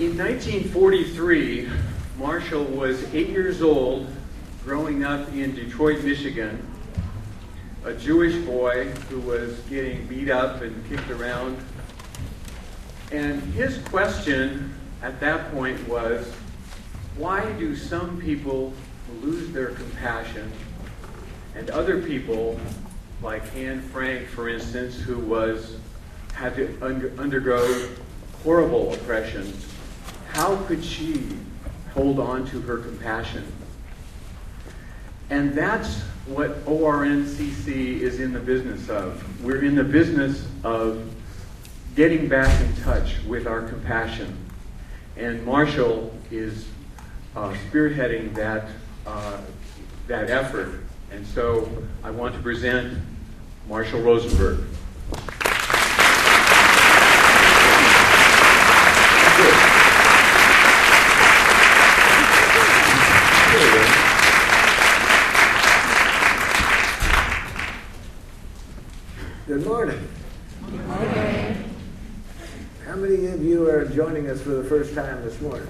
In 1943, Marshall was 8 years old, growing up in Detroit, Michigan, a Jewish boy who was getting beat up and kicked around. And his question at that point was, why do some people lose their compassion and other people, like Anne Frank, for instance, who had to undergo horrible oppression, how could she hold on to her compassion? And that's what ORNCC is in the business of. We're in the business of getting back in touch with our compassion. And Marshall is spearheading that effort. And so I want to present Marshall Rosenberg. Good morning. Good morning. How many of you are joining us for the first time this morning?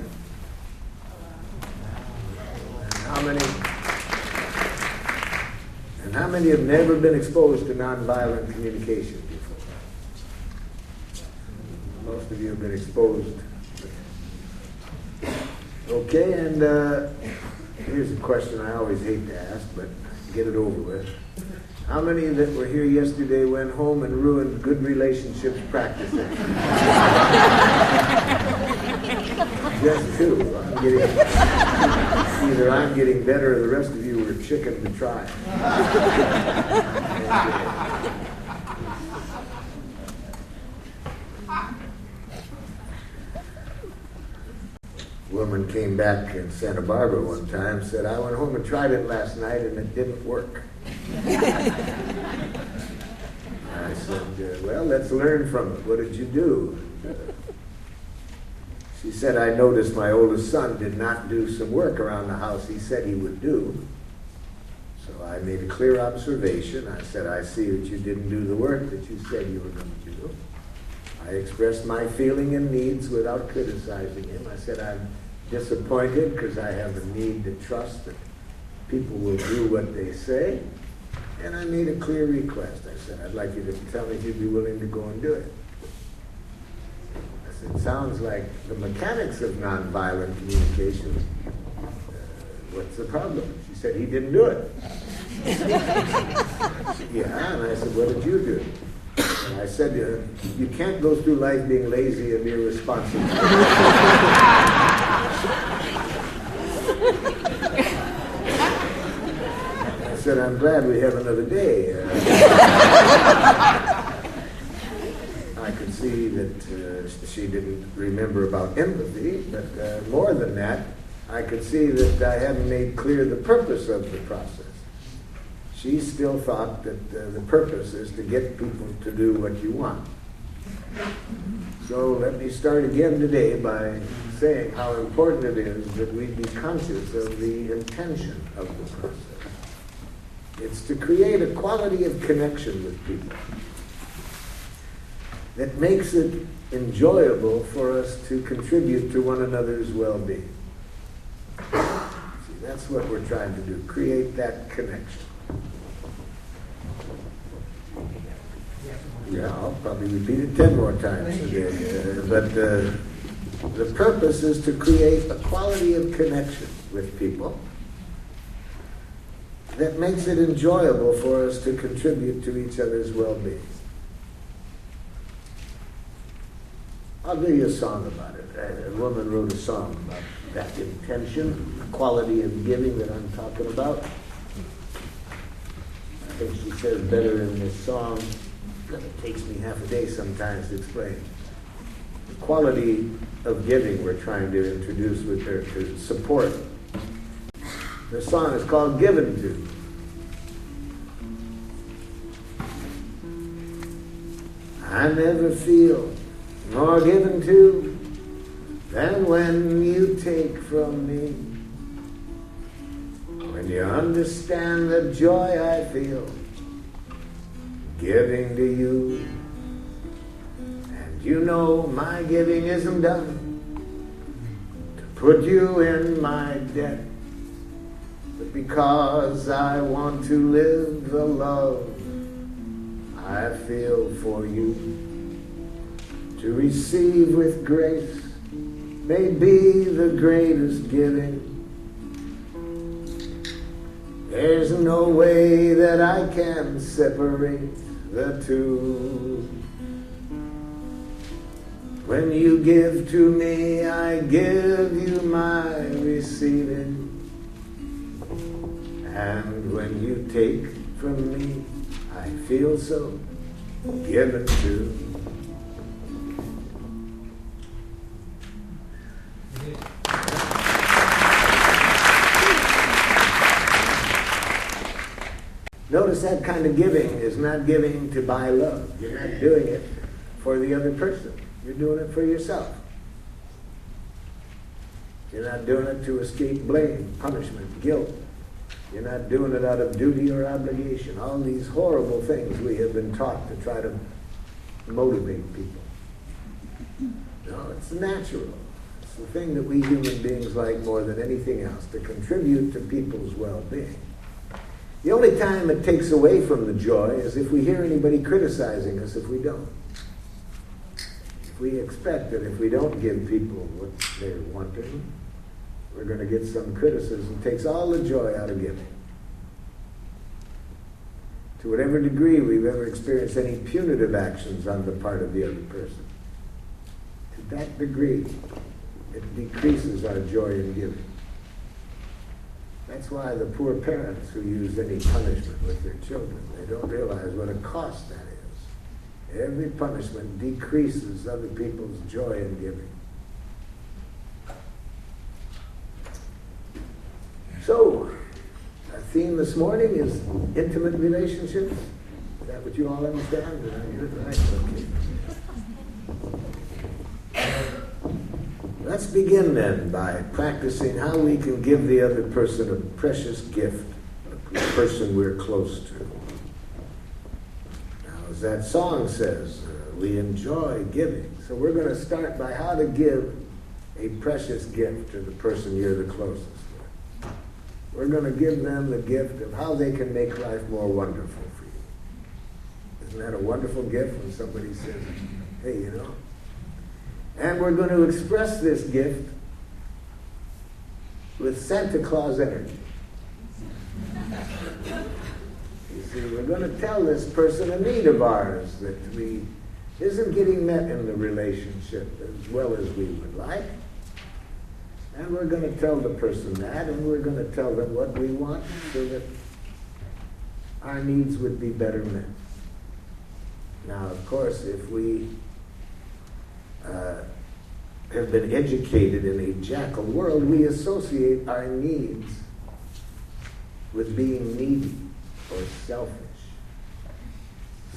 And how many have never been exposed to nonviolent communication before? Most of you have been exposed. Okay, and here's a question I always hate to ask, but get it over with. How many that were here yesterday went home and ruined good relationships practicing? Just two. Either I'm getting better or the rest of you were chicken to try. A woman came back in Santa Barbara one time and said, I went home and tried it last night and it didn't work. I said, well, let's learn from it. What did you do? She said, I noticed my oldest son did not do some work around the house he said he would do. So I made a clear observation. I said, I see that you didn't do the work that you said you were going to do. I expressed my feeling and needs without criticizing him. I said, I'm disappointed because I have a need to trust that people will do what they say. And I made a clear request. I said, I'd like you to tell me if you'd be willing to go and do it. I said, it sounds like the mechanics of nonviolent communication. What's the problem? She said, he didn't do it. Yeah, and I said, what did you do? And I said, you can't go through life being lazy and irresponsible. I said, I'm glad we have another day. I could see that she didn't remember about empathy, but more than that, I could see that I hadn't made clear the purpose of the process. She still thought that the purpose is to get people to do what you want. So let me start again today by saying how important it is that we be conscious of the intention of the process. It's to create a quality of connection with people that makes it enjoyable for us to contribute to one another's well-being. See, that's what we're trying to do, create that connection. Yeah, I'll probably repeat it 10 more times today. But the purpose is to create a quality of connection with people that makes it enjoyable for us to contribute to each other's well-being. I'll give you a song about it. A woman wrote a song about that intention, the quality of giving that I'm talking about. I think she says better in this song. It takes me half a day sometimes to explain. The quality of giving we're trying to introduce with her to support. The song is called Given To. I never feel more given to than when you take from me. When you understand the joy I feel giving to you. And you know my giving isn't done put you in my debt, but because I want to live the love I feel for you, to receive with grace may be the greatest giving. There's no way that I can separate the two. When you give to me, I give you my receiving. And when you take from me, I feel so given to. Notice that kind of giving is not giving to buy love. You're not doing it for the other person. You're doing it for yourself. You're not doing it to escape blame, punishment, guilt. You're not doing it out of duty or obligation. All these horrible things we have been taught to try to motivate people. No, it's natural. It's the thing that we human beings like more than anything else, to contribute to people's well-being. The only time it takes away from the joy is if we hear anybody criticizing us if we don't. If we expect that if we don't give people what they're wanting, we're going to get some criticism. It takes all the joy out of giving. To whatever degree we've ever experienced any punitive actions on the part of the other person, to that degree, it decreases our joy in giving. That's why the poor parents who use any punishment with their children, they don't realize what a cost that is. Every punishment decreases other people's joy in giving. So, our theme this morning is intimate relationships. Is that what you all understand? Did I get it right? Okay. Let's begin then by practicing how we can give the other person a precious gift, a person we're close to. Now, as that song says, we enjoy giving. So we're going to start by how to give a precious gift to the person you're the closest with. We're going to give them the gift of how they can make life more wonderful for you. Isn't that a wonderful gift when somebody says, hey, you know? And we're going to express this gift with Santa Claus energy. You see, we're going to tell this person a need of ours that isn't getting met in the relationship as well as we would like. And we're going to tell the person that, and we're going to tell them what we want so that our needs would be better met. Now, of course, if we have been educated in a jackal world, we associate our needs with being needy or selfish.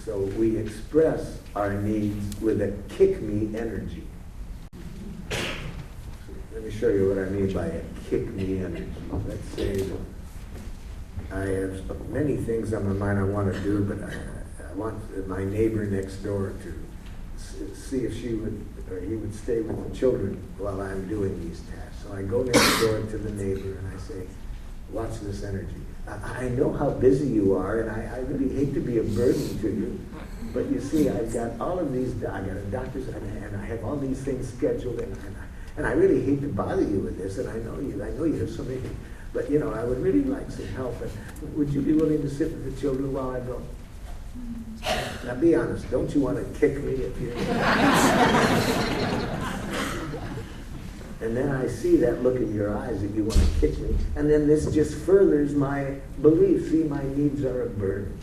So we express our needs with a kick-me energy. Let me show you what I mean by a kick-me energy. Let's say that I have many things on my mind I want to do, but I want my neighbor next door to see if she would or he would stay with the children while I'm doing these tasks. So I go next door to the neighbor and I say, watch this energy. I know how busy you are, and I really hate to be a burden to you, but you see, I've got all of these, I got a doctor's, and I have all these things scheduled, and I really hate to bother you with this, and I know you have so many things, but you know, I would really like some help, and would you be willing to sit with the children while I go? Now be honest, don't you want to kick me if you're... And then I see that look in your eyes that you want to kick me. And then this just furthers my belief. See, my needs are a burden.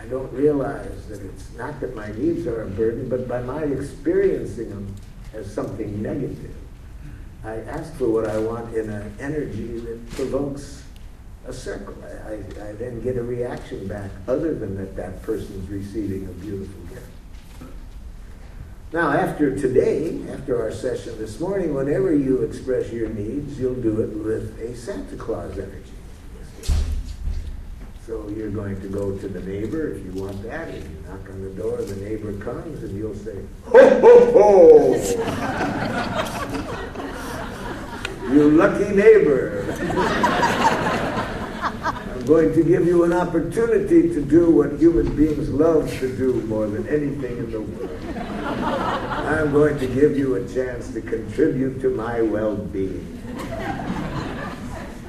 I don't realize that it's not that my needs are a burden, but by my experiencing them as something negative, I ask for what I want in an energy that provokes a circle. I then get a reaction back other than that person's receiving a beautiful gift. Now, after today, after our session this morning, whenever you express your needs, you'll do it with a Santa Claus energy. So you're going to go to the neighbor if you want that. If you knock on the door, the neighbor comes and you'll say, ho, ho, ho! You lucky neighbor. I'm going to give you an opportunity to do what human beings love to do more than anything in the world. I'm going to give you a chance to contribute to my well-being.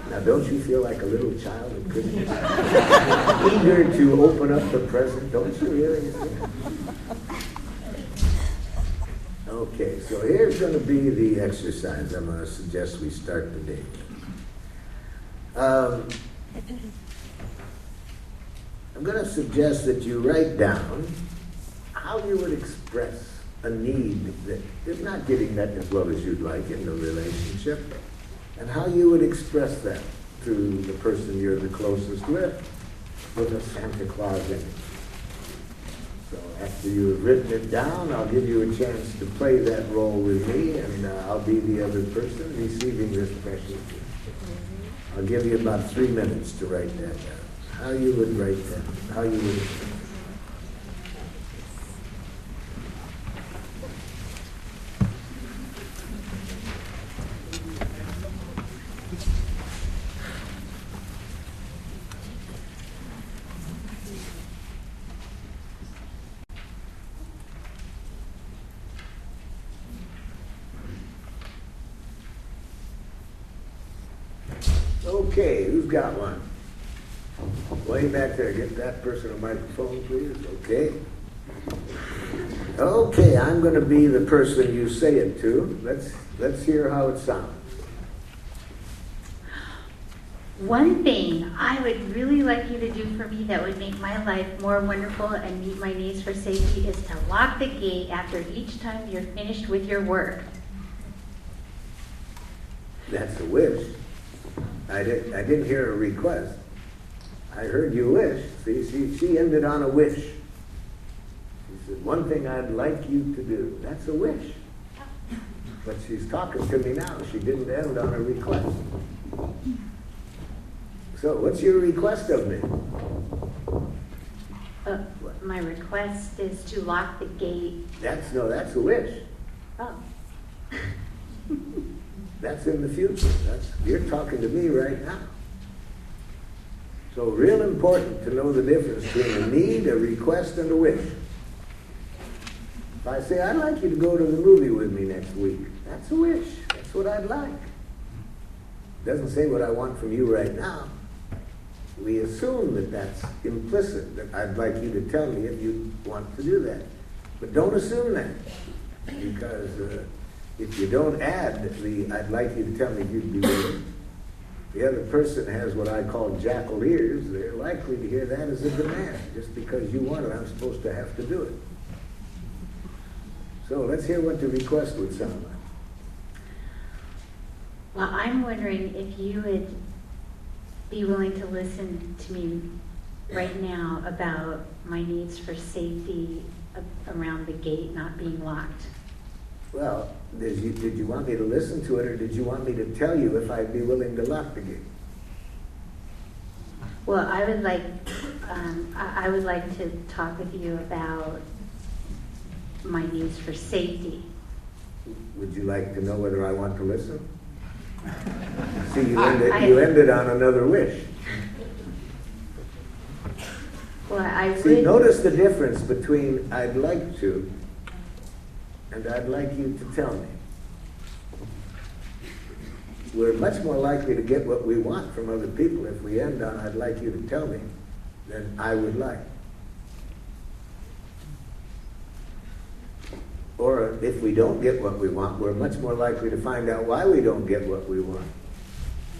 Now, don't you feel like a little child at Christmas? Eager to open up the present, don't you really? Okay, so here's going to be the exercise I'm going to suggest we start today. I'm going to suggest that you write down how you would express a need that is not getting met as well as you'd like in the relationship, and how you would express that to the person you're the closest with a Santa Claus in it. So after you've written it down, I'll give you a chance to play that role with me, and I'll be the other person receiving this precious gift. I'll give you about 3 minutes to write that down. How you would write that, how you would. Okay, who's got one? Way back there, get that person a microphone, please. Okay. Okay, I'm going to be the person you say it to. Let's hear how it sounds. One thing I would really like you to do for me that would make my life more wonderful and meet my needs for safety is to lock the gate after each time you're finished with your work. That's a wish. I didn't hear a request. I heard you wish. See, she ended on a wish. She said, one thing I'd like you to do. That's a wish. But she's talking to me now. She didn't end on a request. So, what's your request of me? My request is to lock the gate. That's a wish. Oh. That's in the future. You're talking to me right now. So real important to know the difference between a need, a request, and a wish. If I say, I'd like you to go to the movie with me next week, that's a wish. That's what I'd like. It doesn't say what I want from you right now. We assume that that's implicit, that I'd like you to tell me if you want to do that. But don't assume that, because if you don't add the I'd like you to tell me if you'd be willing, the other person has what I call jackal ears. They're likely to hear that as a demand. Just because you want it, I'm supposed to have to do it. So let's hear what the request would sound like. Well, I'm wondering if you would be willing to listen to me right now about my needs for safety around the gate not being locked. Well, did you want me to listen to it, or did you want me to tell you if I'd be willing to lock the gate? Well, I would like to talk with you about my needs for safety. Would you like to know whether I want to listen? See, you ended on another wish. Well, I would. See, notice the difference between I'd like to and I'd like you to tell me. We're much more likely to get what we want from other people if we end on I'd like you to tell me than I would like. Or if we don't get what we want, we're much more likely to find out why we don't get what we want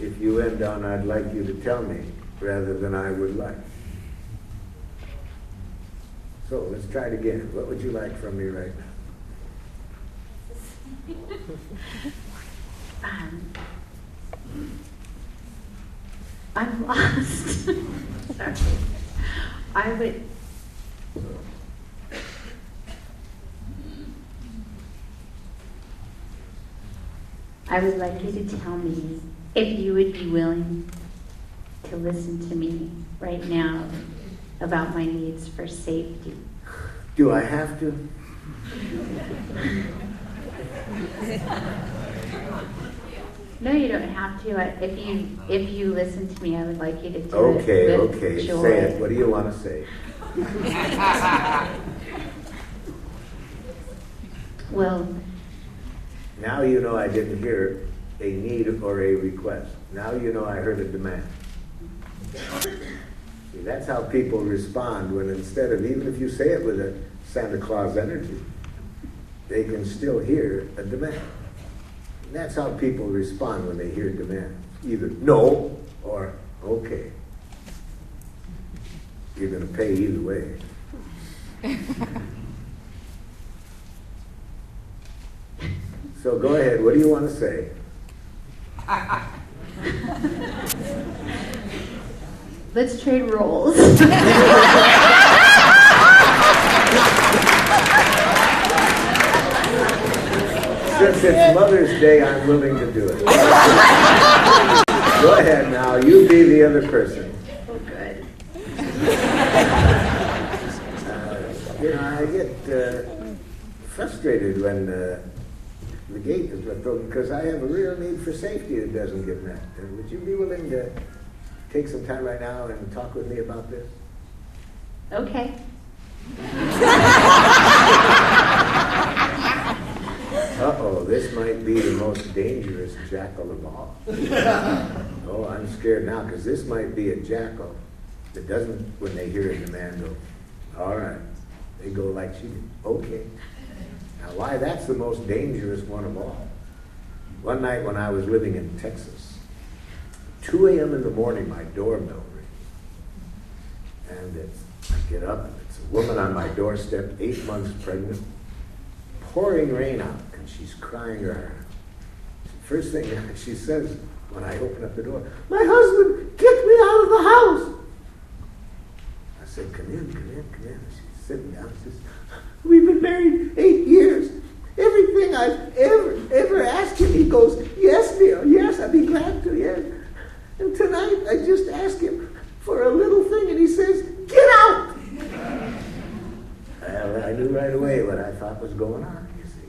if you end on I'd like you to tell me rather than I would like. So let's try it again. What would you like from me right now? I'm lost. Sorry. I would like you to tell me if you would be willing to listen to me right now about my needs for safety. Do I have to? No, you don't have to. If you listen to me, I would like you to do Okay, it with okay, joy. say it. What do you want to say? Well, Now you know I didn't hear a need or a request. Now you know I heard a demand. See, that's how people respond when instead of, even if you say it with a Santa Claus energy, they can still hear a demand. And that's how people respond when they hear demand. Either no or okay. You're going to pay either way. So go ahead, what do you want to say? let's trade roles. Since it's Mother's Day, I'm willing to do it. Go ahead now, you be the other person. Oh, good. I get frustrated when the gate is left open because I have a real need for safety that doesn't get met. Would you be willing to take some time right now and talk with me about this? Okay. Uh-oh, this might be the most dangerous jackal of all. Oh, I'm scared now because this might be a jackal that doesn't, when they hear a demand, go, all right. They go like she did. Okay. Now, why that's the most dangerous one of all. One night when I was living in Texas, 2 a.m. in the morning, my doorbell rings. And I get up, and it's a woman on my doorstep, 8 months pregnant, pouring rain out, and she's crying her heart out. First thing she says when I open up the door, my husband, get me out of the house. I said, come in, come in, come in. She's sitting down, she says, we've been married 8 years. Everything I've ever asked him, he goes, yes, dear, yes, I'd be glad to, yes. And tonight, I just asked him for a little thing, and he says, get out! Well, I knew right away what I thought was going on, you see.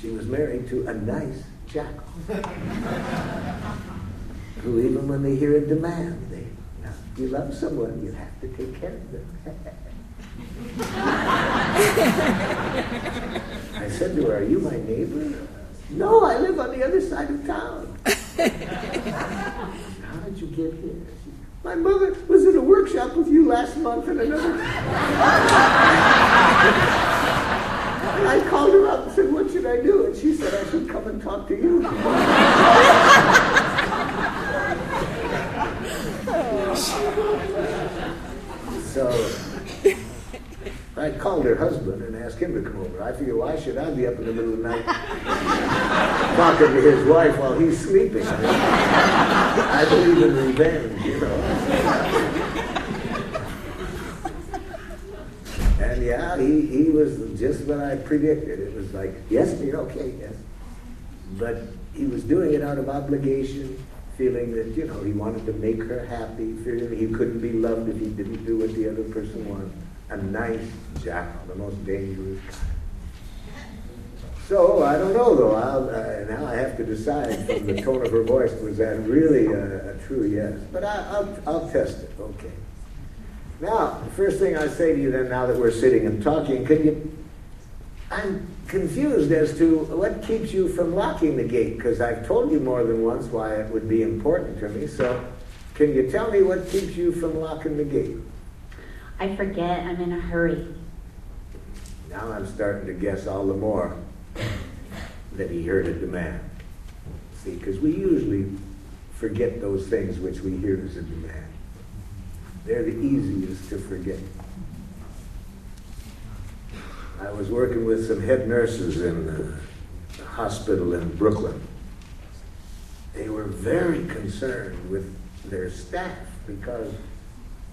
She was married to a nice jackal. Who, even when they hear a demand, if you love someone, you have to take care of them. I said to her, are you my neighbor? No, I live on the other side of town. How did you get here? My mother was in a workshop with you last month and another. And I called her up and said, what should I do? And she said, I should come and talk to you. So I called her husband and asked him to come over. I figured, why should I be up in the middle of the night talking to his wife while he's sleeping? I believe in revenge, you know. And yeah, he was just what I predicted. It was like, yes, dear, okay, yes. But he was doing it out of obligation, feeling that, you know, he wanted to make her happy, feeling he couldn't be loved if he didn't do what the other person wanted. A nice jackal, the most dangerous kind. So, I don't know though, now I have to decide from the tone of her voice, was that really a true yes? But I'll test it, okay. Now, the first thing I say to you then, now that we're sitting and talking, I'm confused as to what keeps you from locking the gate, because I've told you more than once why it would be important to me, so can you tell me what keeps you from locking the gate? I forget, I'm in a hurry. Now I'm starting to guess all the more that he heard a demand. See, because we usually forget those things which we hear as a demand. They're the easiest to forget. I was working with some head nurses in a hospital in Brooklyn. They were very concerned with their staff because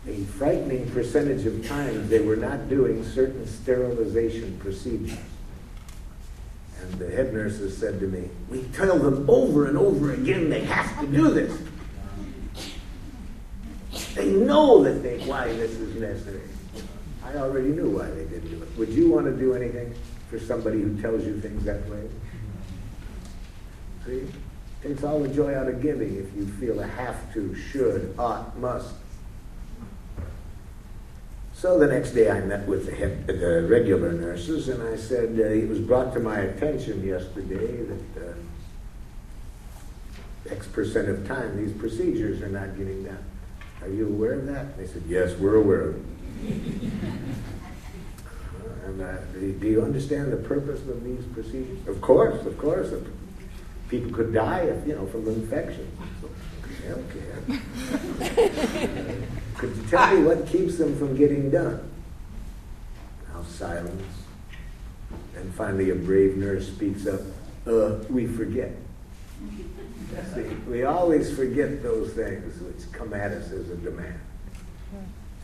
a frightening percentage of times they were not doing certain sterilization procedures. And the head nurses said to me, we tell them over and over again they have to do this. They know that why this is necessary. I already knew why they didn't do it. Would you want to do anything for somebody who tells you things that way? See? Takes all the joy out of giving if you feel a have to, should, ought, must. So the next day I met with the regular nurses, and I said, it was brought to my attention yesterday that X% of time these procedures are not getting done. Are you aware of that? They said, yes, we're aware of it. Do you understand the purpose of these procedures? Of course, of course. People could die, from infections. Okay. Could you tell me what keeps them from getting done? Now silence. And finally a brave nurse speaks up, we forget. See, we always forget those things which come at us as a demand.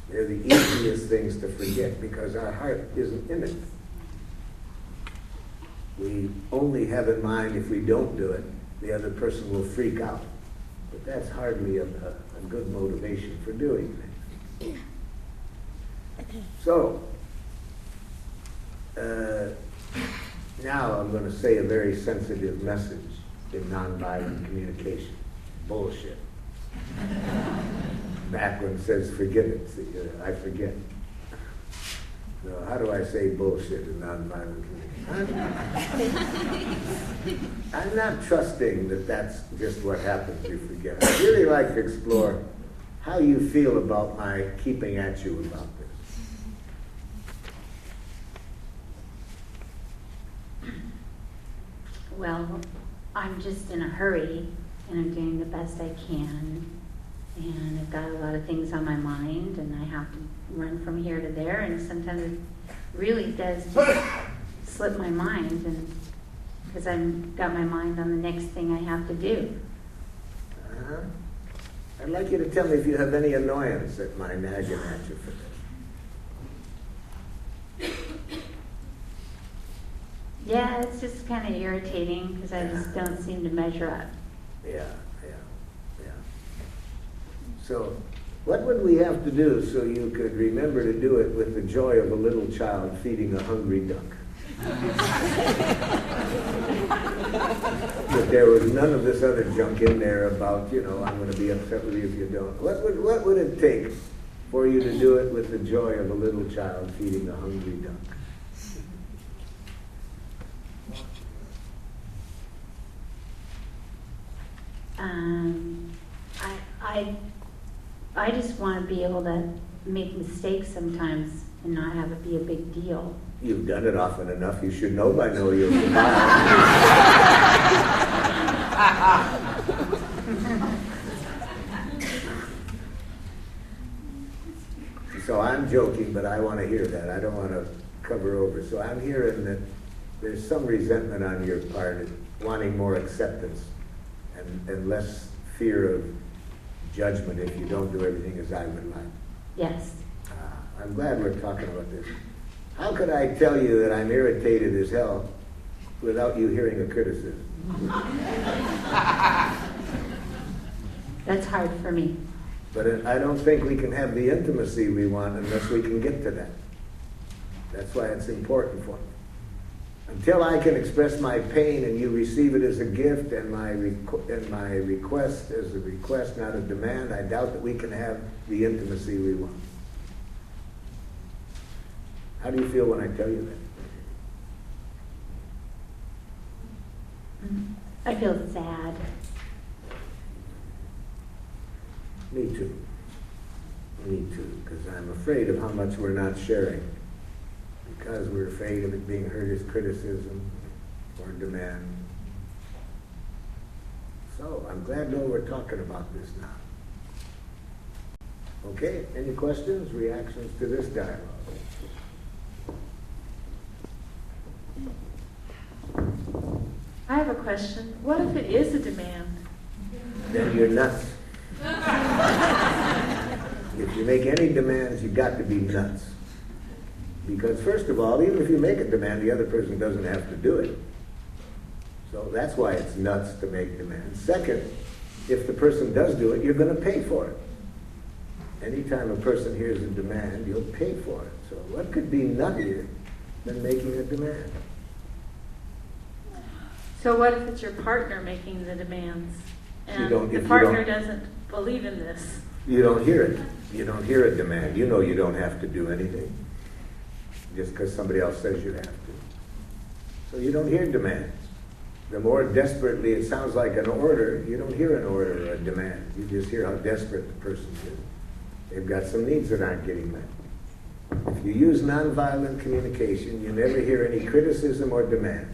They're the easiest things to forget because our heart isn't in it. We only have in mind if we don't do it, the other person will freak out. But that's hardly a good motivation for doing things. So, now I'm going to say a very sensitive message in nonviolent communication. Bullshit. Back when it says forget it, see, I forget. So how do I say bullshit in nonviolent communication? I'm not trusting that that's just what happens, you forget. I'd really like to explore how you feel about my keeping at you about this. Well, I'm just in a hurry, and I'm doing the best I can. And I've got a lot of things on my mind, and I have to run from here to there, and sometimes it really does just slip my mind, and because I've got my mind on the next thing I have to do. I'd like you to tell me if you have any annoyance at my nagging at you for this. Yeah, it's just kind of irritating because I just don't seem to measure up. Yeah. So, what would we have to do so you could remember to do it with the joy of a little child feeding a hungry duck? But there was none of this other junk in there about, I'm going to be upset with you if you don't. What would it take for you to do it with the joy of a little child feeding a hungry duck? I just want to be able to make mistakes sometimes and not have it be a big deal. You've done it often enough. You should know by now you'll survive. So I'm joking, but I want to hear that. I don't want to cover over. So I'm hearing that there's some resentment on your part, wanting more acceptance and less fear of judgment if you don't do everything as I would like. Yes. I'm glad we're talking about this. How could I tell you that I'm irritated as hell without you hearing a criticism? That's hard for me. But I don't think we can have the intimacy we want unless we can get to that. That's why it's important for me. Until I can express my pain and you receive it as a gift and my request as a request, not a demand, I doubt that we can have the intimacy we want. How do you feel when I tell you that? I feel sad. Me too, because I'm afraid of how much we're not sharing. Because we're afraid of it being heard as criticism or demand. So I'm glad to know we're talking about this now. Okay, any questions, reactions to this dialogue? I have a question. What if it is a demand? Then you're nuts. If you make any demands, you've got to be nuts. Because first of all, even if you make a demand, the other person doesn't have to do it. So that's why it's nuts to make demands. Second, if the person does do it, you're going to pay for it. Anytime a person hears a demand, you'll pay for it. So what could be nuttier than making a demand? So what if it's your partner making the demands? And don't- the if you partner don't- doesn't believe in this? You don't hear it. You don't hear a demand. You know you don't have to do anything just because somebody else says you have to. So you don't hear demands. The more desperately it sounds like an order, you don't hear an order or a demand. You just hear how desperate the person is. They've got some needs that aren't getting met. If you use nonviolent communication, you never hear any criticism or demands.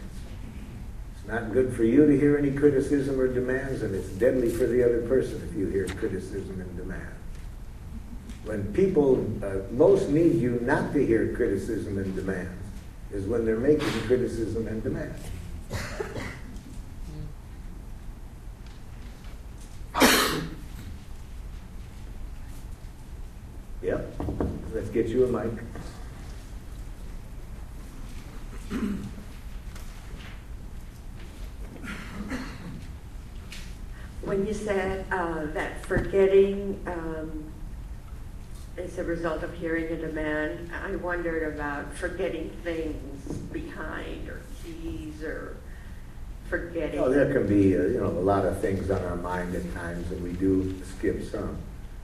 It's not good for you to hear any criticism or demands, and it's deadly for the other person if you hear criticism and demand. When people most need you not to hear criticism and demands is when they're making criticism and demands. Yep. Let's get you a mic. When you said that forgetting is a result of hearing a demand, I wondered about forgetting things behind or keys or forgetting. Oh, there can be a lot of things on our mind at times, and we do skip some.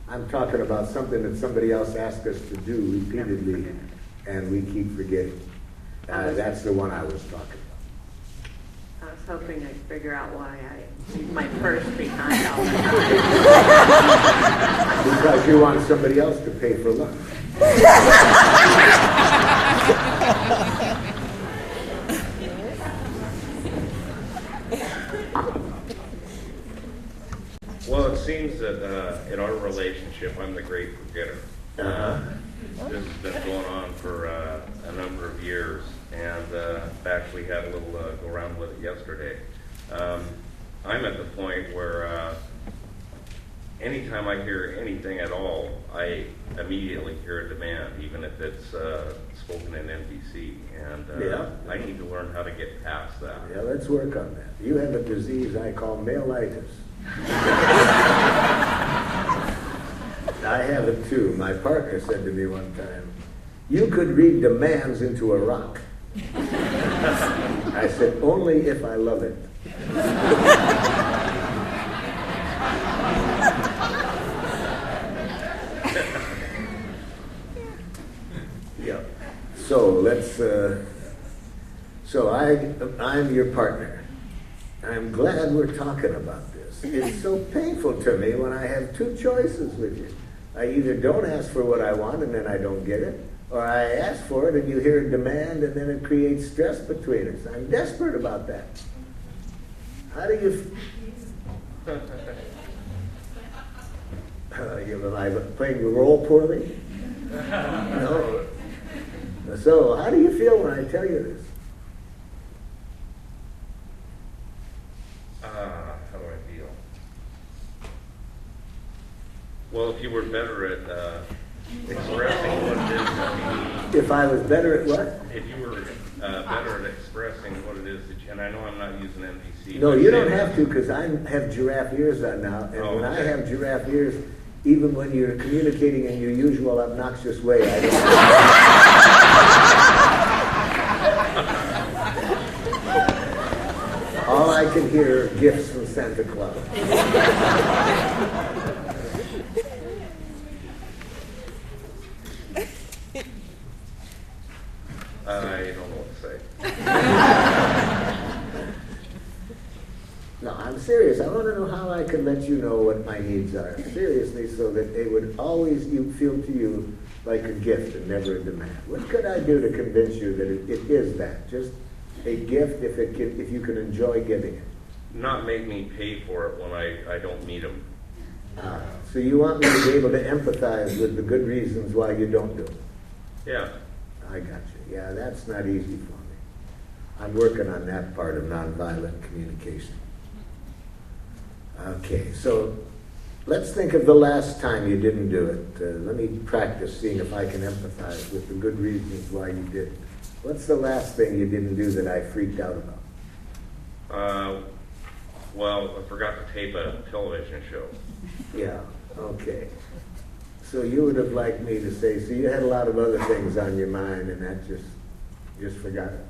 I'm talking about something that somebody else asked us to do repeatedly, and we keep forgetting. That's the one I was talking about. I was hoping I'd figure out why I leave my purse behind all the time. Because you want somebody else to pay for lunch. Well, it seems that in our relationship, I'm the great forgetter. This has been going on for a number of years, and actually had a little go around with it yesterday. I'm at the point where anytime I hear anything at all, I immediately hear a demand, even if it's spoken in NVC, and I need to learn how to get past that. Yeah, let's work on that. You have a disease I call maleitis. I have it too. My partner said to me one time, "You could read demands into a rock." I said, "Only if I love it." Yeah. So let's. So I'm your partner. I'm glad we're talking about this. It's so painful to me when I have two choices with you. I either don't ask for what I want and then I don't get it, or I ask for it and you hear a demand and then it creates stress between us. I'm desperate about that. How do you... Am I playing the role poorly? No. So, how do you feel when I tell you this? How do I feel? Well, if you were better at expressing what it is that you need. If I was better at what? If you were better at expressing what it is that you, and I know I'm not using NVC. No, but you don't say- have to, because I have giraffe ears on now, and Oh, when I okay. have giraffe ears, even when you're communicating in your usual obnoxious way, I don't... All I can hear are gifts from Santa Claus. I don't know what to say. No, I'm serious. I want to know how I can let you know what my needs are, seriously, so that they would always feel to you like a gift and never a demand. What could I do to convince you that it is that, just a gift if you can enjoy giving it? Not make me pay for it when I don't meet them. So you want me to be able to empathize with the good reasons why you don't do it? Yeah. I got you. Yeah, that's not easy for me. I'm working on that part of nonviolent communication. Okay, so let's think of the last time you didn't do it. Let me practice seeing if I can empathize with the good reasons why you didn't. What's the last thing you didn't do that I freaked out about? Well, I forgot to tape a television show. Yeah, okay. So you would have liked me to say, so you had a lot of other things on your mind and that just forgot it.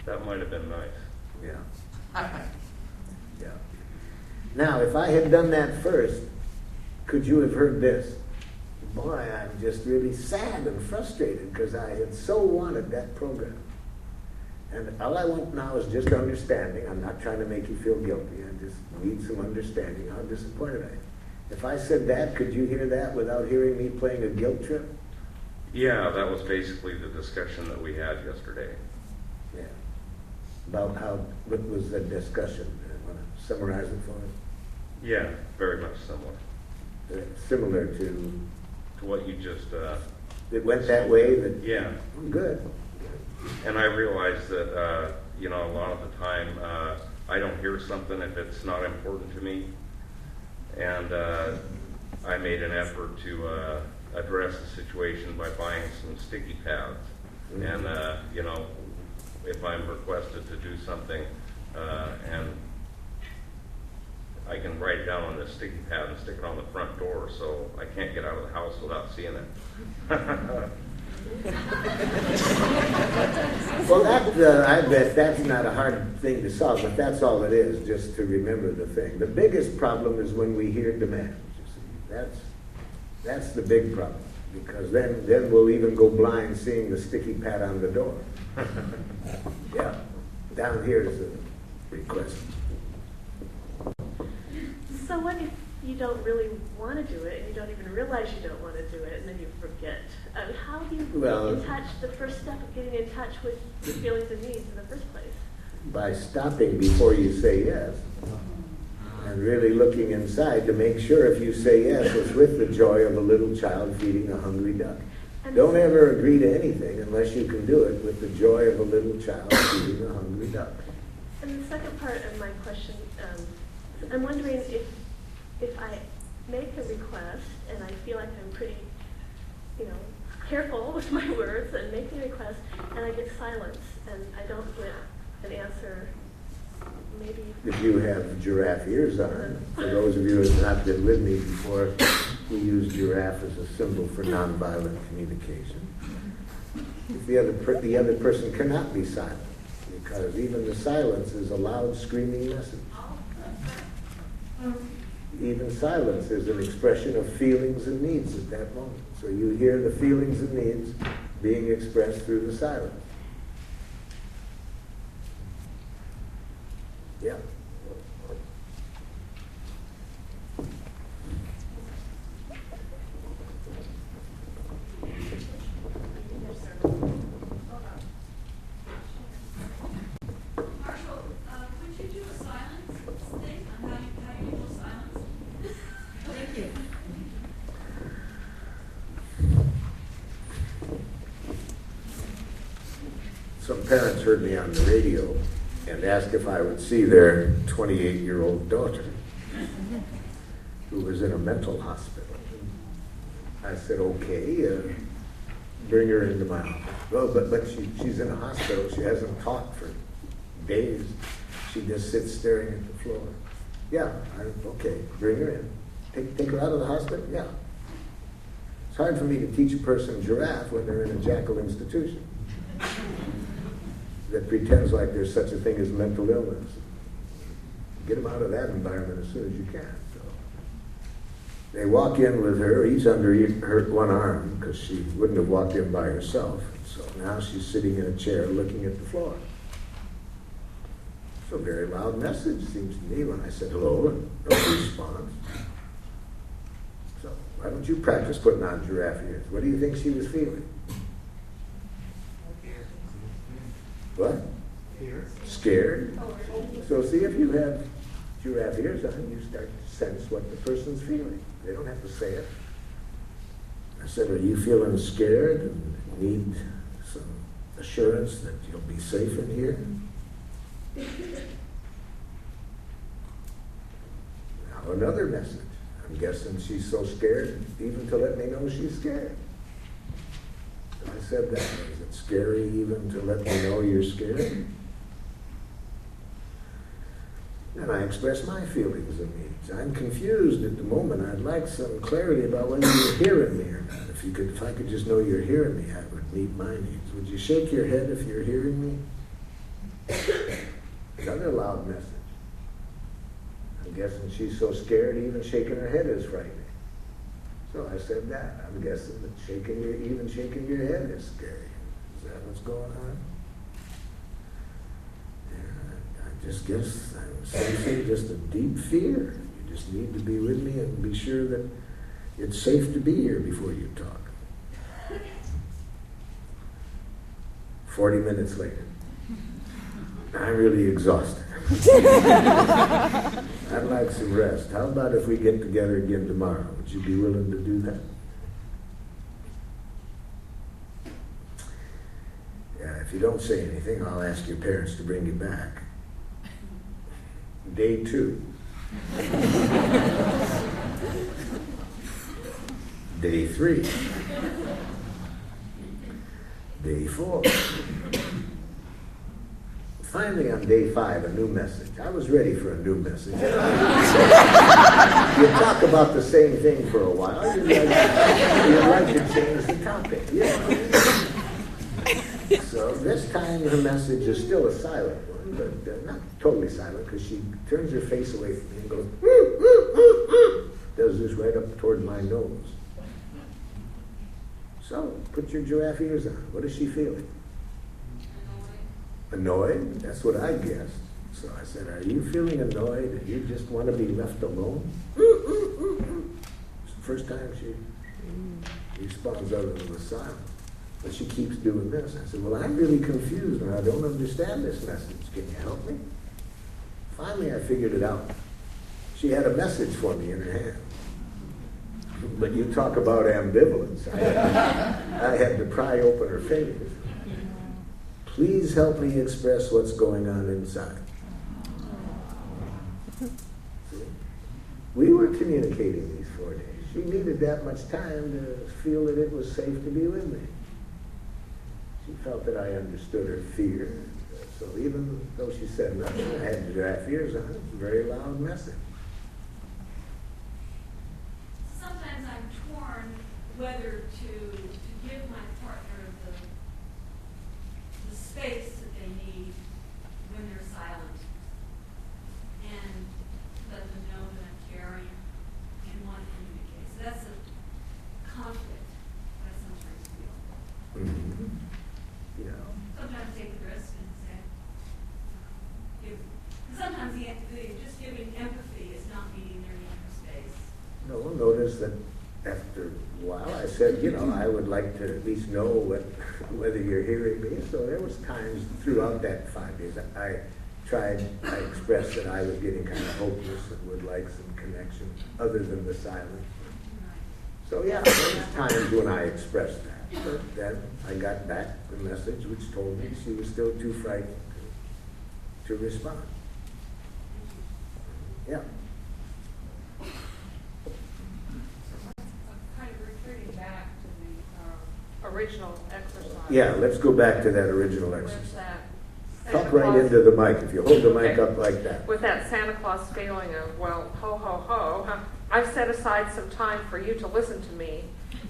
That might have been nice. Yeah. Yeah. Now, if I had done that first, could you have heard this? Boy, I'm just really sad and frustrated because I had so wanted that program. And all I want now is just understanding. I'm not trying to make you feel guilty. I just need some understanding how disappointed I am. If I said that, could you hear that without hearing me playing a guilt trip? Yeah, that was basically the discussion that we had yesterday. Yeah. About what was the discussion? Want to summarize it for us? Yeah, very much similar Similar to, to what you just. it went that way? Yeah. Oh, good. And I realize that, a lot of the time, I don't hear something if it's not important to me. And I made an effort to address the situation by buying some sticky pads. Mm-hmm. And, if I'm requested to do something, and I can write it down on this sticky pad and stick it on the front door, so I can't get out of the house without seeing it. Well, I bet that's not a hard thing to solve, but that's all it is, just to remember the thing. The biggest problem is when we hear demands. You see, that's the big problem, because then we'll even go blind seeing the sticky pad on the door. Yeah, down here is a request. So what if you don't really want to do it, and you don't even realize you don't want to do it, and then you forget? How do you get in touch, the first step of getting in touch with your feelings and needs in the first place? By stopping before you say yes, and really looking inside to make sure if you say yes, it's with the joy of a little child feeding a hungry duck. And Don't ever agree to anything unless you can do it with the joy of a little child feeding a hungry duck. And the second part of my question, I'm wondering if I make a request and I feel like I'm pretty, careful with my words and make the request, and I get silence and I don't get an answer, maybe. If you have giraffe ears on, for those of you who have not been with me before, we use giraffe as a symbol for nonviolent communication. If the other person cannot be silent, because even the silence is a loud screaming message. Even silence is an expression of feelings and needs at that moment. So you hear the feelings and needs being expressed through the silence. Yeah. Marshall, would you do a silence thing on how you handle silence? Thank you. Some parents heard me on the radio and asked if I would see their 28-year-old daughter who was in a mental hospital. I said, okay, bring her into my office. Well, but she's in a hospital. She hasn't talked for days. She just sits staring at the floor. Yeah, okay, bring her in. Take her out of the hospital? Yeah. It's hard for me to teach a person giraffe when they're in a jackal institution that pretends like there's such a thing as mental illness. Get them out of that environment as soon as you can. So they walk in with her, each under her one arm, because she wouldn't have walked in by herself. So now she's sitting in a chair looking at the floor. It's a very loud message, seems to me, when I said hello and no response. So why don't you practice putting on giraffe ears? What do you think she was feeling? What? Scared. So see, if you have giraffe ears on, you start to sense what the person's feeling. They don't have to say it. I said, are you feeling scared and need some assurance that you'll be safe in here? Now another message. I'm guessing she's so scared even to let me know she's scared. So I said that. Is it scary even to let me know you're scared? And I express my feelings and needs. I'm confused at the moment. I'd like some clarity about whether you're hearing me or not. If I could just know you're hearing me, I would meet my needs. Would you shake your head if you're hearing me? Another loud message. I'm guessing she's so scared even shaking her head is frightening. So I said that. I'm guessing that even shaking your head is scary. Is that what's going on? Yeah, I just guess I'm sensing just a deep fear. You just need to be with me and be sure that it's safe to be here before you talk. 40 minutes later. I'm really exhausted. I'd like some rest. How about if we get together again tomorrow? Would you be willing to do that? Yeah, if you don't say anything, I'll ask your parents to bring you back. Day 2. Day 3. Day 4. Finally, on day 5, a new message. I was ready for a new message. You talk about the same thing for a while. You'd like to change the topic. Yeah. So this time her message is still a silent one, but not totally silent, because she turns her face away from me and goes, does this right up toward my nose. So, put your giraffe ears on. What is she feeling? Annoyed? That's what I guessed. So I said, are you feeling annoyed and you just want to be left alone? It's the first time she responds other than a silence. But she keeps doing this. I said, well, I'm really confused and I don't understand this message. Can you help me? Finally, I figured it out. She had a message for me in her hand. But you talk about ambivalence. I had to pry open her fingers. Please help me express what's going on inside. We were communicating these 4 days. She needed that much time to feel that it was safe to be with me. She felt that I understood her fear. So even though she said nothing, I had the giraffe ears on. It was a very loud message. Sometimes I'm torn whether to give my partner the space that they need when they're silent, and let them know that I'm caring and want to communicate. So that's a conflict that I sometimes feel. Mm-hmm. Yeah. Sometimes take the risk and say, sometimes just giving empathy is not meeting their need for space. No, notice that after a while I said, I would like to at least know whether you're hearing me. So there was times throughout that 5 days I expressed that I was getting kind of hopeless and would like some connection other than the silence. So yeah, there was times when I expressed that. But then I got back the message which told me she was still too frightened to respond. Yeah. Kind of retreating back to the original exercise. Yeah, let's go back to that original exercise. With that Talk Santa right Claus- into the mic. If you hold the mic Okay. up like that. With that Santa Claus feeling of, well, ho, ho, ho, I've set aside some time for you to listen to me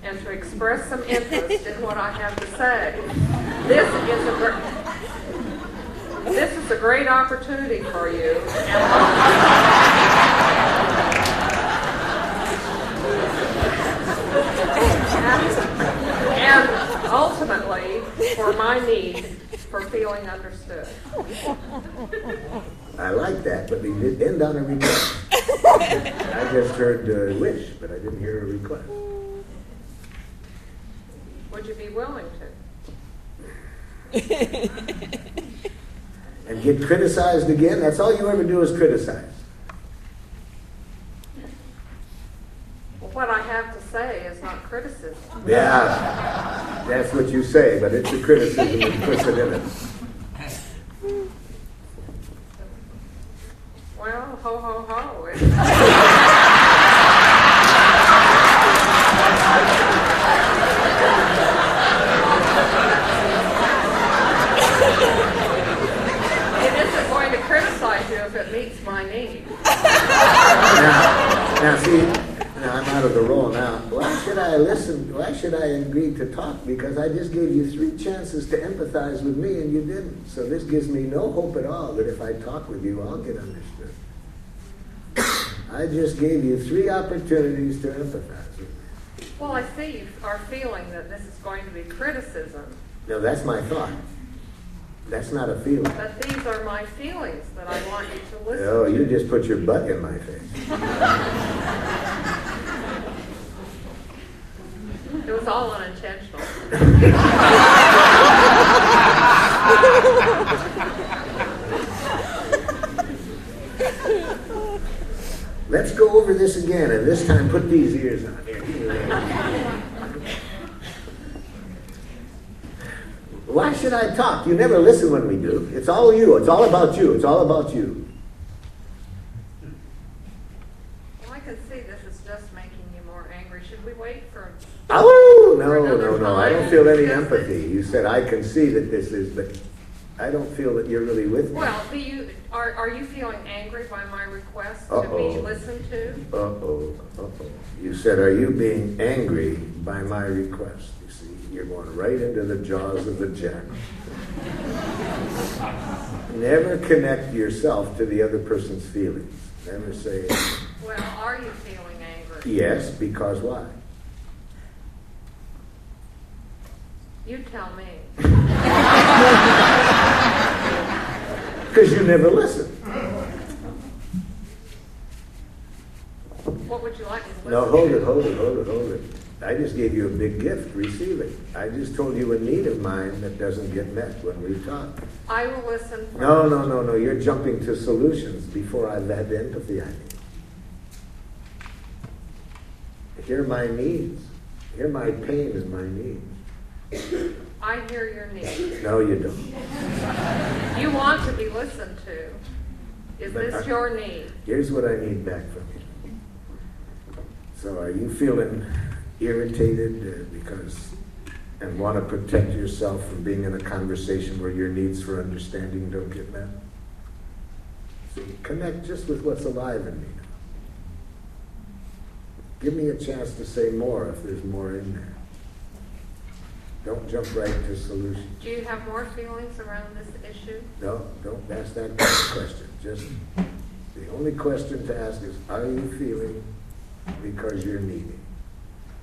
and to express some interest in what I have to say. This is a great opportunity for you. And ultimately, for my need for feeling understood. I like that, but we did end on a request. I just heard a wish, but I didn't hear a request. Would you be willing to? And get criticized again? That's all you ever do is criticize. Well, what I have to say is not criticism. Yeah, that's what you say, but it's a criticism implicit in it. Well, ho, ho, ho. It isn't going to criticize you if it meets my need. Now, see, I'm out of the role now. Why should I listen? Why should I agree to talk? Because I just gave you 3 chances to empathize with me and you didn't. So this gives me no hope at all that if I talk with you, I'll get understood. I just gave you 3 opportunities to empathize with me. Well, I see you are feeling that this is going to be criticism, No, that's my thought. That's not a feeling. but these are my feelings that I want you to listen Oh, to. you just put your butt in my face. It was all unintentional. Let's go over this again, and this time put these ears on here. Why should I talk? You never listen when we do. It's all you. It's all about you. It's all about you. Well, I can see this is just making you more angry. Should we wait for... Oh, For no, another no, no. I time don't feel any discuss this? empathy. You said I can see that this is, but I don't feel that you're really with me. Well, are you feeling angry by my request to Uh-oh. be listened to? Uh-oh, uh-oh. You said, are you being angry by my request? You see, you're going right into the jaws of the jackal. Never connect yourself to the other person's feelings. Never say, Well, are you feeling angry? yes, because why? You tell me. Because you never listen. What would you like me to listen No, to? hold it. I just gave you a big gift. Receive it. I just told you a need of mine that doesn't get met when we talk. I will listen first. No. You're jumping to solutions before I've had the empathy I need. Hear my needs. Hear my pain is my need. I hear your need. No, you don't. You want to be listened to. Is But this your need? Here's what I need back from you. So are you feeling irritated and want to protect yourself from being in a conversation where your needs for understanding don't get met? See, connect just with what's alive in me now. Give me a chance to say more if there's more in there. Don't jump right to solutions. Do you have more feelings around this issue? No, don't ask that kind of question. Just the only question to ask is, are you feeling because you're needing?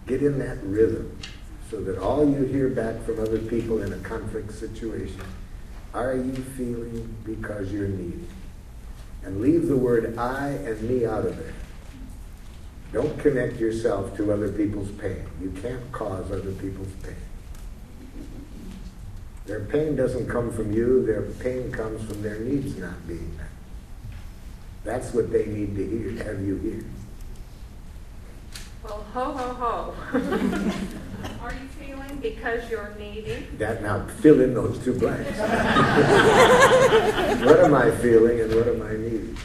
Get in that rhythm so that all you hear back from other people in a conflict situation, are you feeling because you're needing? And leave the word I and me out of there. Don't connect yourself to other people's pain. You can't cause other people's pain. Their pain doesn't come from you. Their pain comes from their needs not being met. That's what they need to hear, have you hear. Well, ho, ho, ho. Are you feeling because you're needy? That now, fill in those 2 blanks. What am I feeling and what am I needing?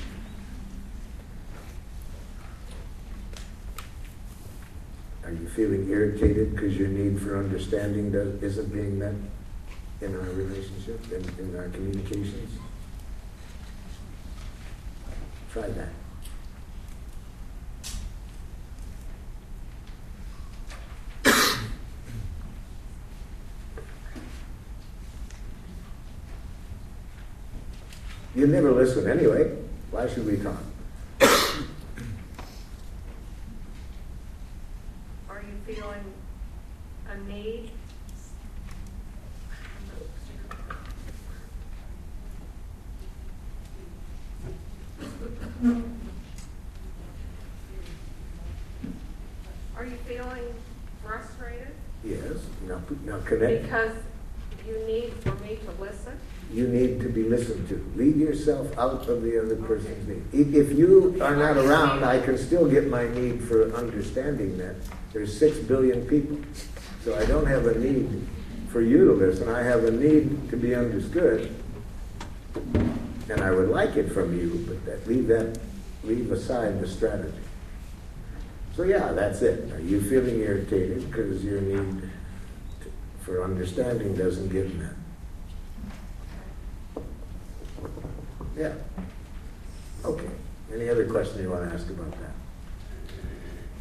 Are you feeling irritated because your need for understanding isn't being met in our relationship, in our communications? Try that. You never listen anyway. Why should we talk? Are you feeling a need? Are you feeling frustrated Yes. Now connect. because you need for me to listen? You need to be listened to. Leave yourself out of the other person's need. If you are not around, I can still get my need for understanding that. There's 6 billion people. So I don't have a need for you to listen. I have a need to be understood. And I would like it from you, but leave aside the strategy. So yeah, that's it. Are you feeling irritated because your need for understanding doesn't get met? Yeah. Okay. Any other question you want to ask about that?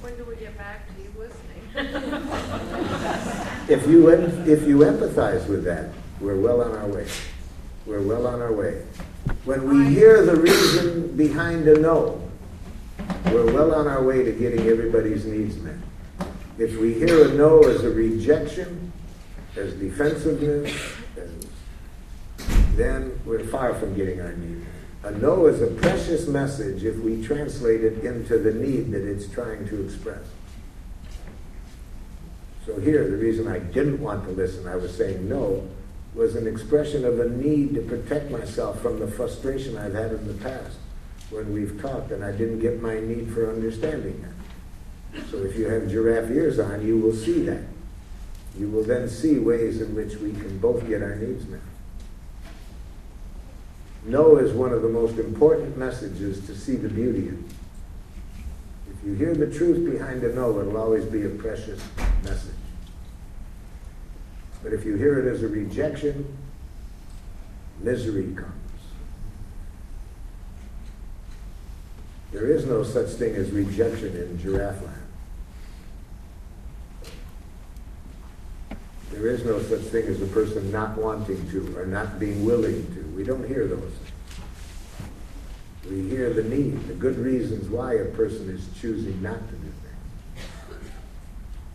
When do we get back to you listening? If you empathize with that, we're well on our way. We're well on our way. When we hear the reason behind a no, we're well on our way to getting everybody's needs met. If we hear a no as a rejection, as defensiveness, then we're far from getting our need met. A no is a precious message if we translate it into the need that it's trying to express. So here, the reason I didn't want to listen, I was saying no, was an expression of a need to protect myself from the frustration I've had in the past when we've talked and I didn't get my need for understanding that. So if you have giraffe ears on, you will see that. You will then see ways in which we can both get our needs met. No is one of the most important messages to see the beauty in. If you hear the truth behind a no, it'll always be a precious message. But if you hear it as a rejection, misery comes. There is no such thing as rejection in giraffe land. There is no such thing as a person not wanting to or not being willing to. We don't hear those things. We hear the need, the good reasons why a person is choosing not to do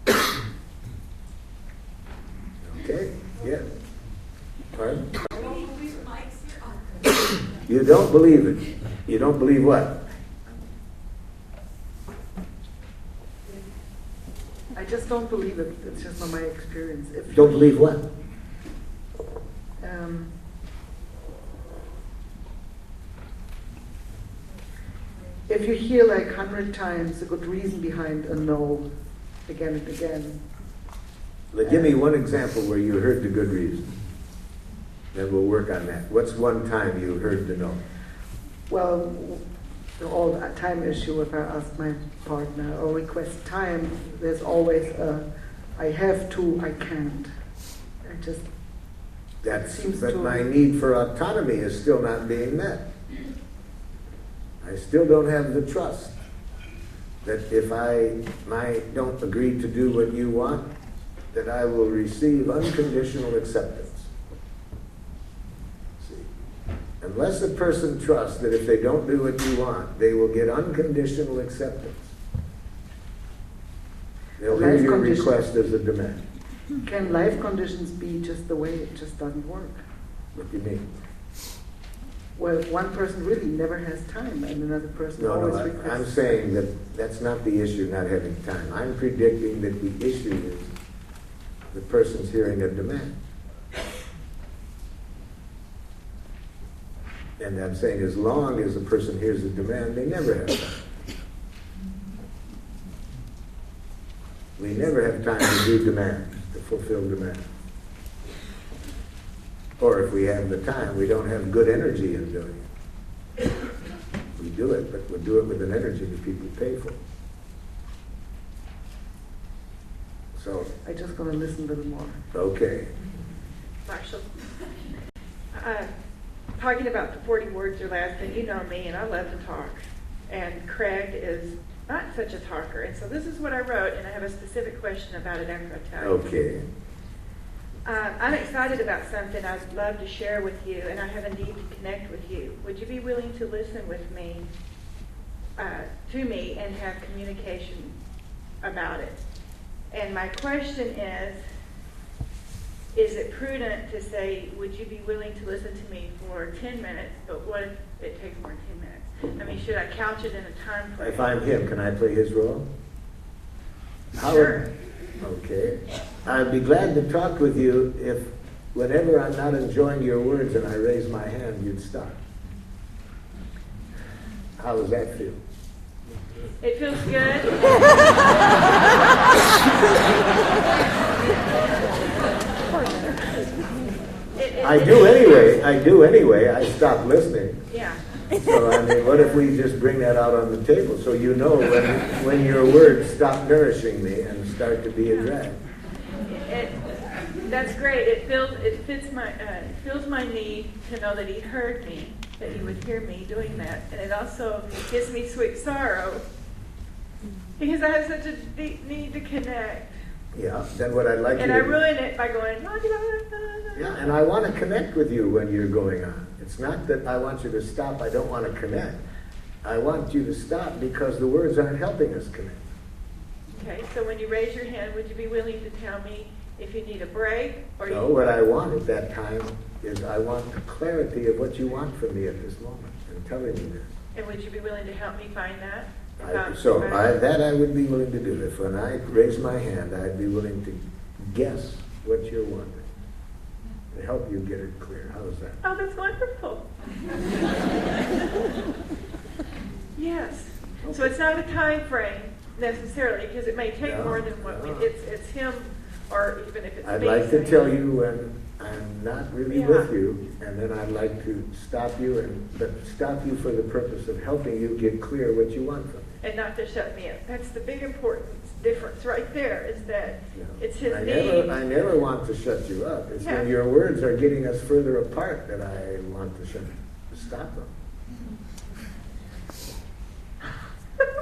things. Okay? Yeah. Pardon? You don't believe it. You don't believe what? I just don't believe it. It's just not my experience. Don't believe what? If you hear like 100 times a good reason behind a no again and again. Give me one example where you heard the good reason. Then we'll work on that. What's one time you heard the no? Well, the all time issue, if I ask my partner or request time, there's always a, I have to, I can't. I just, But my need for autonomy is still not being met. I still don't have the trust that if I don't agree to do what you want, that I will receive unconditional acceptance. See, unless a person trusts that if they don't do what you want, they will get unconditional acceptance, they'll hear your request as a demand. can life conditions be just the way it just doesn't work? What do you mean? Well, one person really never has time and another person always requests. I'm saying that that's not the issue, not having time. I'm predicting that the issue is the person's hearing a demand. And I'm saying as long as a person hears a demand, they never have time. We never have time to do demands, to fulfill demands. Or if we have the time, we don't have good energy in doing it. We do it, but we'll do it with an energy that people pay for. So, I just gonna listen a little more. okay. Marshall, talking about the 40 words or less, and you know me, and I love to talk. And Craig is not such a talker. And so this is what I wrote, and I have a specific question about it after I tell you. Okay. I'm excited about something I'd love to share with you, and I have a need to connect with you. Would you be willing to listen with me, to me, and have communication about it? And my question is it prudent to say, would you be willing to listen to me for 10 minutes, but what if it takes more than 10 minutes? I mean, should I couch it in a time frame? If I'm him, can I play his role? Sure. Okay. I'd be glad to talk with you if whenever I'm not enjoying your words and I raise my hand, you'd stop. How does that feel? It feels good. I do anyway. I stop listening. Yeah. So, I mean, what if we just bring that out on the table so you know when your words stop nourishing me and start to be a drag? That's great. It fills my need to know that he heard me, that he would hear me doing that. And it also gives me sweet sorrow Because I have such a deep need to connect. Yeah, then what I'd like And you I to... ruin it by going, Yeah, and I want to connect with you when you're going on. It's not that I want you to stop, I don't want to connect. I want you to stop because the words aren't helping us connect. Okay, so when you raise your hand, would you be willing to tell me if you need a break? Or No, what I want at that time is I want the clarity of what you want from me at this moment. I'm telling you this. And would you be willing to help me find that? That I would be willing to do. If when I raise my hand, I'd be willing to guess what you're wanting to help you get it clear. How's that? Oh, that's wonderful. Yes. So it's not a time frame necessarily, because it may take No, more than what no. it's him, or even if it's I'd me like to saying tell it. you when I'm not really Yeah. with you, and then I'd like to stop you, but stop you for the purpose of helping you get clear what you want from me. And not to shut me up. That's the big importance difference right there, is that You know, it's his I need. never want to shut you up. It's Yeah. when your words are getting us further apart that I want to stop them.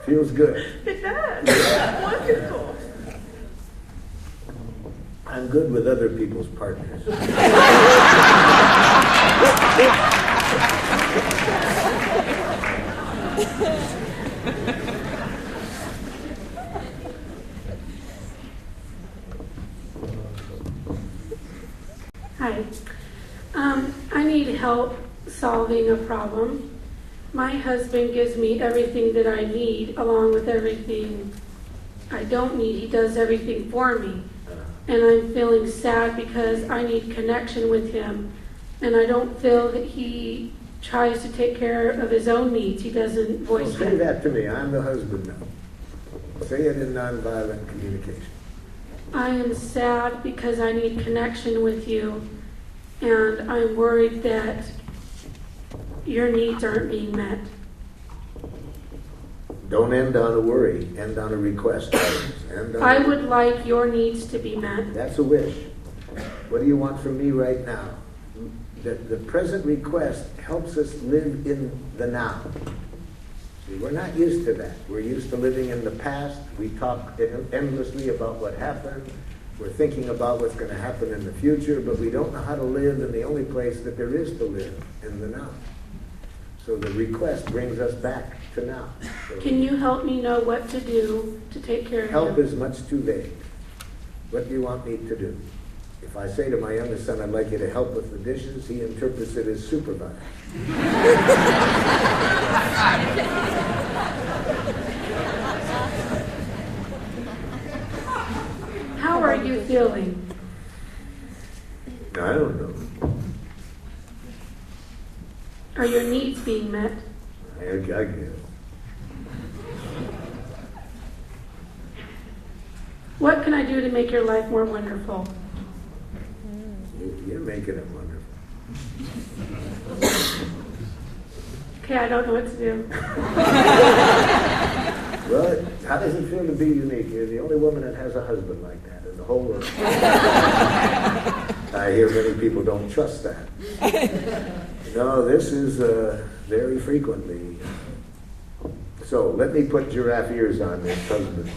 Feels good. It does. Wonderful. I'm good with other people's partners. Hi. I need help solving a problem. My husband gives me everything that I need, along with everything I don't need. He does everything for me. And I'm feeling sad because I need connection with him. And I don't feel that he tries to take care of his own needs. He doesn't voice Say them. that to me. I'm the husband now. Say it in nonviolent communication. I am sad because I need connection with you, and I'm worried that your needs aren't being met. Don't end on a worry. End on a request. End on I would like your needs to be met. That's a wish. What do you want from me right now? The present request helps us live in the now. See, we're not used to that. We're used to living in the past. We talk endlessly about what happened. We're thinking about what's going to happen in the future, but we don't know how to live in the only place that there is to live, in the now. So the request brings us back to now. So Can you help me know what to do to take care of help him? is much too vague. What do you want me to do? If I say to my youngest son, I'd like you to help with the dishes, he interprets it as supervise. How are you feeling? I don't know. Are your needs being met? I guess. What can I do to make your life more wonderful? You're making it wonderful. Okay, I don't know what to do. Well, how does it feel to be unique? You're the only woman that has a husband like that in the whole world. I hear many people don't trust that. No, this is very frequently. So let me put giraffe ears on this husband.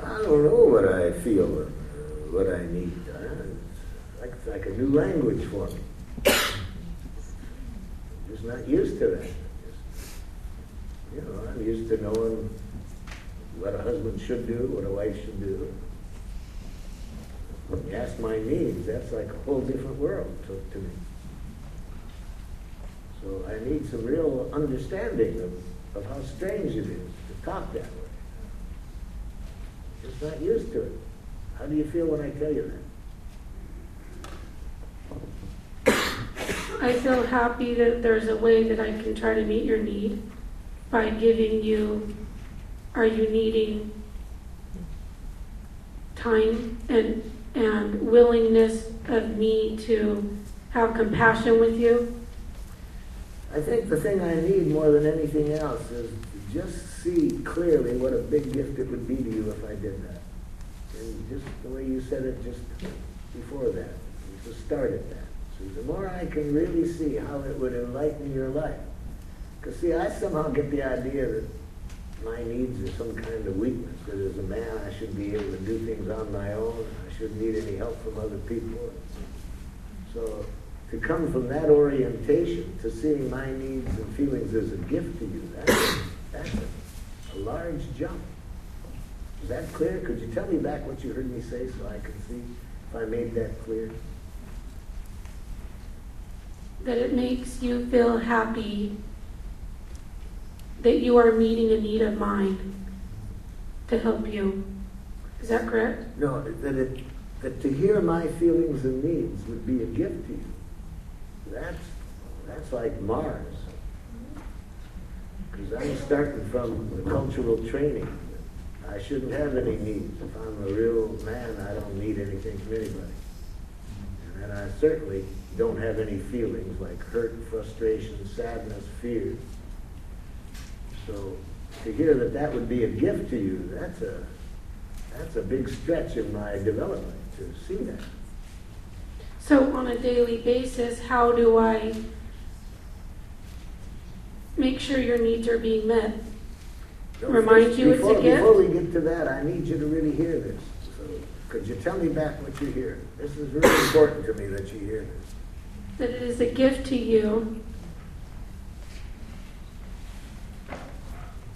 I don't know what I feel, what I need. It's like a new language for me. I'm just not used to that. I'm used to knowing what a husband should do, what a wife should do. When you ask my needs, that's like a whole different world to me. So I need some real understanding of how strange it is to talk that way. Just not used to it. How do you feel when I tell you that? I feel happy that there's a way that I can try to meet your need by giving you, are you needing time and willingness of me to have compassion with you? I think the thing I need more than anything else is to just see clearly what a big gift it would be to you if I did that. And just the way you said it just before that, just start at that. See, the more I can really see how it would enlighten your life. Because see, I somehow get the idea that my needs are some kind of weakness, that as a man I should be able to do things on my own, I shouldn't need any help from other people. So to come from that orientation to seeing my needs and feelings as a gift to you, that's a large jump. Is that clear? Could you tell me back what you heard me say so I can see if I made that clear? That it makes you feel happy that you are meeting a need of mine to help you. Is that correct? No, that to hear my feelings and needs would be a gift to you. That's like Mars. Because I'm starting from the cultural training. I shouldn't have any needs. If I'm a real man, I don't need anything from anybody. And I certainly don't have any feelings like hurt, frustration, sadness, fear. So to hear that that would be a gift to you, that's a big stretch in my development to see that. So on a daily basis, how do I make sure your needs are being met? Remind you it's a gift? Before we get to that, I need you to really hear this. So could you tell me back what you hear? This is really important to me that you hear this. That it is a gift to you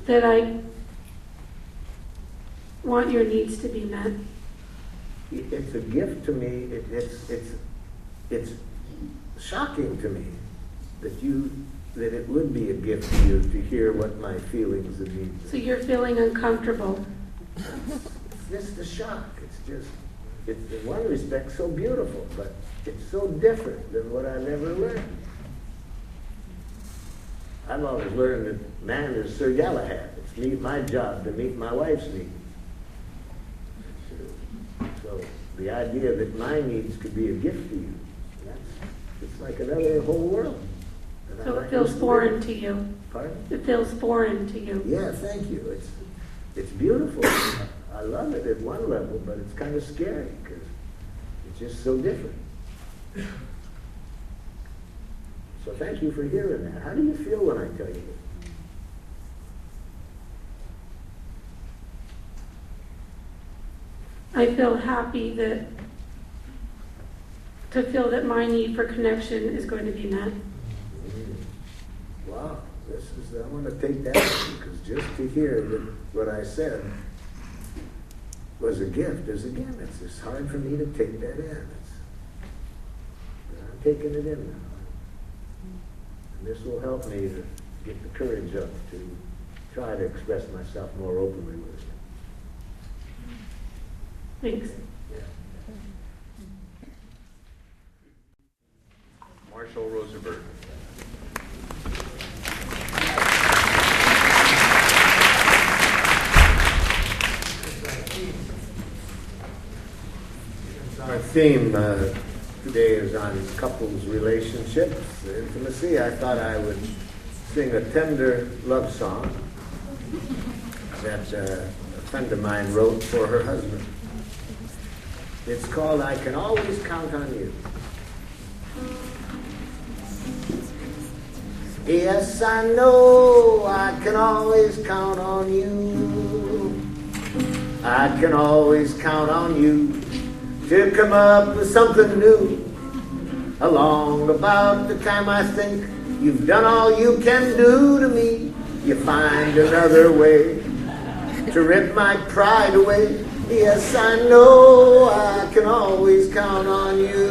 that I want your needs to be met. It's a gift to me. It's shocking to me that it would be a gift to you to hear what my feelings and needs are. So you're feeling uncomfortable. It's just a shock. It's in one respect so beautiful, but it's so different than what I've ever learned. I've always learned that man is Sir Galahad. It's my job to meet my wife's needs. So the idea that my needs could be a gift to you, it's like another whole world. So it feels foreign to you. Pardon? It feels foreign to you. Yeah, thank you. It's beautiful. I love it at one level, but it's kind of scary because it's just so different. So thank you for hearing that. How do you feel when I tell you this? I feel happy to feel that my need for connection is going to be met. Wow, I want to take that because just to hear that what I said was a gift is, again, it's just hard for me to take that in. I'm taking it in now. And this will help me to get the courage up to try to express myself more openly with you. Thanks. Yeah. Marshall Rosenberg. Our theme today is on couples' relationships, intimacy. I thought I would sing a tender love song that a friend of mine wrote for her husband. It's called I Can Always Count on You. Yes, I know I can always count on you. I can always count on you to come up with something new. Along about the time I think you've done all you can do to me, you find another way to rip my pride away. Yes, I know I can always count on you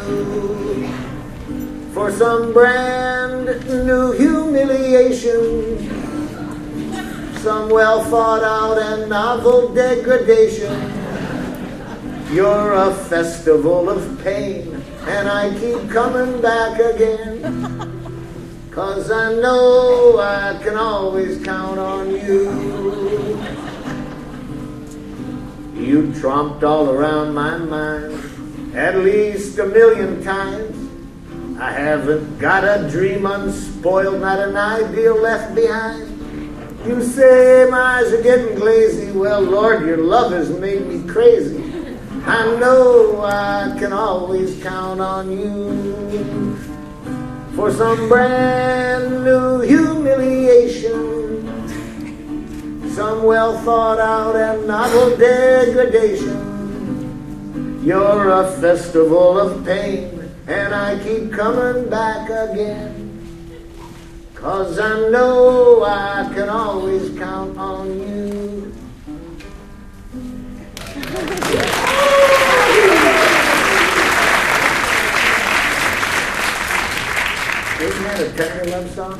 for some brand new humiliation, some well thought out and novel degradation. You're a festival of pain, and I keep coming back again, 'cause I know I can always count on you. You tromped all around my mind at least 1,000,000 times. I haven't got a dream unspoiled, not an ideal left behind. You say my eyes are getting glazy. Well, Lord, your love has made me crazy. I know I can always count on you for some brand new humiliation, some well thought out and novel degradation. You're a festival of pain, and I keep coming back again, 'cause I know I can always count on you. Isn't that a tender love song?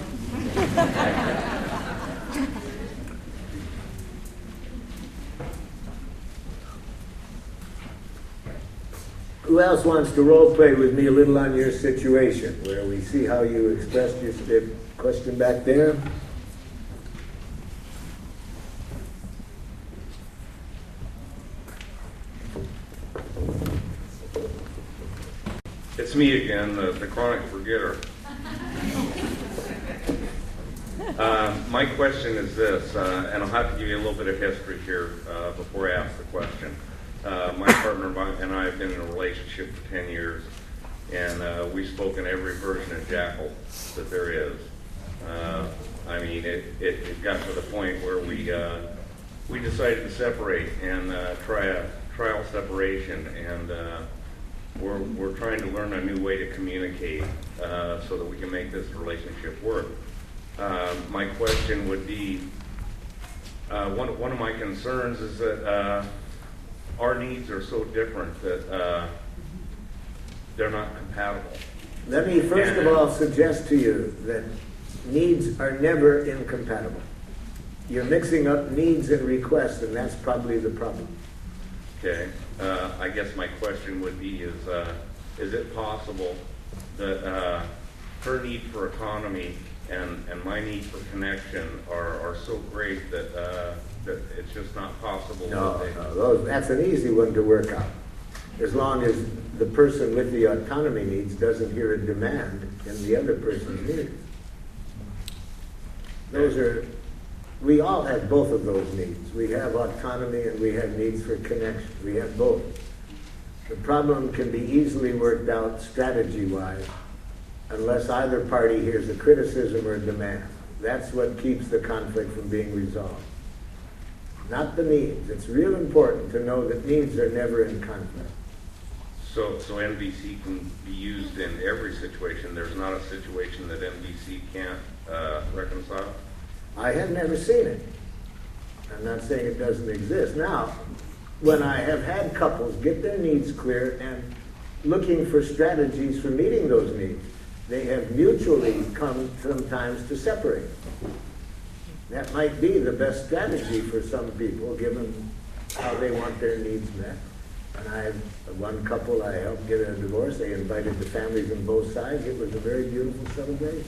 Who else wants to role play with me a little on your situation, where we see how you expressed your question back there? It's me again, the chronic forgetter. My question is this, and I'll have to give you a little bit of history here before I ask the question. My partner and I have been in a relationship for 10 years, and we've spoken every version of Jackal that there is. I mean, it got to the point where we decided to separate and try a trial separation, and we're trying to learn a new way to communicate so that we can make this relationship work. My question would be, one of my concerns is that our needs are so different that they're not compatible. Let me first of all suggest to you that needs are never incompatible. You're mixing up needs and requests, and that's probably the problem. Okay. I guess my question would be is it possible that her need for autonomy and my need for connection are so great that it's just not possible? That's an easy one to work out. As long as the person with the autonomy needs doesn't hear a demand in the other person's needs. We all have both of those needs. We have autonomy and we have needs for connection. We have both. The problem can be easily worked out strategy-wise unless either party hears a criticism or a demand. That's what keeps the conflict from being resolved. Not the needs. It's real important to know that needs are never in conflict. So NVC can be used in every situation. There's not a situation that NVC can't reconcile? I have never seen it. I'm not saying it doesn't exist. Now, when I have had couples get their needs clear and looking for strategies for meeting those needs, they have mutually come sometimes to separate. That might be the best strategy for some people, given how they want their needs met. And I had one couple I helped get a divorce. They invited the families on both sides. It was a very beautiful celebration.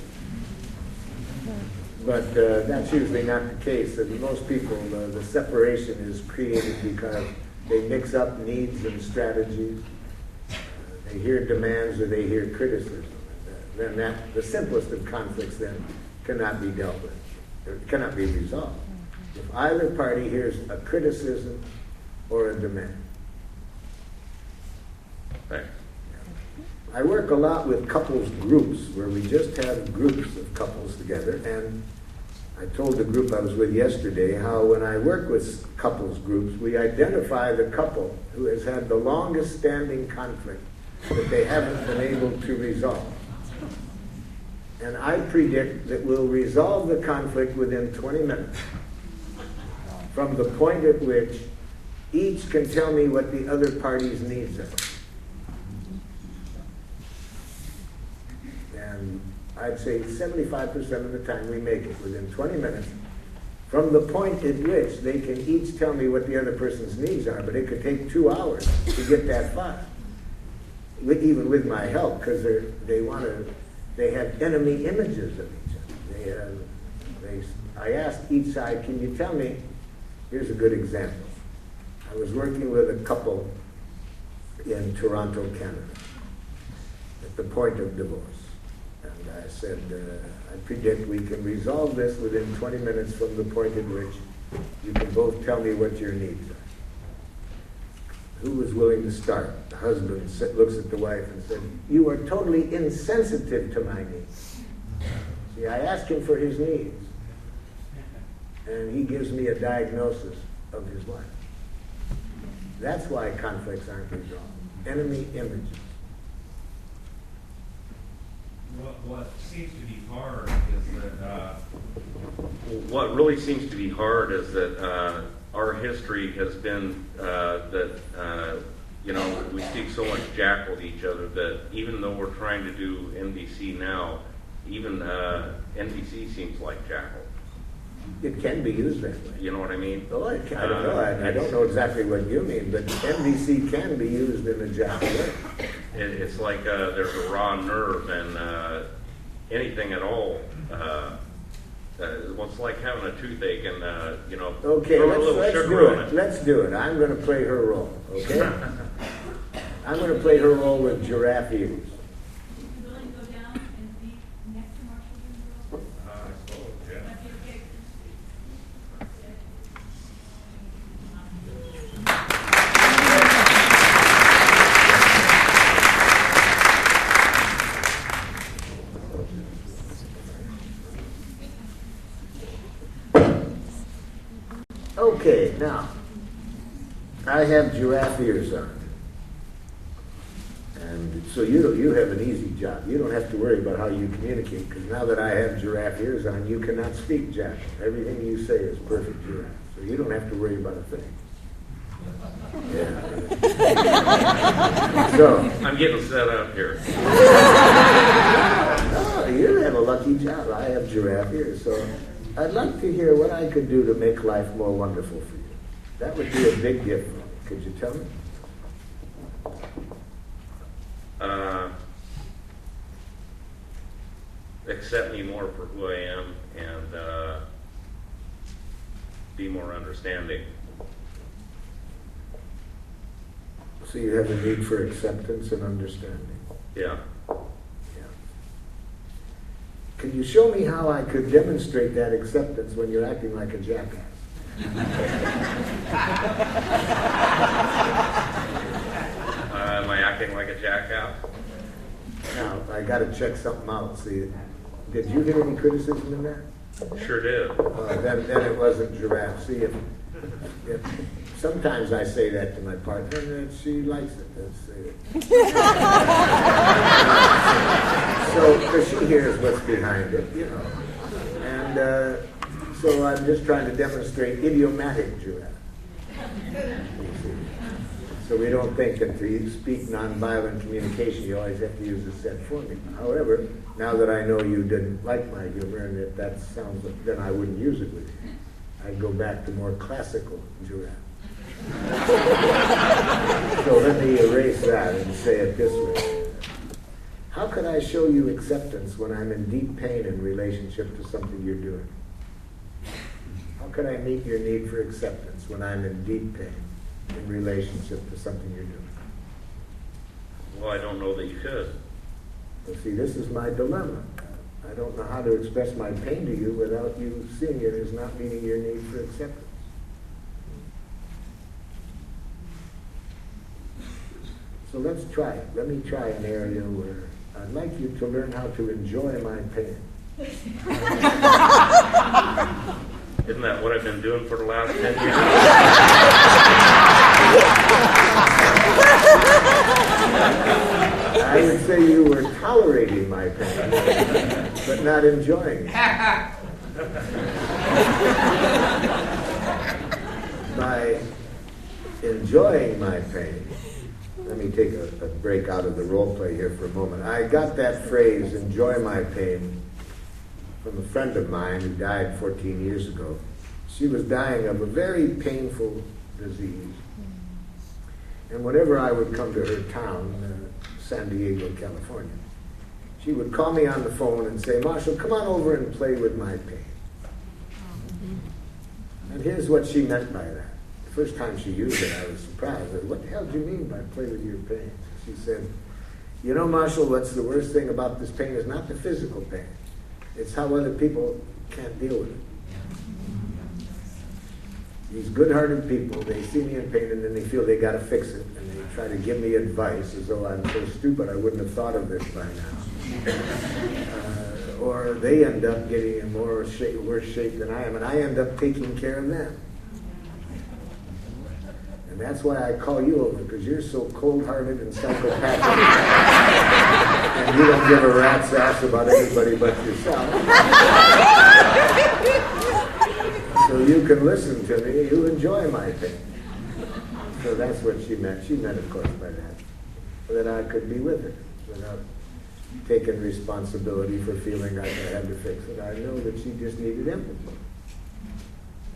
But that's usually not the case. And most people, the separation is created because they mix up needs and strategies. They hear demands or they hear criticism. And then the simplest of conflicts then cannot be dealt with. It cannot be resolved. If either party hears a criticism or a demand. Thanks. I work a lot with couples groups where we just have groups of couples together, and I told the group I was with yesterday how when I work with couples groups, we identify the couple who has had the longest standing conflict that they haven't been able to resolve. And I predict that we'll resolve the conflict within 20 minutes from the point at which each can tell me what the other party's needs are. And I'd say 75% of the time we make it within 20 minutes from the point at which they can each tell me what the other person's needs are, but it could take 2 hours to get that far, even with my help, because they have enemy images of each other. I asked each side, can you tell me, here's a good example. I was working with a couple in Toronto, Canada, at the point of divorce. And I said, I predict we can resolve this within 20 minutes from the point at which you can both tell me what your needs are. Who was willing to start? The husband looks at the wife and said, "You are totally insensitive to my needs." See, I ask him for his needs, and he gives me a diagnosis of his life. That's why conflicts aren't resolved. Enemy images. What seems to be hard is that What really seems to be hard is that our history has been that we speak so much jackal to each other that even though we're trying to do NVC now, even NVC seems like jackal. It can be used that way. You know what I mean? Oh, I don't know. I don't know exactly what you mean, but NVC can be used in a jackal way. It's like there's a raw nerve, and anything at all. It's like having a toothache, and Okay, throw a little let's sugar do on it. Let's do it. I'm going to play her role. Okay. I'm going to play her role with giraffe ears. Would you be willing to go down and be next to Marshall? I suppose, yeah. That'd be okay. Okay, now, I have giraffe ears on. And so you have an easy job. You don't have to worry about how you communicate, because now that I have giraffe ears on, you cannot speak jackal. Everything you say is perfect giraffe. So you don't have to worry about a thing. Yeah. So, I'm getting set up here. no, you have a lucky job. I have giraffe ears. So I'd like to hear what I could do to make life more wonderful for you. That would be a big gift for me. Could you tell me? Accept me more for who I am, and be more understanding. So you have a need for acceptance and understanding. Yeah. Yeah. Can you show me how I could demonstrate that acceptance when you're acting like a jackass? Am I acting like a jackass? Now, I got to check something out. See, did you hear any criticism in that? Sure did. Then it wasn't giraffe. See, if sometimes I say that to my partner, and she likes it. So, because she hears what's behind it, And so I'm just trying to demonstrate idiomatic giraffe. So we don't think that to speak nonviolent communication, you always have to use a set formula. However, now that I know you didn't like my humor, and if that sounds, then I wouldn't use it with you. I'd go back to more classical giraffe. So let me erase that and say it this way. How can I show you acceptance when I'm in deep pain in relationship to something you're doing? How can I meet your need for acceptance when I'm in deep pain in relationship to something you're doing? Well, I don't know that you could. Well, see, this is my dilemma. I don't know how to express my pain to you without you seeing it as not meeting your need for acceptance. So let's try it. Let me try an area where I'd like you to learn how to enjoy my pain. Isn't that what I've been doing for the last 10 years? I would say you were tolerating my pain, but not enjoying it. By enjoying my pain, let me take a break out of the role play here for a moment. I got that phrase, enjoy my pain, from a friend of mine who died 14 years ago. She was dying of a very painful disease. And whenever I would come to her town, San Diego, California, she would call me on the phone and say, "Marshall, come on over and play with my pain." And here's what she meant by that. The first time she used it, I was surprised. I said, "What the hell do you mean by play with your pain?" She said, "You know, Marshall, what's the worst thing about this pain is not the physical pain. It's how other people can't deal with it. these good-hearted people, they see me in pain and then they feel they got to fix it, and they try to give me advice as though I'm so stupid I wouldn't have thought of this by now. Or they end up getting in worse shape than I am, and I end up taking care of them. And that's why I call you over, because you're so cold-hearted and psychopathic. And you don't give a rat's ass about anybody but yourself. So you can listen to me, you enjoy my pain. So that's what she meant. She meant, of course, by that I could be with her without taking responsibility for feeling like I had to fix it. I know that she just needed empathy.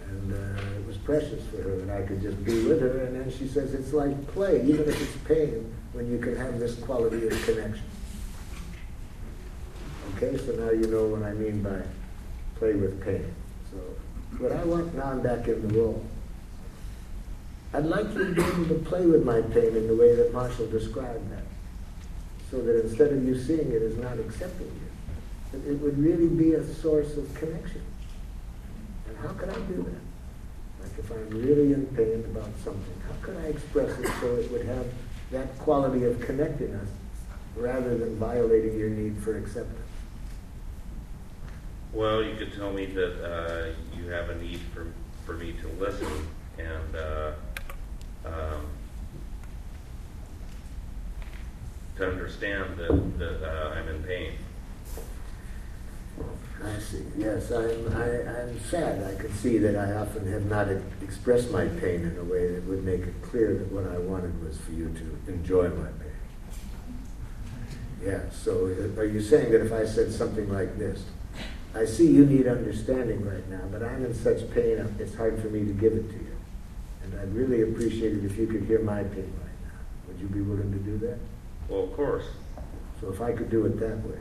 And it was precious for her that I could just be with her. And then she says it's like play, even if it's pain, when you can have this quality of connection. Okay, so now you know what I mean by play with pain. So what I want, now I'm back in the role. I'd like you to be able to play with my pain in the way that Marshall described that. So that instead of you seeing it as not accepting it, that it would really be a source of connection. And how could I do that? Like if I'm really in pain about something, how could I express it so it would have that quality of connecting us rather than violating your need for acceptance? Well, you could tell me that you have a need for me to listen and to understand that I'm in pain. I see. Yes, I'm sad. I can see that I often have not expressed my pain in a way that would make it clear that what I wanted was for you to enjoy my pain. Yeah, so are you saying that if I said something like this, I see you need understanding right now, but I'm in such pain, it's hard for me to give it to you. And I'd really appreciate it if you could hear my pain right now. Would you be willing to do that? Well, of course. So if I could do it that way.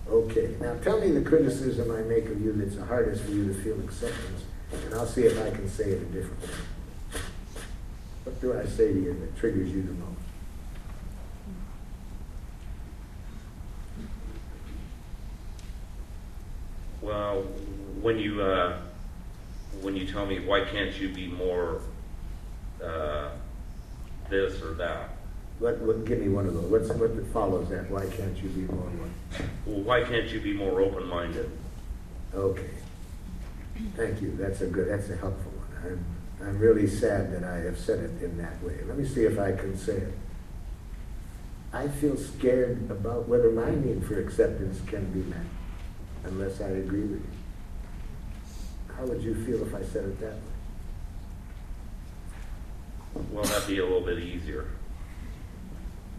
Okay, now tell me the criticism I make of you that's the hardest for you to feel acceptance, and I'll see if I can say it a different way. What do I say to you that triggers you the most? Well, when you tell me, why can't you be more this or that? What? Give me one of those. What follows that? Why can't you be more what? Well, why can't you be more open-minded? Okay. Thank you. That's a helpful one. I'm really sad that I have said it in that way. Let me see if I can say it. I feel scared about whether my need for acceptance can be met unless I agree with you. How would you feel if I said it that way? Well, that'd be a little bit easier.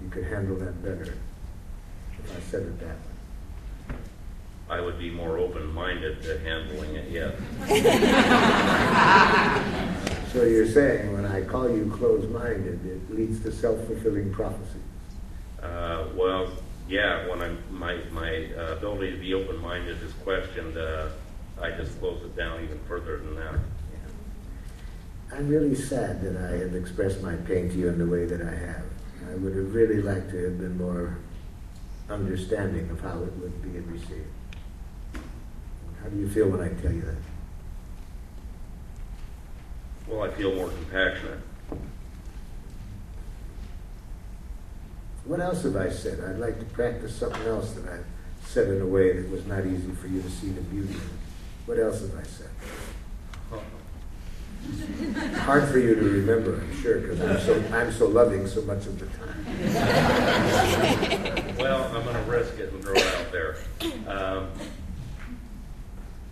You could handle that better if I said it that way. I would be more open-minded to handling it, yes. So you're saying when I call you closed-minded, it leads to self-fulfilling prophecy? Well, yeah, when my ability to be open-minded is questioned, I just close it down even further than that. Yeah. I'm really sad that I have expressed my pain to you in the way that I have. I would have really liked to have been more understanding of how it would be received. How do you feel when I tell you that? Well, I feel more compassionate. What else have I said? I'd like to practice something else that I've said in a way that was not easy for you to see the beauty of it. What else have I said? Hard for you to remember, I'm sure, because I'm so loving so much of the time. Well, I'm going to risk it and throw it out there.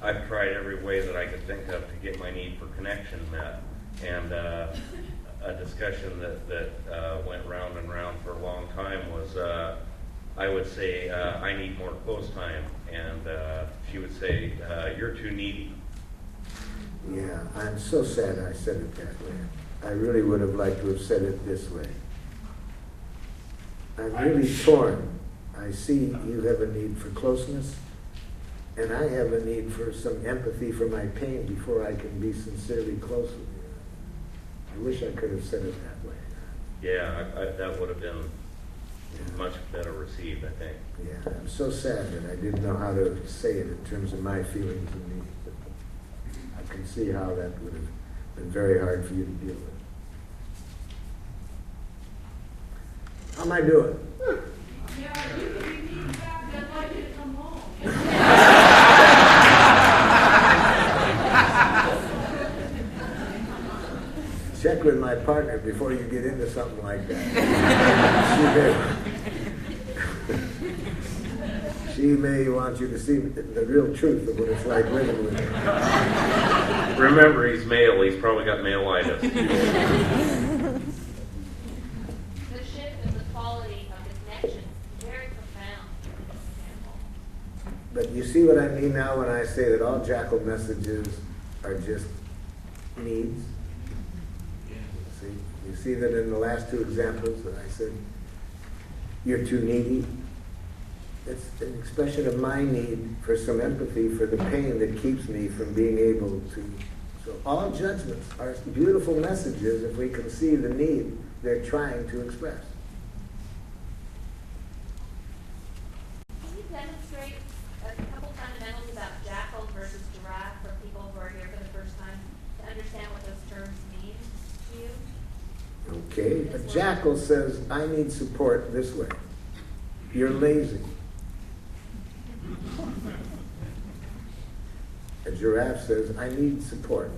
I've tried every way that I could think of to get my need for connection met, and a discussion that went round and round for a long time was, I would say, I need more close time, and she would say, you're too needy. Yeah, I'm so sad I said it that way. I really would have liked to have said it this way. I'm really torn. I see you have a need for closeness, and I have a need for some empathy for my pain before I can be sincerely close with you. I wish I could have said it that way. Yeah, that would have been much better received, I think. Yeah, I'm so sad that I didn't know how to say it in terms of my feelings and needs. can see how that would have been very hard for you to deal with. How am I doing? Yeah, you can be mean back, I'd like you to come home. Check with my partner before you get into something like that. She may want you to see the real truth of what it's like living with her. Remember, he's male. He's probably got male-itis. The shift in the quality of the connection is very profound in this example. But you see what I mean now when I say that all jackal messages are just needs? See? You see that in the last two examples that I said, you're too needy? It's an expression of my need for some empathy for the pain that keeps me from being able to. So all judgments are beautiful messages if we can see the need they're trying to express. Can you demonstrate a couple fundamentals about jackal versus giraffe for people who are here for the first time to understand what those terms mean to you? Okay, a jackal says, I need support this way. You're lazy. A giraffe says, I need support.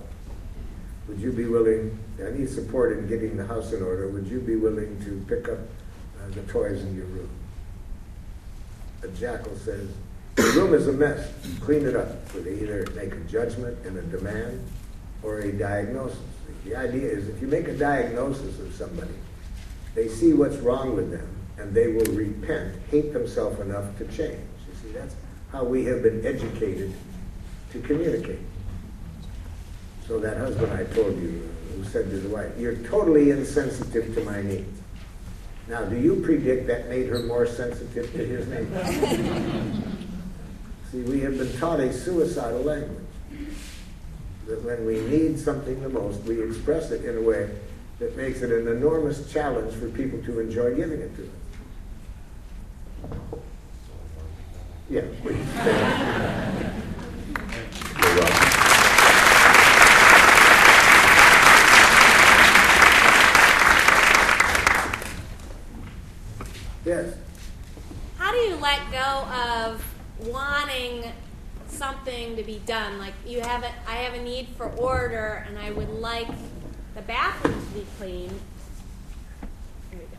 Would you be willing, I need support in getting the house in order. Would you be willing to pick up the toys in your room? A jackal says, the room is a mess. Clean it up. So they either make a judgment and a demand or a diagnosis. The idea is if you make a diagnosis of somebody, they see what's wrong with them and they will repent, hate themselves enough to change. You see, that's how we have been educated to communicate. So that husband I told you, who said to his wife, you're totally insensitive to my needs. Now, do you predict that made her more sensitive to his needs? See, we have been taught a suicidal language. That when we need something the most, we express it in a way that makes it an enormous challenge for people to enjoy giving it to us. Yeah, please. You're welcome. Yes. How do you let go of wanting something to be done? Like I have a need for order, and I would like the bathroom to be clean. Here we go.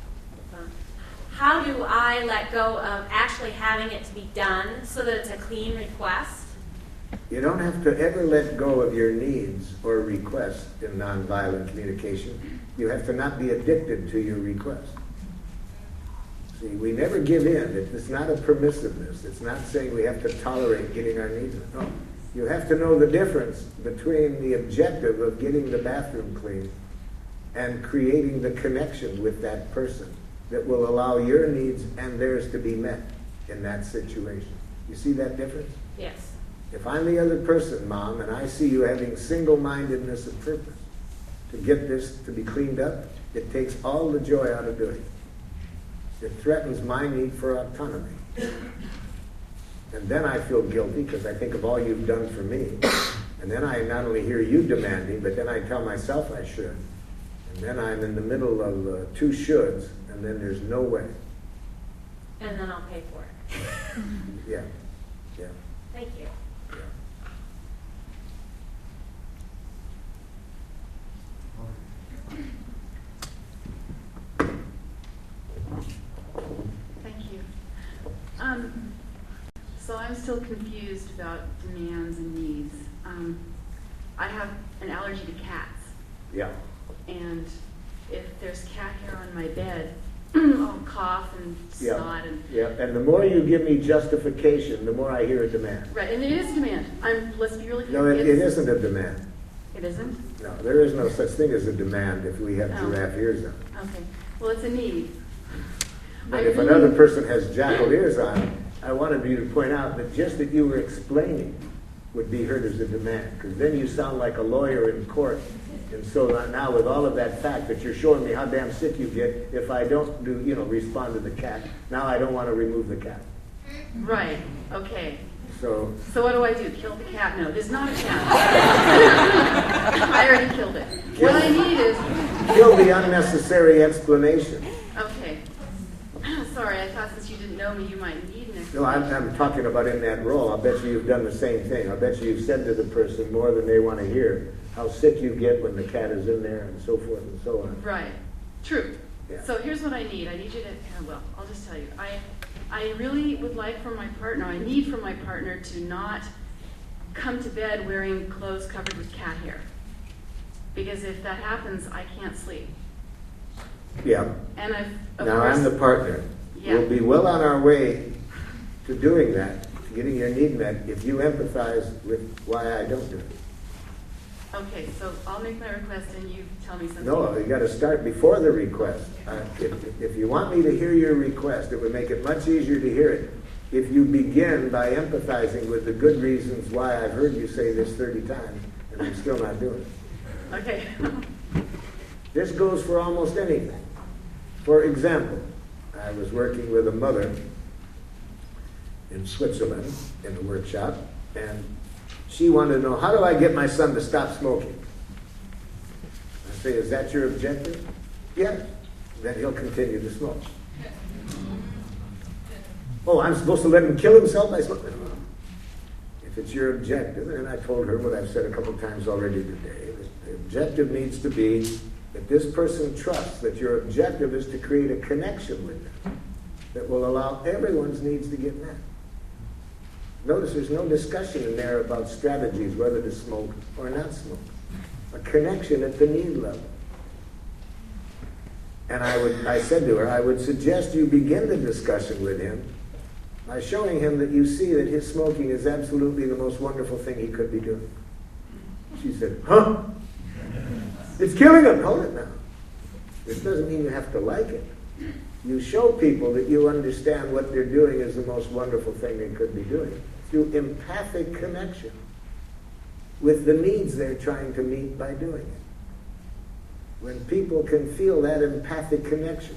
How do I let go of actually having it to be done so that it's a clean request? You don't have to ever let go of your needs or requests in nonviolent communication. You have to not be addicted to your request. See, we never give in. It's not a permissiveness. It's not saying we have to tolerate getting our needs met. No. You have to know the difference between the objective of getting the bathroom clean and creating the connection with that person that will allow your needs and theirs to be met in that situation. You see that difference? Yes. If I'm the other person, Mom, and I see you having single-mindedness of purpose to get this to be cleaned up, it takes all the joy out of doing it. It threatens my need for autonomy. And then I feel guilty because I think of all you've done for me. And then I not only hear you demanding, but then I tell myself I should. And then I'm in the middle of two shoulds, and then there's no way. And then I'll pay for it. Yeah, yeah. Thank you. Thank you. So I'm still confused about demands and needs. I have an allergy to cats. Yeah. And if there's cat hair on my bed, I'll cough and snot. Yeah, and the more you give me justification, the more I hear a demand. Right, and it is a demand. Let's be really clear. No, it isn't a demand. It isn't? No, there is no such thing as a demand if we have giraffe ears on. Okay. Well, it's a need. But if another person has jackal ears on, I wanted you to point out that just that you were explaining would be heard as a demand, because then you sound like a lawyer in court. And so now with all of that fact that you're showing me how damn sick you get if I don't respond to the cat, now I don't want to remove the cat. Right, okay. So what do I do? Kill the cat? No, there's not a cat. I already killed it. What I need is... kill the unnecessary explanation. Okay. Sorry, I thought since you didn't know me, you might need an explanation. No, I'm talking about in that role. I'll bet you've done the same thing. I'll bet you've said to the person more than they want to hear how sick you get when the cat is in there and so forth and so on. Right. True. Yeah. So here's what I need. I need you to, well, I'll just tell you. I really would like for my partner, I need for my partner to not come to bed wearing clothes covered with cat hair. Because if that happens, I can't sleep. Yeah. And now I'm the partner. Yeah. We'll be well on our way to doing that, to getting your need met, if you empathize with why I don't do it. Okay, so I'll make my request and you tell me something. No, you got to start before the request. If you want me to hear your request, it would make it much easier to hear it if you begin by empathizing with the good reasons why I've heard you say this 30 times and I'm still not doing it. Okay. This goes for almost anything. For example, I was working with a mother in Switzerland in a workshop, and she wanted to know, how do I get my son to stop smoking? I say, is that your objective? Yes. Then he'll continue to smoke. Oh, I'm supposed to let him kill himself by smoking? If it's your objective, and I told her what I've said a couple times already today, the objective needs to be that this person trusts that your objective is to create a connection with them that will allow everyone's needs to get met. Notice there's no discussion in there about strategies, whether to smoke or not smoke. A connection at the need level. And I said to her, I would suggest you begin the discussion with him by showing him that you see that his smoking is absolutely the most wonderful thing he could be doing. She said, huh? It's killing him. Hold it now. This doesn't mean you have to like it. You show people that you understand what they're doing is the most wonderful thing they could be doing through empathic connection with the needs they're trying to meet by doing it. When people can feel that empathic connection,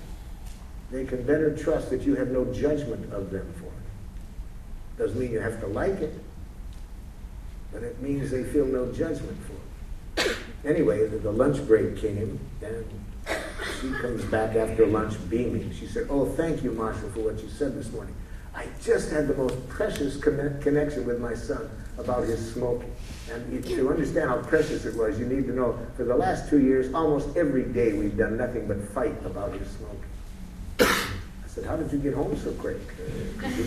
they can better trust that you have no judgment of them for it. Doesn't mean you have to like it, but it means they feel no judgment for it. Anyway, the lunch break came, and she comes back after lunch beaming. She said, oh, thank you, Marshall, for what you said this morning. I just had the most precious connection with my son about his smoking. And to understand how precious it was, you need to know, for the last 2 years, almost every day we've done nothing but fight about his smoking. I said, how did you get home so quick?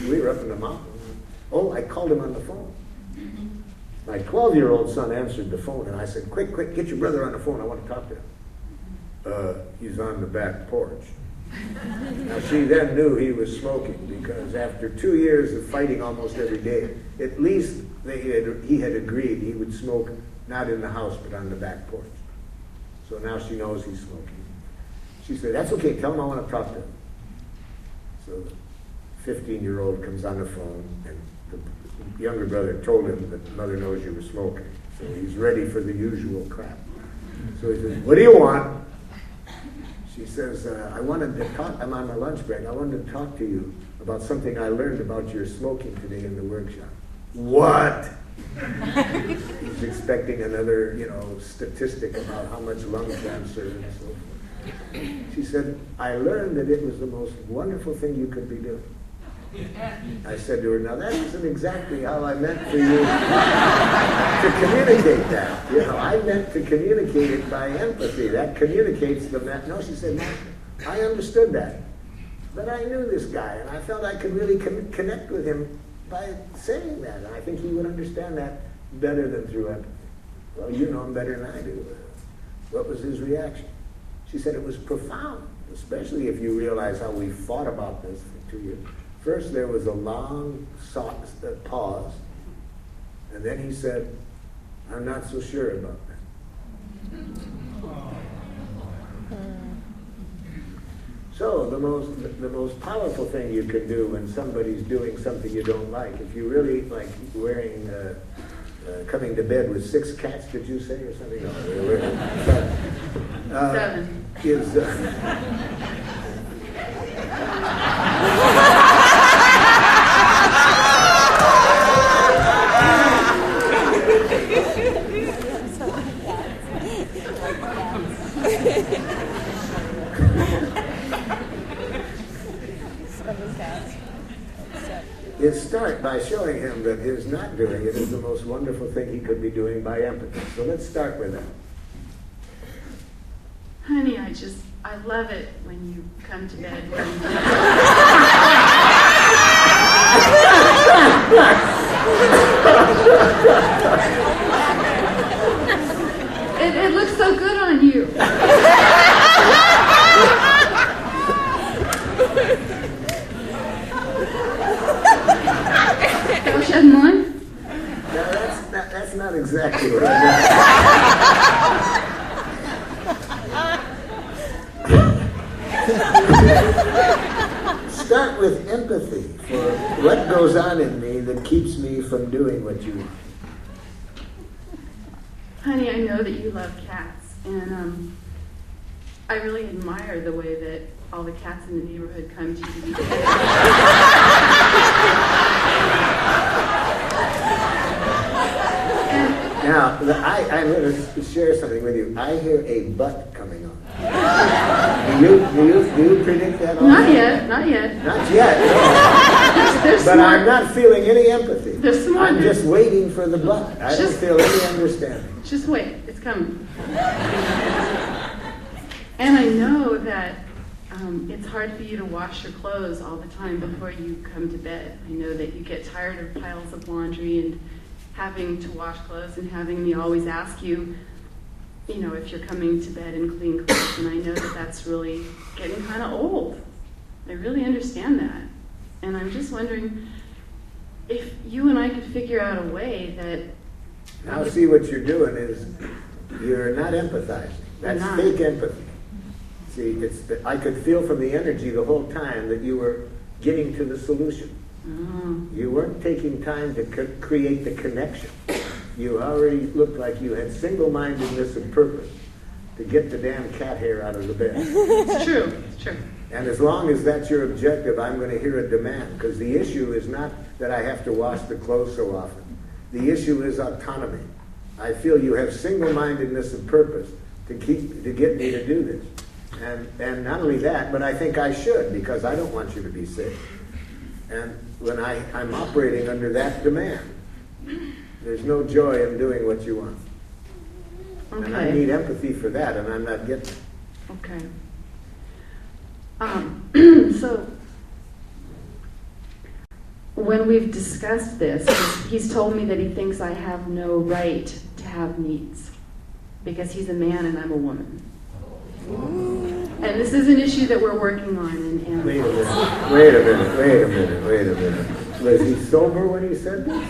We were up in the mountains. Oh, I called him on the phone. My 12-year-old son answered the phone, and I said, quick, get your brother on the phone. I want to talk to him. He's on the back porch. Now, she then knew he was smoking, because after 2 years of fighting almost every day, at least he had agreed he would smoke not in the house, but on the back porch. So now she knows he's smoking. She said, that's okay, tell him I want to talk to him. So the 15-year-old comes on the phone, and the younger brother told him that mother knows you were smoking. So he's ready for the usual crap. So he says, what do you want? She says, I wanted to talk, I'm on my lunch break, I wanted to talk to you about something I learned about your smoking today in the workshop. What? He's expecting another, statistic about how much lung cancer and so forth. She said, I learned that it was the most wonderful thing you could be doing. I said to her, now that isn't exactly how I meant for you to communicate that. I meant to communicate it by empathy. That communicates the no, she said, I understood that. But I knew this guy, and I felt I could really connect with him by saying that. And I think he would understand that better than through empathy. Well, you know him better than I do. What was his reaction? She said it was profound, especially if you realize how we fought about this for 2 years. First, there was a long pause, and then he said, I'm not so sure about that. So the most powerful thing you can do when somebody's doing something you don't like, if you really like wearing, coming to bed with 6 cats, did you say, or something? No, they were 7. is start by showing him that his not doing it is the most wonderful thing he could be doing by empathy. So let's start with that. Honey, I love it when you come to bed. It looks so good on you. Go shed mine? Now that's not exactly what I meant. Start with empathy for what goes on in me that keeps me from doing what you want. Honey, I know that you love cats, and I really admire the way that all the cats in the neighborhood come to you. Now, I'm going to share something with you. I hear a butt coming on. Do you predict that? Not yet. Not yet. No. But I'm not feeling any empathy. They're smart. I'm just waiting for the butt. I don't feel any understanding. Just wait. It's coming. And I know that it's hard for you to wash your clothes all the time before you come to bed. I know that you get tired of piles of laundry and having to wash clothes and having me always ask you, if you're coming to bed in clean clothes. And I know that that's really getting kind of old. I really understand that. And I'm just wondering if you and I could figure out a way that... Now see, what you're doing is you're not empathizing. That's fake empathy. See, I could feel from the energy the whole time that you were getting to the solution. You weren't taking time to create the connection. You already looked like you had single-mindedness and purpose to get the damn cat hair out of the bed. It's true. It's true. And as long as that's your objective, I'm going to hear a demand, because the issue is not that I have to wash the clothes so often. The issue is autonomy. I feel you have single-mindedness and purpose to get me to do this. And not only that, but I think I should, because I don't want you to be sick. And when I'm operating under that demand, there's no joy in doing what you want. Okay. And I need empathy for that, and I'm not getting it. Okay. So, when we've discussed this, he's told me that he thinks I have no right to have needs because he's a man and I'm a woman. And this is an issue that we're working on. And Wait a minute. Was he sober when he said this?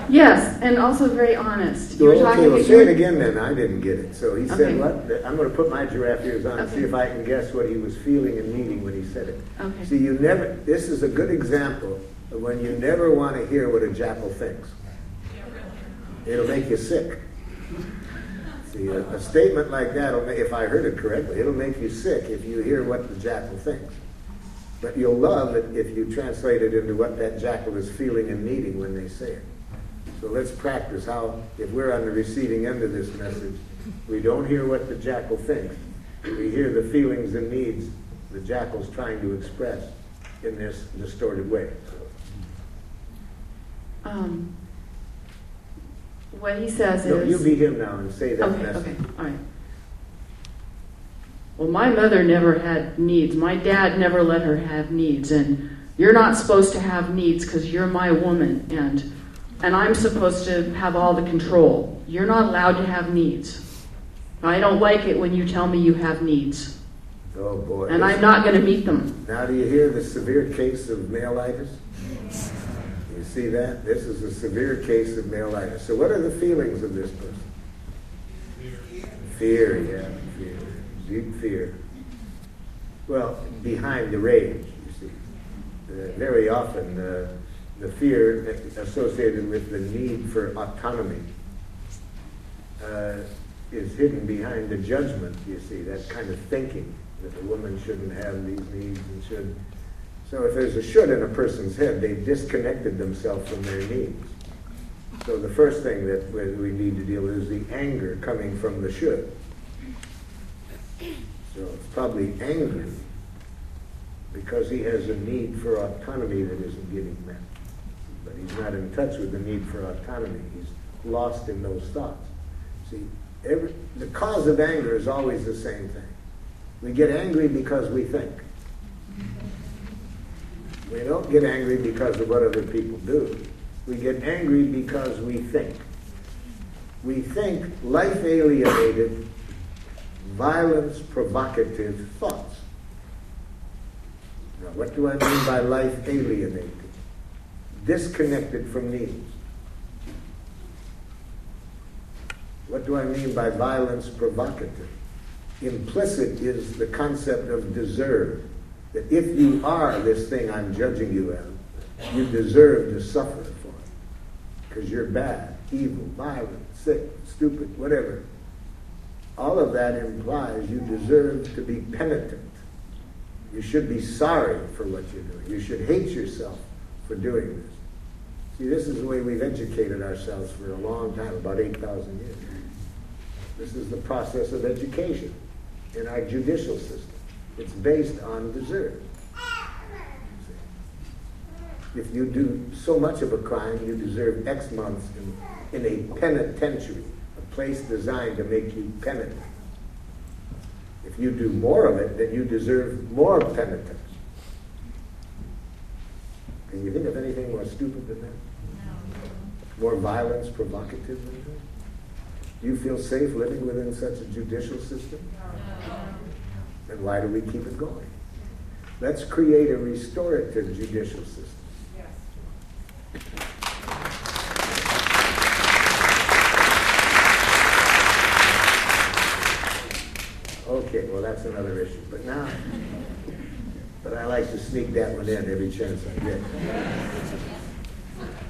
Yes, and also very honest. You were talking well, say it again then. I didn't get it. So he said what? I'm going to put my giraffe ears on and see if I can guess what he was feeling and meaning when he said it. Okay. See, this is a good example of when you never want to hear what a jackal thinks. It'll make you sick. See, a statement like that, if I heard it correctly, it'll make you sick if you hear what the jackal thinks. But you'll love it if you translate it into what that jackal is feeling and needing when they say it. So let's practice how, if we're on the receiving end of this message, we don't hear what the jackal thinks. We hear the feelings and needs the jackal's trying to express in this distorted way. What he says No, is... you be him now and say that message. Okay, all right. Well, my mother never had needs. My dad never let her have needs. And you're not supposed to have needs because you're my woman. And I'm supposed to have all the control. You're not allowed to have needs. I don't like it when you tell me you have needs. Oh, boy. And I'm not going to meet them. Now, do you hear the severe case of male-itis? You see that? This is a severe case of male-itis. So what are the feelings of this person? Fear, yeah, fear. Deep fear. Well, behind the rage, you see. Very often, the fear associated with the need for autonomy is hidden behind the judgment, you see, that kind of thinking that a woman shouldn't have these needs and should. So if there's a should in a person's head, they've disconnected themselves from their needs. So the first thing that we need to deal with is the anger coming from the should. So it's probably angry because he has a need for autonomy that isn't getting met. But he's not in touch with the need for autonomy. He's lost in those thoughts. See, the cause of anger is always the same thing. We get angry because we think. We don't get angry because of what other people do. We get angry because we think. We think life-alienated, violence-provocative thoughts. Now, what do I mean by life-alienated? Disconnected from needs. What do I mean by violence-provocative? Implicit is the concept of deserve. That if you are this thing I'm judging you as, you deserve to suffer for it. Because you're bad, evil, violent, sick, stupid, whatever. All of that implies you deserve to be penitent. You should be sorry for what you're doing. You should hate yourself for doing this. See, this is the way we've educated ourselves for a long time, about 8,000 years. This is the process of education in our judicial system. It's based on deserve. If you do so much of a crime, you deserve X months in a penitentiary, a place designed to make you penitent. If you do more of it, then you deserve more penitence. Can you think of anything more stupid than that? No. More violence provocative than that? Do you feel safe living within such a judicial system? No. Then why do we keep it going? Let's create a restorative judicial system. Yes. Okay, well that's another issue. But I like to sneak that one in every chance I get.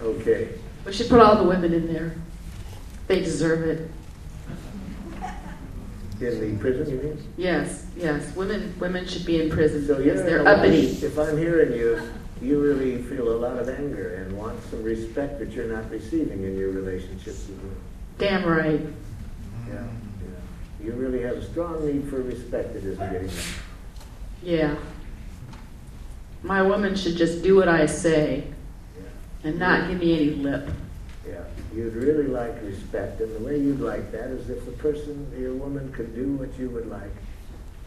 Okay. We should put all the women in there. They deserve it. In the prison, you mean? Yes. Women should be in prison so because they're uppity. If I'm hearing you, you really feel a lot of anger and want some respect that you're not receiving in your relationships with women. Damn right. Yeah. You really have a strong need for respect that isn't getting met. Yeah. My woman should just do what I say and not give me any lip. Yeah. You'd really like respect, and the way you'd like that is if the person, your woman, could do what you would like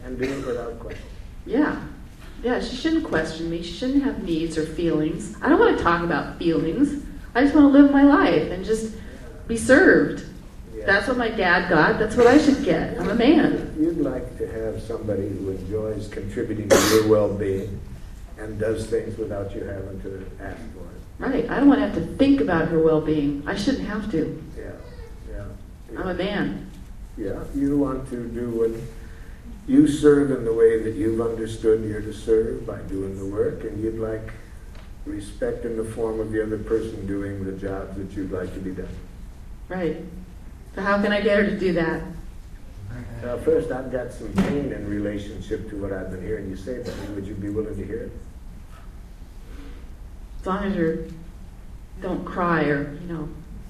and do it without question. Yeah. Yeah, she shouldn't question me. She shouldn't have needs or feelings. I don't want to talk about feelings. I just want to live my life and just be served. Yeah. That's what my dad got. That's what I should get. I'm a man. You'd like to have somebody who enjoys contributing to your well-being and does things without you having to ask for it. Right. I don't want to have to think about her well-being. I shouldn't have to. Yeah. I'm a man. Yeah. You want to do what you serve in the way that you've understood you're to serve by doing the work, and you'd like respect in the form of the other person doing the jobs that you'd like to be done. Right. So how can I get her to do that? First, I've got some pain in relationship to what I've been hearing you say about me. Would you be willing to hear it? As long as you don't cry or,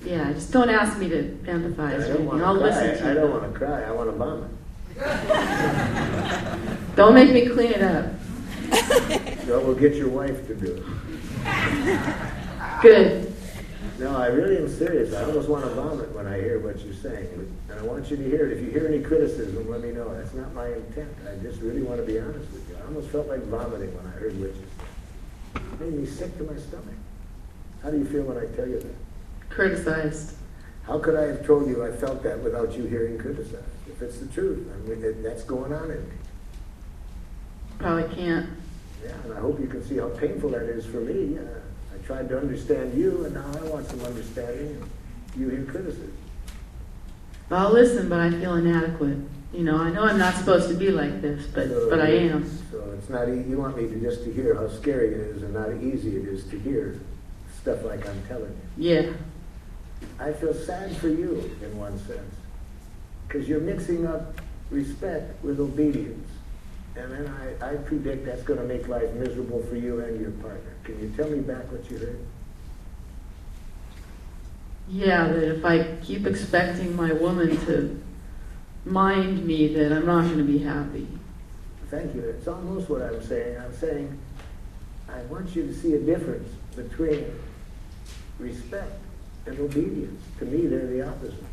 just don't ask me to empathize or anything. I'll listen to you. I don't want to cry. I want to vomit. Don't make me clean it up. No, we'll get your wife to do it. Good. No, I really am serious. I almost want to vomit when I hear what you're saying. And I want you to hear it. If you hear any criticism, let me know. That's not my intent. I just really want to be honest with you. I almost felt like vomiting when I heard what you said. It made me sick to my stomach. How do you feel when I tell you that? Criticized. How could I have told you I felt that without you hearing criticized? If it's the truth, I mean, that's going on in me. Probably can't. Yeah, and I hope you can see how painful that is for me. I tried to understand you, and now I want some understanding, and you hear criticism. I'll listen, but I feel inadequate. I know I'm not supposed to be like this, but I am. So it's not easy. You want me to hear how scary it is and not easy it is to hear stuff like I'm telling you. Yeah. I feel sad for you in one sense, because you're mixing up respect with obedience. And then I predict that's going to make life miserable for you and your partner. Can you tell me back what you heard? Yeah, that if I keep expecting my woman to mind me, that I'm not going to be happy. Thank you. It's almost what I'm saying. I'm saying I want you to see a difference between respect and obedience. To me, they're the opposite.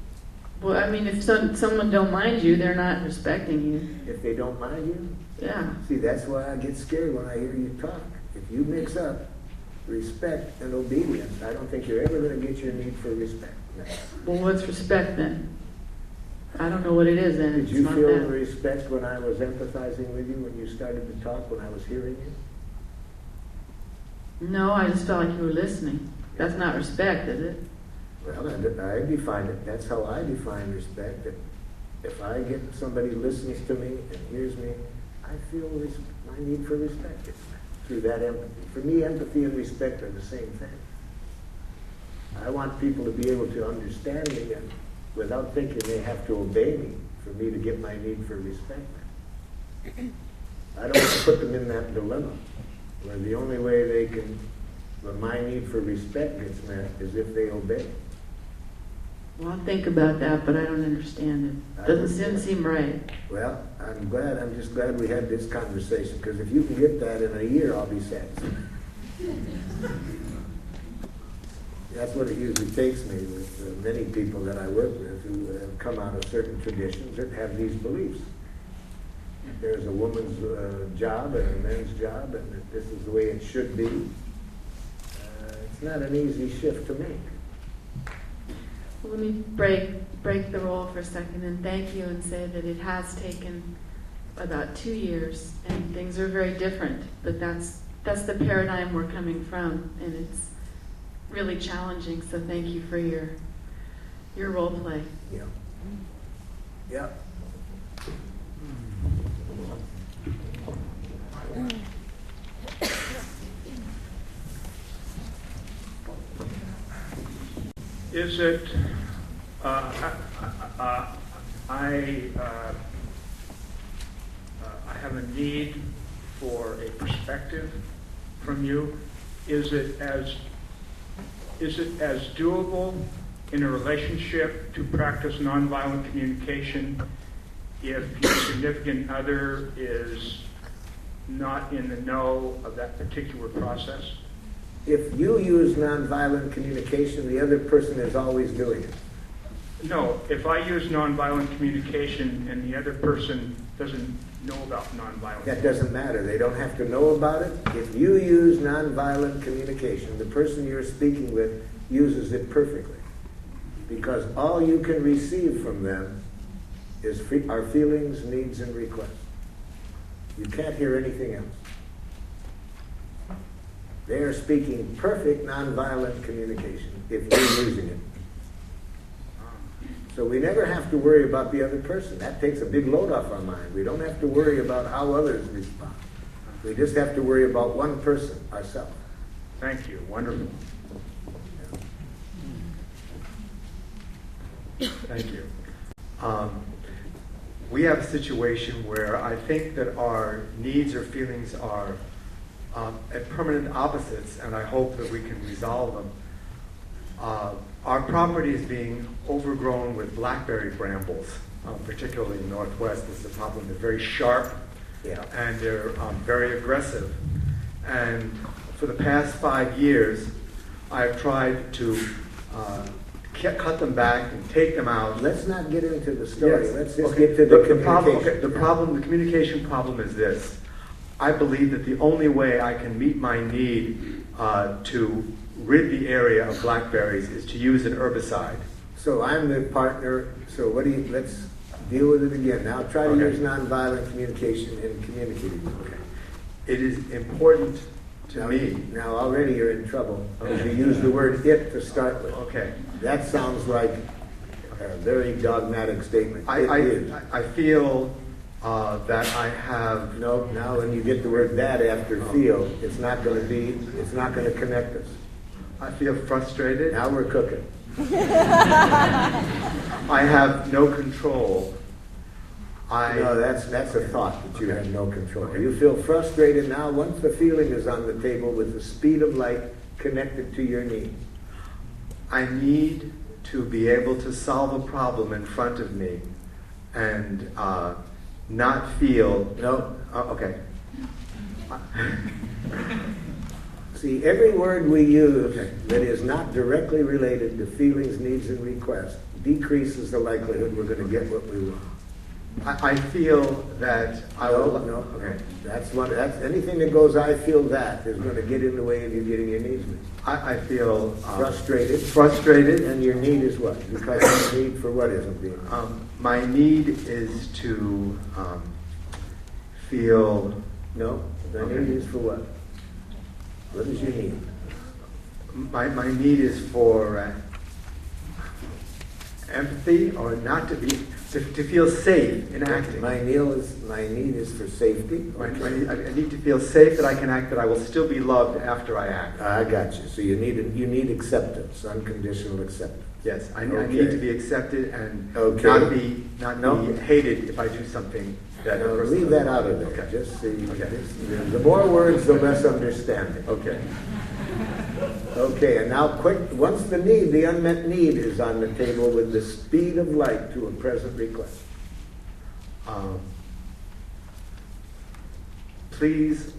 Well, I mean, if someone don't mind you, they're not respecting you. If they don't mind you? Yeah. See, that's why I get scared when I hear you talk. If you mix up respect and obedience, I don't think you're ever going to get your need for respect. Well, what's respect then? I don't know what it is then. Did It's you not feel that. respect when I was empathizing with you, when you started to talk, when I was hearing you? No, I just felt like you were listening. That's not respect, is it? Well, I define it. That's how I define respect. That if I get somebody listens to me and hears me, I feel my need for respect through that empathy. For me, empathy and respect are the same thing. I want people to be able to understand me and without thinking they have to obey me for me to get my need for respect met. I don't want to put them in that dilemma where the only way where my need for respect gets met is if they obey. Well, I'll think about that, but I don't understand it. Doesn't seem right. Well, I'm just glad we had this conversation, because if you can get that in a year, I'll be satisfied. That's what it usually takes me with many people that I work with who have come out of certain traditions that have these beliefs. There's a woman's job and a man's job, and that this is the way it should be. It's not an easy shift to make. Well, let me break the role for a second and thank you and say that it has taken about 2 years and things are very different, but that's the paradigm we're coming from, and it's really challenging, so thank you for your role play. Yeah. Yeah. Is it, I have a need for a perspective from you. Is it as doable in a relationship to practice nonviolent communication if your significant other is not in the know of that particular process? If you use nonviolent communication, the other person is always doing it. No, if I use nonviolent communication and the other person doesn't know about nonviolent. That doesn't matter. They don't have to know about it. If you use nonviolent communication, the person you're speaking with uses it perfectly. Because all you can receive from them is our feelings, needs, and requests. You can't hear anything else. They are speaking perfect nonviolent communication if you're using it. So we never have to worry about the other person. That takes a big load off our mind. We don't have to worry about how others respond. We just have to worry about one person, ourselves. Thank you. Wonderful. Thank you. We have a situation where I think that our needs or feelings are at permanent opposites, and I hope that we can resolve them. Our property is being overgrown with blackberry brambles, particularly in the Northwest. This is a problem. They're very sharp, and they're very aggressive. And for the past 5 years, I've tried to cut them back and take them out. Let's not get into the story. Yes. Let's just get to the communication. The communication problem is this. I believe that the only way I can meet my need to rid the area of blackberries is to use an herbicide. So I'm the partner. So let's deal with it again. Now try to use nonviolent communication in communicating. Okay. It is important to me. Now already you're in trouble because you used the word "it" to start with. Okay. That sounds like a very dogmatic statement. I feel that I have... No, now when you get the word "that" after "feel," it's not going to connect us. I feel frustrated. Now we're cooking. I have no control. No, that's a thought that you have no control. You feel frustrated now once the feeling is on the table with the speed of light connected to your need. I need to be able to solve a problem in front of me and not feel. No. Okay. See, every word we use that is not directly related to feelings, needs, and requests decreases the likelihood we're going to get what we want. I feel that I will. No. Okay. That's anything that goes, I feel that, is going to get in the way of you getting your needs met. I feel frustrated, and your need is what? Because your need for what isn't being met? My need is to feel. No, the need is for what? What is your need? My need is for empathy, or not to be to feel safe in acting. My need is for safety. I need to feel safe that I can act, that I will still be loved after I act. I got you. So you need acceptance, unconditional acceptance. Yes, I need to be accepted and not be hated if I do something. Leave that out of there. Okay. Just see. Okay. The more words, the less understanding. Okay. Okay, and now once the unmet need is on the table with the speed of light to a present request. Please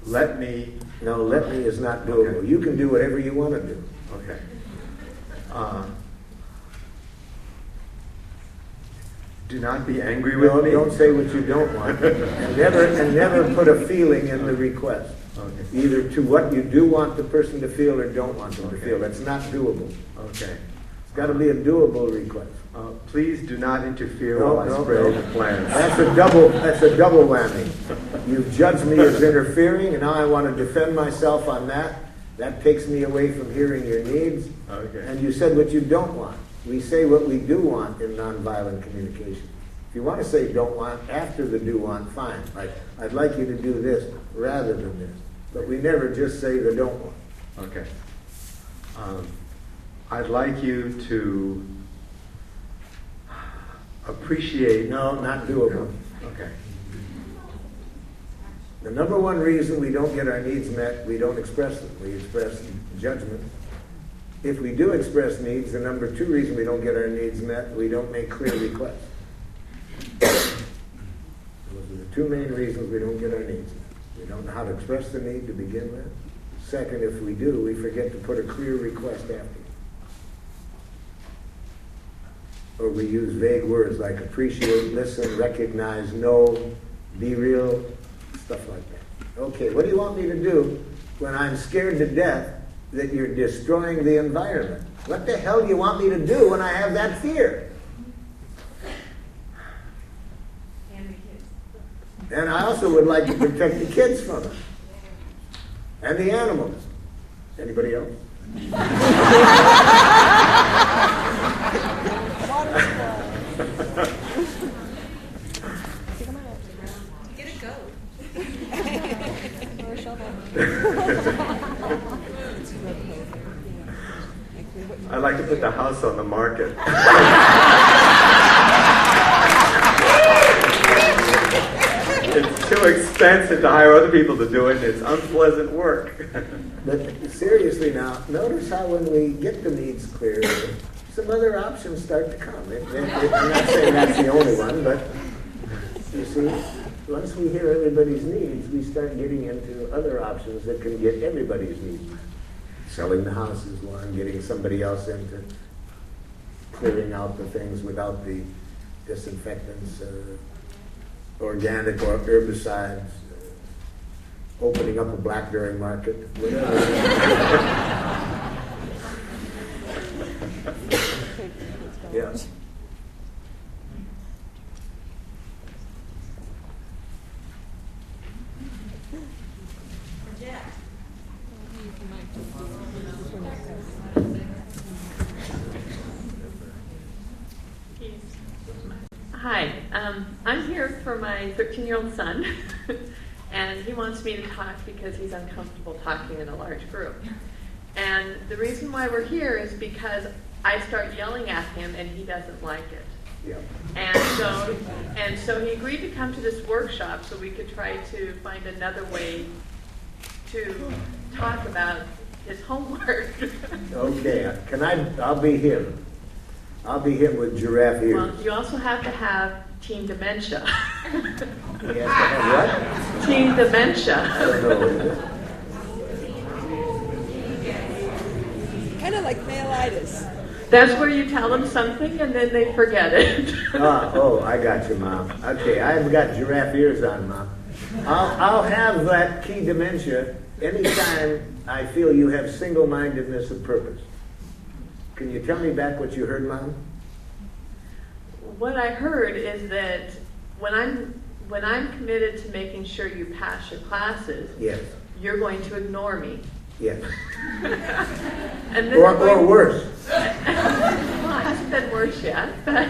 let me. No, let me is not doable. Okay. You can do whatever you want to do. Okay. Do not be angry with me. Don't say what you don't want, and never put a feeling in the request. Okay. Either to what you do want the person to feel or don't want them to feel. That's not doable. Okay. It's got to be a doable request. Please do not interfere while I spray the plants. That's a double whammy. You've judged me as interfering, and now I want to defend myself on that. That takes me away from hearing your needs. Okay. And you said what you don't want. We say what we do want in nonviolent communication. If you want to say don't want after the do want, fine. Like, I'd like you to do this rather than this. But we never just say the don't want. Okay. I'd like you to appreciate. No, not doable. Okay. The number one reason we don't get our needs met, we don't express them. We express judgment. If we do express needs, the number two reason we don't get our needs met, we don't make clear requests. Those are the two main reasons we don't get our needs met. We don't know how to express the need to begin with. Second, if we do, we forget to put a clear request after it. Or we use vague words like appreciate, listen, recognize, know, be real, stuff like that. Okay, what do you want me to do when I'm scared to death that you're destroying the environment? What the hell do you want me to do when I have that fear? And I also would like to protect the kids from it. And the animals. Anybody else? Get a goat. Or a shovel. I'd like to put the house on the market. It's too expensive to hire other people to do it, and it's unpleasant work. But seriously now, notice how when we get the needs clear, some other options start to come. I'm not saying that's the only one, but you see, once we hear everybody's needs, we start getting into other options that can get everybody's needs met. Selling the house is one, getting somebody else into clearing out the things without the disinfectants, organic or herbicides, opening up a blackberry market, whatever. Yeah. Hi, I'm here for my 13-year-old son, and he wants me to talk because he's uncomfortable talking in a large group. And the reason why we're here is because I start yelling at him and he doesn't like it. Yeah. And so he agreed to come to this workshop so we could try to find another way to talk about his homework. Okay, I'll be him. I'll be him with giraffe ears. Well, you also have to have teen dementia. He has to have what? Teen dementia. I don't know what it is. Kind of like mailitis. That's where you tell them something and then they forget it. Oh, I got you, Mom. Okay, I haven't got giraffe ears on, Mom. I'll have that key dementia anytime I feel you have single-mindedness of purpose. Can you tell me back what you heard, Mom? What I heard is that when I'm committed to making sure you pass your classes, Yes. you're going to ignore me. Yes. And then Or worse. Well, it hasn't been worse yet, but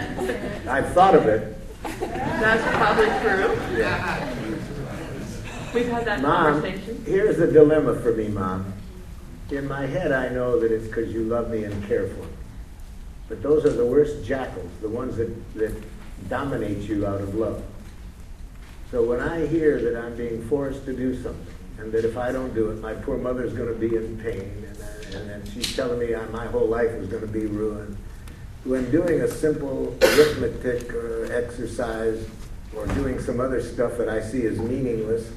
I've thought of it. that's probably true. Yeah. We've had that Mom, conversation. here's the dilemma for me, Mom. In my head, I know that it's because you love me and care for me. But those are the worst jackals, the ones that dominate you out of love. So when I hear that I'm being forced to do something, and that if I don't do it, my poor mother's going to be in pain, and then she's telling me my whole life is going to be ruined. When doing a simple arithmetic or exercise, or doing some other stuff that I see as meaningless,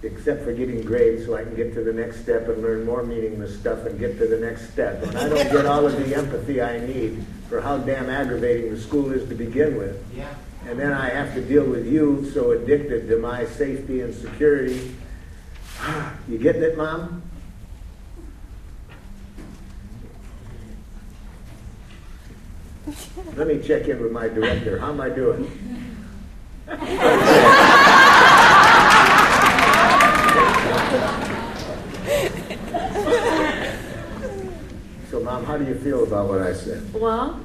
except for getting grades so I can get to the next step and learn more meaningless stuff and get to the next step. And I don't get all of the empathy I need for how damn aggravating the school is to begin with. Yeah. And then I have to deal with you so addicted to my safety and security. You getting it, Mom? Let me check in with my director. How am I doing? So, Mom, how do you feel about what I said? Well,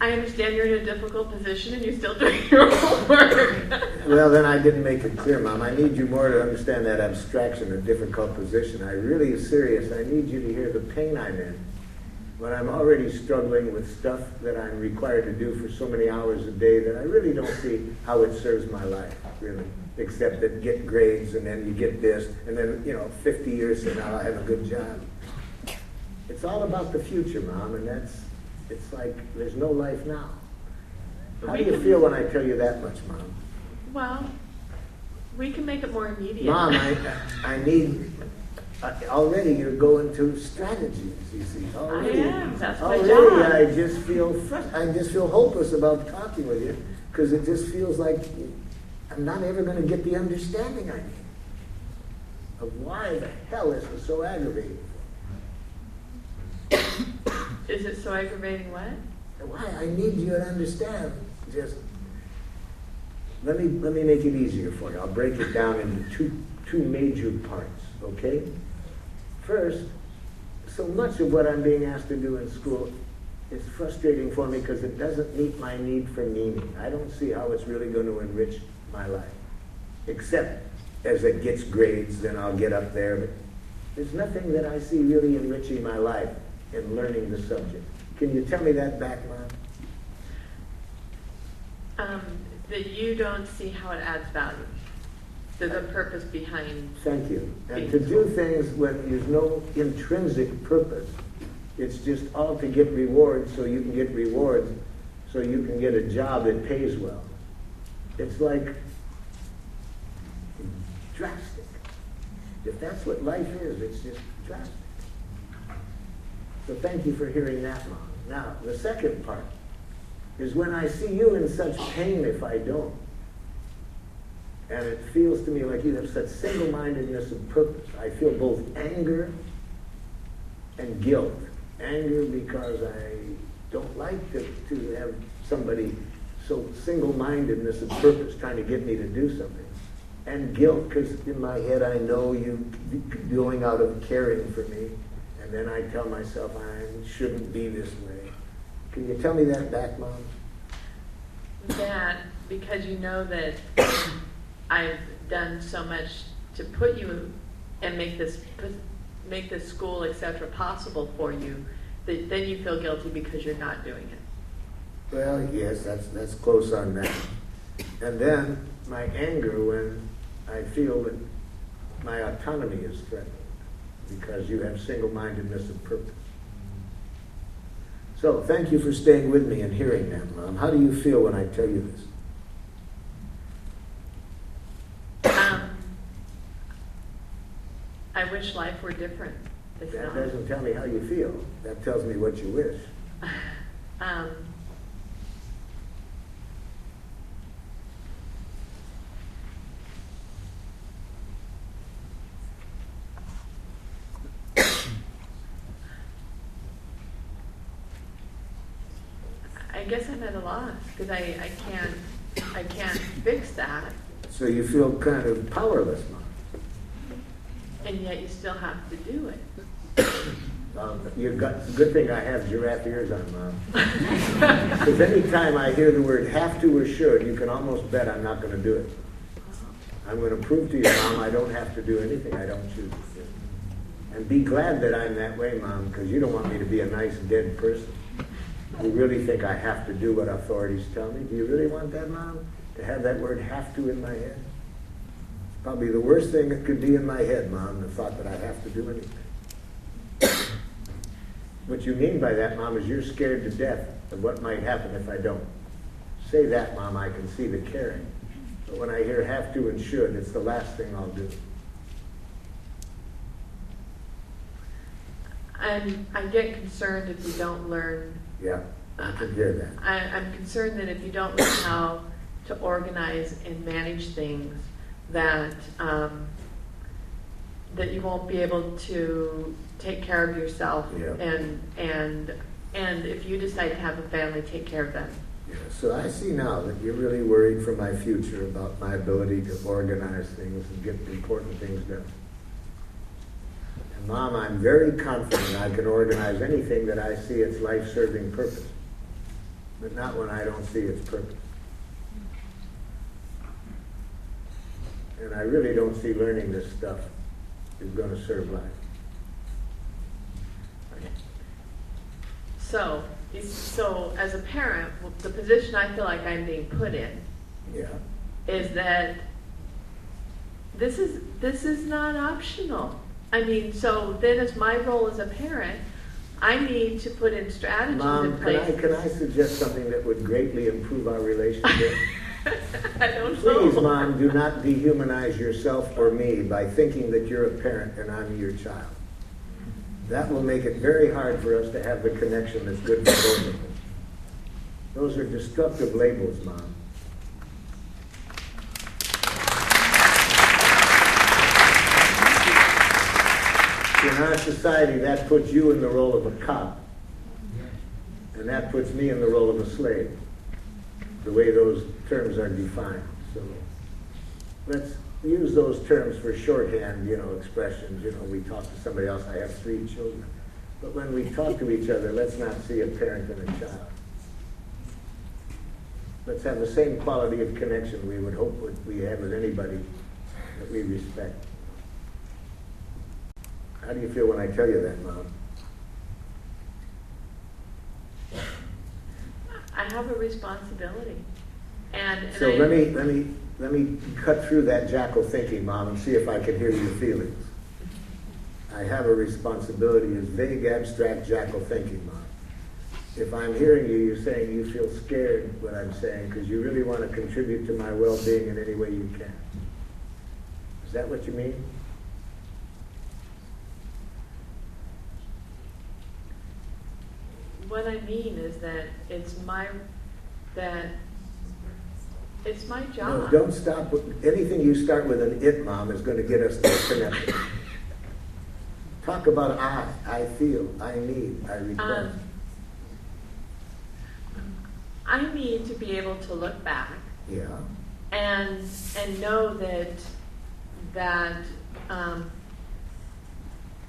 I understand you're in a difficult position and you're still doing your homework. Well, then I didn't make it clear, Mom. I need you more to understand that abstraction, a difficult position. I really is serious. I need you to hear the pain I'm in when I'm already struggling with stuff that I'm required to do for so many hours a day that I really don't see how it serves my life, really, except that get grades and then you get this, and then, 50 years from now I have a good job. It's all about the future, Mom, and it's like there's no life now. How do you feel when I tell you that much, Mom? Well, we can make it more immediate. Mom, I need... already you're going to strategies, you see. Already, I am. That's my already job. I just feel hopeless about talking with you because it just feels like I'm not ever going to get the understanding I need of why the hell this is so aggravating. Is it so aggravating what? Why I need you to understand. Just let me make it easier for you. I'll break it down into two major parts, okay? First, so much of what I'm being asked to do in school is frustrating for me because it doesn't meet my need for meaning. I don't see how it's really going to enrich my life. Except as it gets grades, then I'll get up there. But there's nothing that I see really enriching my life in learning the subject. Can you tell me that back, Mom? That you don't see how it adds value. The purpose behind. Thank you. And to do things when there's no intrinsic purpose, it's just all to get rewards so you can get rewards so you can get a job that pays well. It's like drastic. If that's what life is, it's just drastic. So thank you for hearing that, Mom. Now, the second part is when I see you in such pain if I don't. And it feels to me like you have such single-mindedness of purpose. I feel both anger and guilt. Anger because I don't like to have somebody so single-mindedness of purpose trying to get me to do something. And guilt because in my head I know you going out of caring for me. And then I tell myself I shouldn't be this way. Can you tell me that back, Mom? That, because you know that I've done so much to put you and make this school, etc., possible for you, that then you feel guilty because you're not doing it. Well, yes, that's close on that. And then my anger when I feel that my autonomy is threatened because you have single-mindedness of purpose. So thank you for staying with me and hearing that, Mom. How do you feel when I tell you this? I wish life were different. It's That not. doesn't tell me how you feel. That tells me what you wish. I guess I'm at a loss because I can't fix that, So you feel kind of powerless, Mom. and yet you still have to do it. It's a good thing I have giraffe ears on, Mom. Because anytime I hear the word have to or should, you can almost bet I'm not going to do it. I'm going to prove to you, Mom, I don't have to do anything I don't choose to do. And be glad that I'm that way, Mom, because you don't want me to be a nice dead person. You really think I have to do what authorities tell me? Do you really want that, Mom? To have that word have to in my head? It's probably the worst thing that could be in my head, Mom, the thought that I have to do anything. What you mean by that, Mom, is you're scared to death of what might happen if I don't. Say that, Mom, I can see the caring. But when I hear have to and should, it's the last thing I'll do. I get concerned if you don't learn. Yeah, I can hear that. I'm concerned that if you don't learn how to organize and manage things, that that you won't be able to take care of yourself, Yeah. and if you decide to have a family, take care of them. Yeah, so I see now that you're really worried for my future about my ability to organize things and get important things done. And Mom, I'm very confident I can organize anything that I see its life-serving purpose, but not when I don't see its purpose. And I really don't see learning this stuff is going to serve life. So as a parent, the position I feel like I'm being put in Yeah. is that this is not optional. I mean, so then as my role as a parent, I need to put in strategies Mom, in place. can I suggest something that would greatly improve our relationship? I don't know. Please, Mom, do not dehumanize yourself or me by thinking that you're a parent and I'm your child. That will make it very hard for us to have the connection that's good for both of us. Those are destructive labels, Mom. In our society, that puts you in the role of a cop, and that puts me in the role of a slave, the way those terms are defined. So let's use those terms for shorthand, expressions. We talk to somebody else, I have 3 children. But when we talk to each other, let's not see a parent and a child. Let's have the same quality of connection we would hope we have with anybody that we respect. How do you feel when I tell you that, Mom? I have a responsibility, and So I, let me cut through that jackal thinking, Mom, and see if I can hear your feelings. I have a responsibility is vague, abstract jackal thinking, Mom. If I'm hearing you, you're saying you feel scared what I'm saying because you really want to contribute to my well-being in any way you can. Is that what you mean? what I mean is that it's my job. No, don't stop. Anything you start with an it, Mom, is going to get us disconnected. Talk about I feel, I need, I request. I need to be able to look back. Yeah. And know that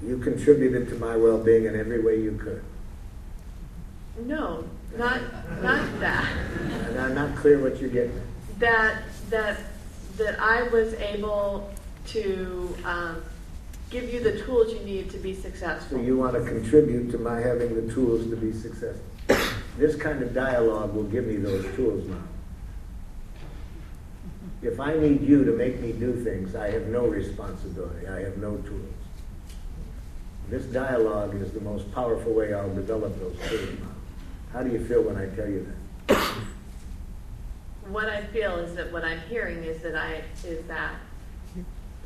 You contributed to my well-being in every way you could. no, not that. And I'm not clear what you're getting at. That I was able to give you the tools you need to be successful. So you want to contribute to my having the tools to be successful. This kind of dialogue will give me those tools, Mom. If I need you to make me do things, I have no responsibility. I have no tools. This dialogue is the most powerful way I'll develop those tools, Mom. How do you feel when I tell you that? What I feel is that what I'm hearing is that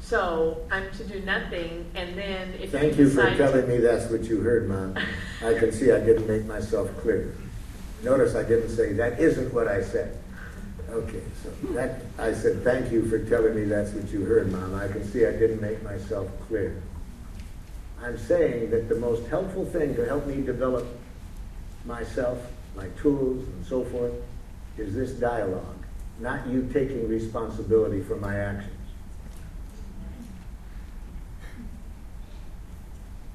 so I'm to do nothing, and then if Thank you for telling me that's what you heard, Mom. I can see I didn't make myself clear. Notice I didn't say that isn't what I said. Okay, so that I said thank you for telling me that's what you heard, Mom. I can see I didn't make myself clear. I'm saying that the most helpful thing to help me develop myself, my tools, and so forth, is this dialogue, not you taking responsibility for my actions.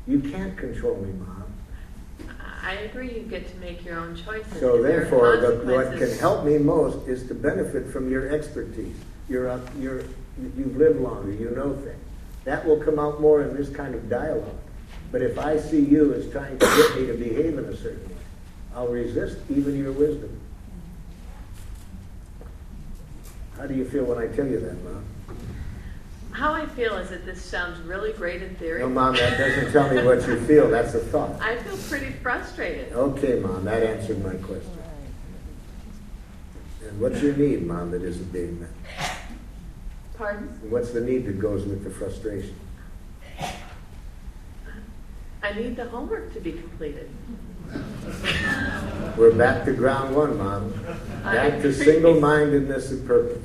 You can't control me, Mom. I agree, you get to make your own choices. So There are therefore, what consequences. can help me most is to benefit from your expertise. You've lived longer, you know things. That will come out more in this kind of dialogue. But if I see you as trying to get me to behave in a certain way, I'll resist even your wisdom. How do you feel when I tell you that, Mom? How I feel is that this sounds really great in theory. No, Mom, that doesn't tell me what you feel. That's a thought. I feel pretty frustrated. Okay, Mom, that answered my question. And what's your need, Mom, that isn't being met? Pardon? And what's the need that goes with the frustration? I need the homework to be completed. We're back to ground one, Mom. Back to single-mindedness and purpose.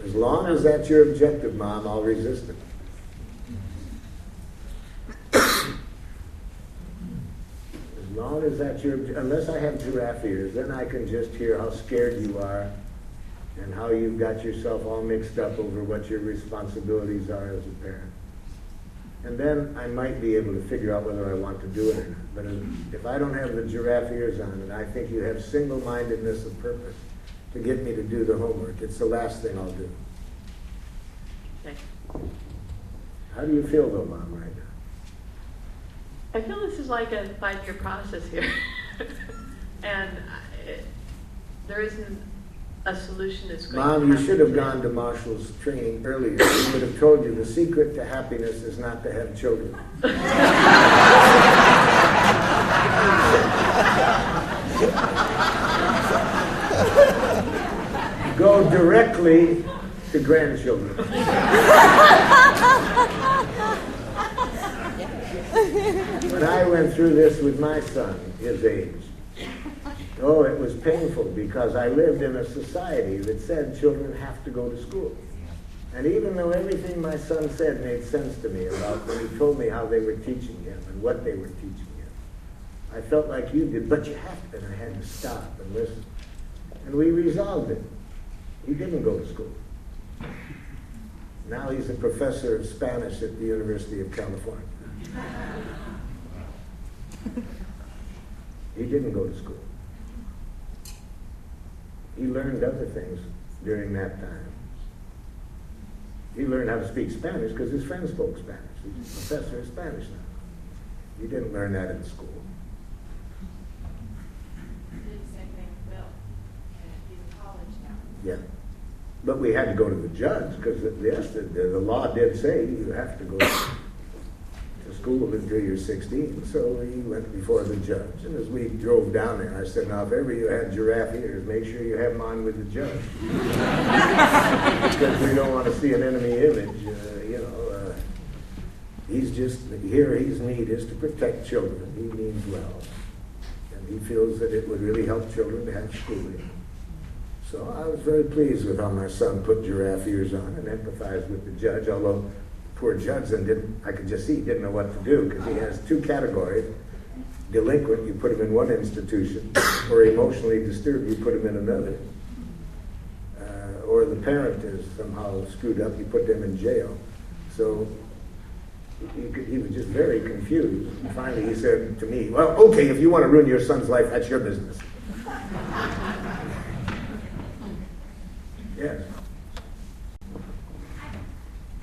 As long as that's your objective, Mom, I'll resist it. As long as that's your, unless I have giraffe ears, then I can just hear how scared you are and how you've got yourself all mixed up over what your responsibilities are as a parent. And then I might be able to figure out whether I want to do it or not. But if I don't have the giraffe ears on and I think you have single-mindedness of purpose to get me to do the homework, it's the last thing I'll do. Okay. How do you feel though, Mom, right now? I feel this is like a 5-year process here. And there isn't a solution that's going to Mom, happen you should have today. gone to Marshall's training earlier. He would have told you the secret to happiness is not to have children. Go directly to grandchildren. When I went through this with my son, his age, oh, it was painful because I lived in a society that said children have to go to school. And even though everything my son said made sense to me about when he told me how they were teaching him and what they were teaching him, I felt like you did, but you have to, and I had to stop and listen. And we resolved it. He didn't go to school. Now he's a professor of Spanish at the University of California. He didn't go to school. He learned other things during that time. He learned how to speak Spanish because his friends spoke Spanish. He's a professor of Spanish now. He didn't learn that in school. Did the same thing with Bill. And he's in college now. Yeah. But we had to go to the judge because, yes, the law did say you have to go to school until you're 16. So we went before the judge. And as we drove down there, I said, now, if ever you had giraffe ears, make sure you have them on with the judge. Because we don't want to see an enemy image. He's just, here his need is to protect children. He means well. And he feels that it would really help children to have schooling. So I was very pleased with how my son put giraffe ears on and empathized with the judge, although poor judge then I could just see he didn't know what to do because he has two categories. Delinquent, you put him in one institution, or emotionally disturbed, you put him in another. Or the parent is somehow screwed up, you put them in jail. So he was just very confused. And finally he said to me, well, okay, if you want to ruin your son's life, that's your business. Yes.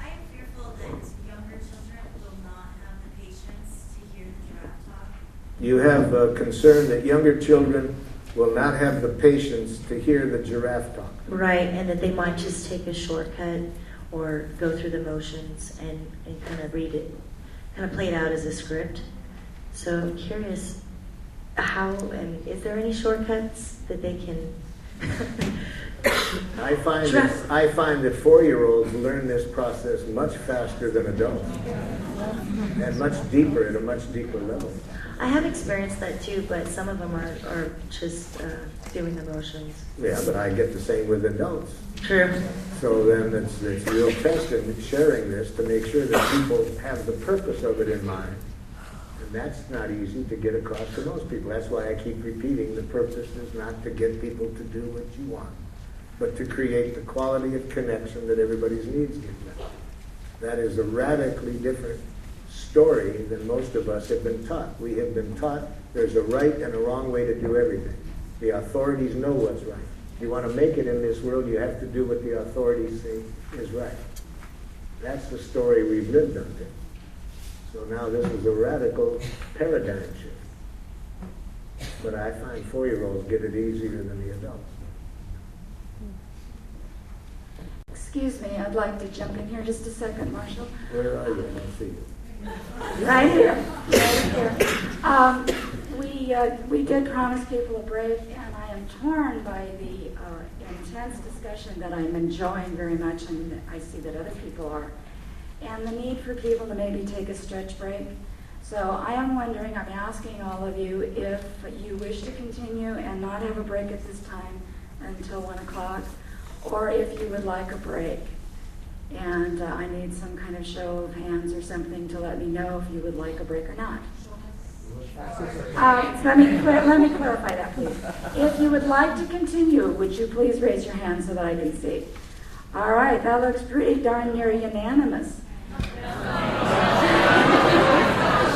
I am fearful that younger children will not have the patience to hear the giraffe talk. You have a concern that younger children will not have the patience to hear the giraffe talk. Right, and that they might just take a shortcut or go through the motions and kind of read it, kind of play it out as a script. So I'm curious, how, and is there any shortcuts that they can? I find that 4-year-olds learn this process much faster than adults, and much deeper, at a much deeper level. I have experienced that too, but some of them are just doing the motions. Yeah, but I get the same with adults. True. So then it's real test in sharing this to make sure that people have the purpose of it in mind. And that's not easy to get across to most people. That's why I keep repeating the purpose is not to get people to do what you want, but to create the quality of connection that everybody's needs get met. That is a radically different story than most of us have been taught. We have been taught there's a right and a wrong way to do everything. The authorities know what's right. If you want to make it in this world, you have to do what the authorities say is right. That's the story we've lived under. So now this is a radical paradigm shift. But I find 4-year-olds get it easier than the adults. Excuse me, I'd like to jump in here just a second, Marshall. Where are you? I see you. Right here. Right here. We did promise people a break, and I am torn by the intense discussion that I'm enjoying very much, and I see that other people are, and the need for people to maybe take a stretch break. So I am wondering, I'm asking all of you if you wish to continue and not have a break at this time until 1 o'clock, or if you would like a break. And I need some kind of show of hands or something to let me know if you would like a break or not. Let me clarify that, please. If you would like to continue, would you please raise your hand so that I can see? All right, that looks pretty darn near unanimous.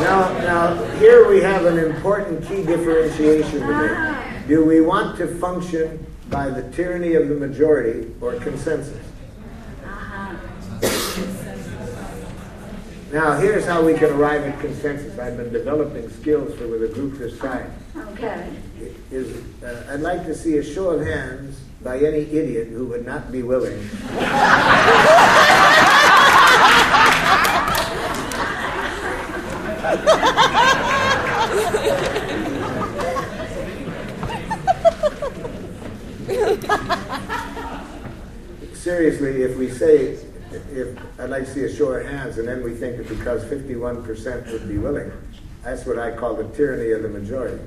Now, here we have an important key differentiation to make. Do we want to function by the tyranny of the majority or consensus? Now, here's how we can arrive at consensus. I've been developing skills with a group this size. Okay. I'd like to see a show of hands by any idiot who would not be willing. Seriously, if we say, I'd like to see a show of hands, and then we think that because 51% would be willing, that's what I call the tyranny of the majority.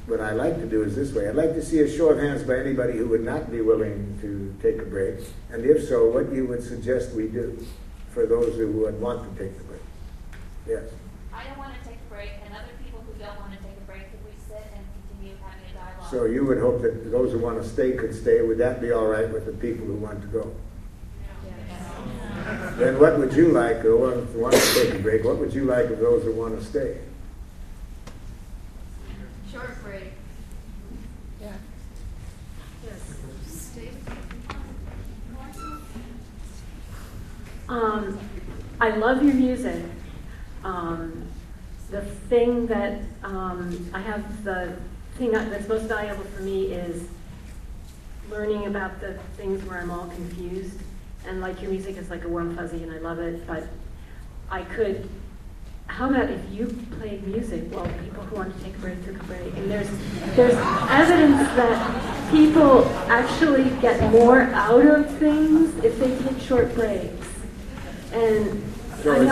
What I like to do is this way. I'd like to see a show of hands by anybody who would not be willing to take a break, and if so, what you would suggest we do for those who would want to take the break. Yes? I don't want to take a break, and other people who don't want to take a break, if we sit and continue having a dialogue. So you would hope that those who want to stay could stay. Would that be all right with the people who want to go? Then what would you like, or want to take a break, what would you like of those who want to stay? Short break. Yeah. Yes. Stay. I love your music. The thing that I have, the thing that's most valuable for me is learning about the things where I'm all confused. And like your music is like a warm fuzzy, and I love it. But how about if you played music while people who want to take a break took a break? And there's evidence that people actually get more out of things if they take short breaks. And So I'm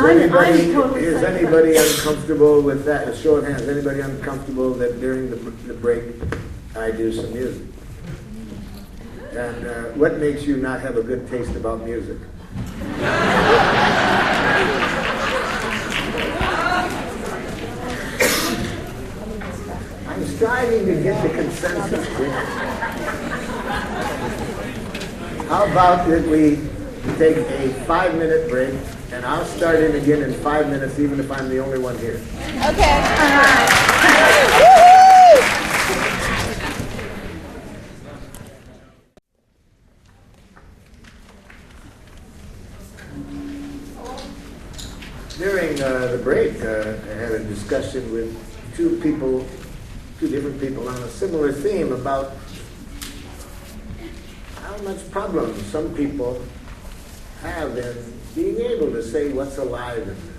is anybody uncomfortable with that? A show of hands. Anybody uncomfortable that during the break I do some music? And what makes you not have a good taste about music? I'm striving to get the consensus. How about that we take a 5-minute break, and I'll start in again in 5 minutes, even if I'm the only one here. During the break, I had a discussion with two different people on a similar theme about how much problem some people have in being able to say what's alive in them,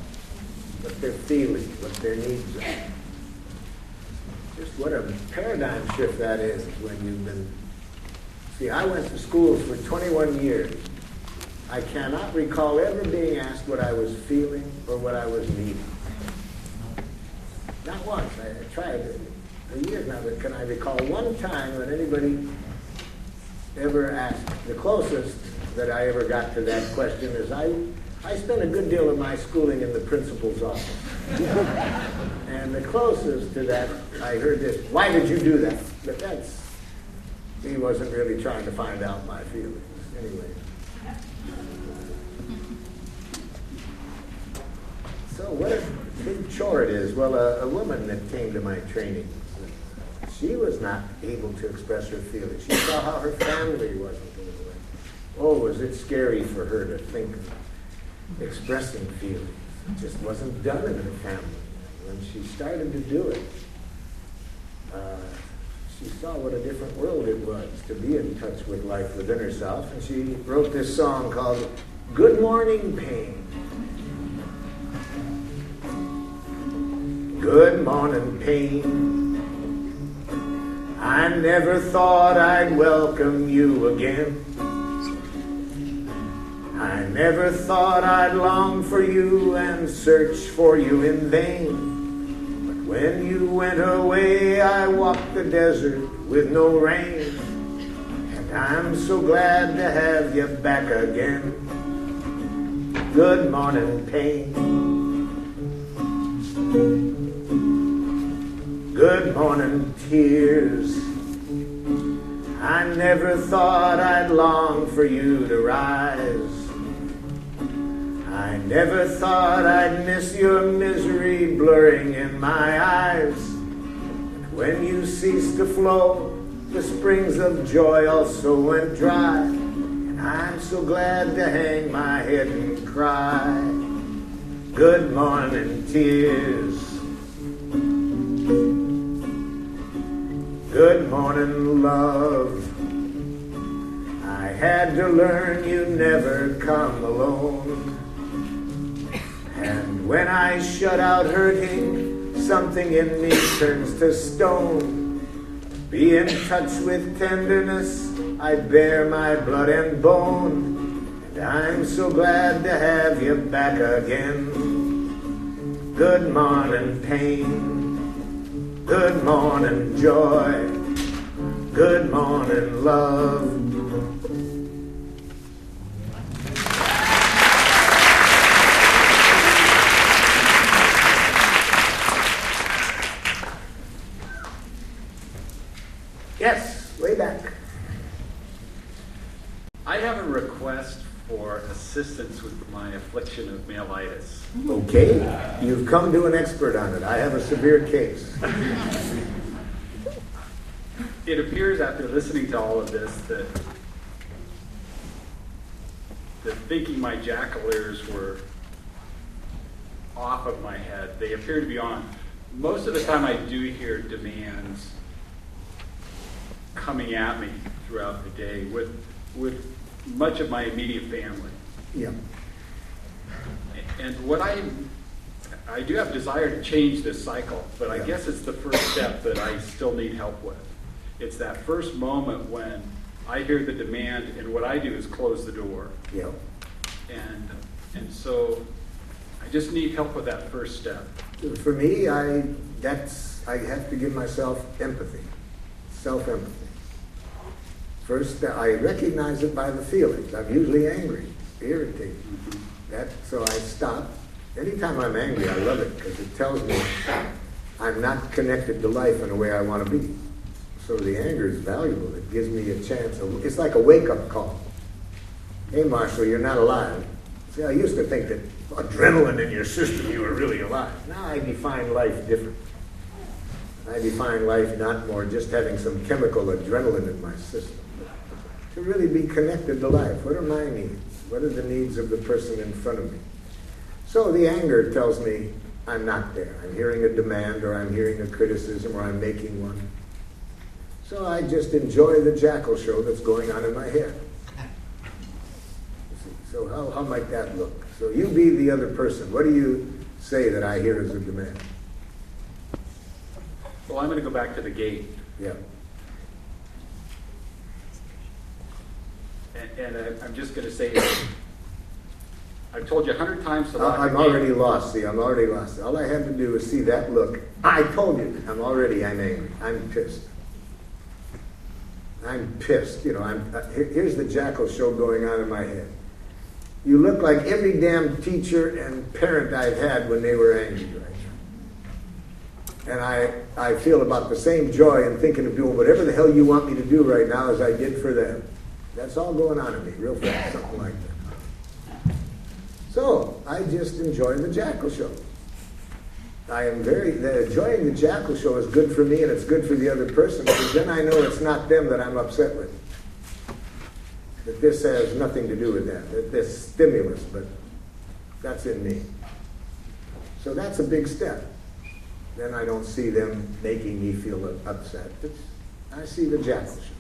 what they're feeling, what their needs are. Just what a paradigm shift that is when you've been... See, I went to schools for 21 years. I cannot recall ever being asked what I was feeling or what I was needing. Not once. I tried for years now, but can I recall one time when anybody ever asked? The closest that I ever got to that question is I spent a good deal of my schooling in the principal's office. And the closest to that, I heard this, why did you do that? But he wasn't really trying to find out my feelings. Anyway. So what a big chore it is. Well, a woman that came to my training, she was not able to express her feelings. She saw how her family wasn't doing it. Oh, was it scary for her to think of expressing feelings. It just wasn't done in her family. When she started to do it, she saw what a different world it was to be in touch with life within herself. And she wrote this song called Good Morning Pain. Good morning, pain. I never thought I'd welcome you again. I never thought I'd long for you and search for you in vain. But when you went away, I walked the desert with no rain. And I'm so glad to have you back again. Good morning, pain. Good morning, tears. I never thought I'd long for you to rise. I never thought I'd miss your misery blurring in my eyes. But when you ceased to flow, the springs of joy also went dry. And I'm so glad to hang my head and cry. Good morning, tears. Good morning, love. I had to learn you never come alone. And when I shut out hurting, something in me turns to stone. Be in touch with tenderness, I bear my blood and bone. And I'm so glad to have you back again. Good morning, pain. Good morning, joy. Good morning, love. Yes, way back. I have a request for assistance with my affliction of myelitis. Okay, you've come to an expert on it. I have a severe case. It appears after listening to all of this that thinking my jackal ears were off of my head, they appear to be on. Most of the time I do hear demands coming at me throughout the day with much of my immediate family. Yeah. And what I do have desire to change this cycle, but I guess it's the first step that I still need help with. It's that first moment when I hear the demand, and what I do is close the door. Yeah. And so I just need help with that first step. For me, I have to give myself empathy, self-empathy. First, I recognize it by the feelings. I'm usually angry, irritated. So I stop. Anytime I'm angry, I love it because it tells me I'm not connected to life in a way I want to be. So the anger is valuable. It gives me a chance. It's like a wake-up call. Hey, Marshall, you're not alive. See, I used to think that adrenaline in your system, you were really alive. Now I define life different. I define life not more just having some chemical adrenaline in my system, but to really be connected to life. What are my needs? What are the needs of the person in front of me? So the anger tells me I'm not there. I'm hearing a demand, or I'm hearing a criticism, or I'm making one. So I just enjoy the jackal show that's going on in my head. So how might that look? So you be the other person. What do you say that I hear as a demand? Well, I'm going to go back to the gate. Yeah. And I'm just going to say, I've told you 100 times to lock I'm the gate. already lost. See, I'm already lost. All I had to do was see that look. I told you. I'm angry. I'm pissed. I'm pissed. You know, here's the Jackal show going on in my head. You look like every damn teacher and parent I've had when they were angry right now. And I feel about the same joy in thinking of doing whatever the hell you want me to do right now as I did for them. That's all going on in me, real fast, something like that. So, I just enjoy the Jackal show. Enjoying the Jackal show is good for me and it's good for the other person, because then I know it's not them that I'm upset with. That this has nothing to do with that this stimulus, but that's in me. So that's a big step. Then I don't see them making me feel upset. I see the Jackal show.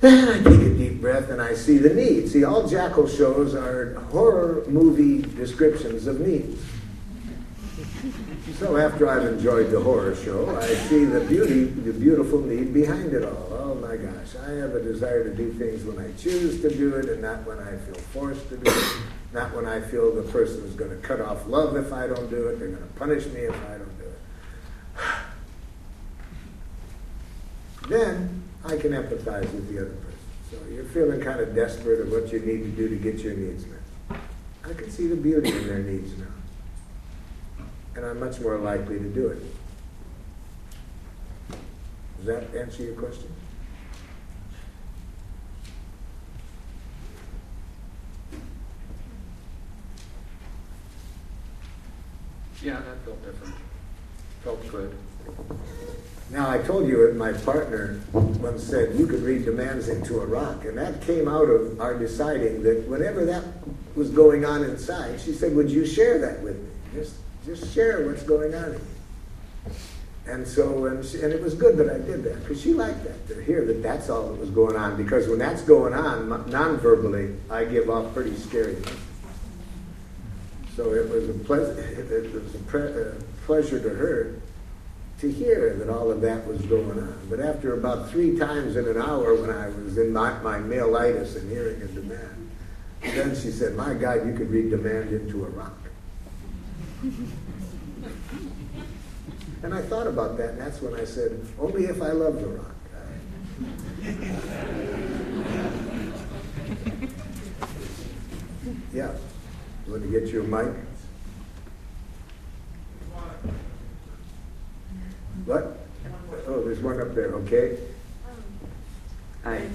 Then I take a deep breath and I see the need. See, all Jackal shows are horror movie descriptions of needs. So after I've enjoyed the horror show, I see the beautiful need behind it all. Oh my gosh, I have a desire to do things when I choose to do it and not when I feel forced to do it. Not when I feel the person is going to cut off love if I don't do it. They're going to punish me if I don't do it. Then I can empathize with the other person. So you're feeling kind of desperate of what you need to do to get your needs met. I can see the beauty in their needs now. And I'm much more likely to do it. Does that answer your question? Yeah, that felt different. Felt good. Now, I told you that my partner once said, you could read demands into a rock. And that came out of our deciding that whenever that was going on inside, she said, would you share that with me? Just share what's going on in you. And so, and it was good that I did that, because she liked that, to hear that that's all that was going on. Because when that's going on, non-verbally, I give off pretty scary things. So it was a pleasure to her to hear that all of that was going on. But after about 3 times in an hour, when I was in my mailitis and hearing a demand, then she said, my God, you could read demand into a rock. And I thought about that, and that's when I said, only if I love the rock. Yeah. You want to get your mic? What? Oh, there's one up there, okay. I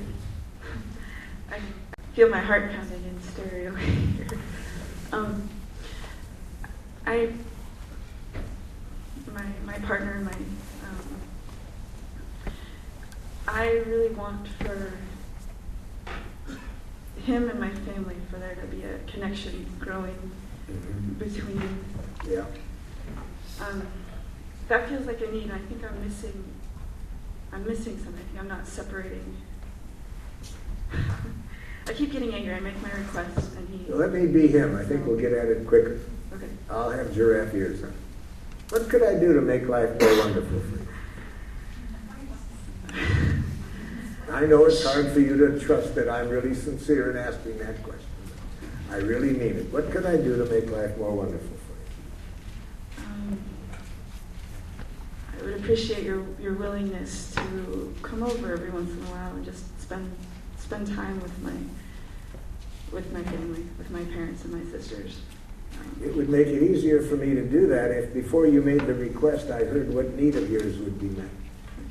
feel my heart pounding in stereo here. My partner and I really want for him and my family, for there to be a connection growing between. Yeah. That feels like a need. I think I'm missing something. I think I'm not separating. I keep getting angry. I make my requests, and he. Let me be him. I think we'll get at it quicker. Okay. I'll have giraffe ears on. What could I do to make life more wonderful for you? I know it's hard for you to trust that I'm really sincere in asking that question. I really mean it. What could I do to make life more wonderful for you? I would appreciate your willingness to come over every once in a while and just spend time with my family, with my parents and my sisters. It would make it easier for me to do that if before you made the request I heard what need of yours would be met.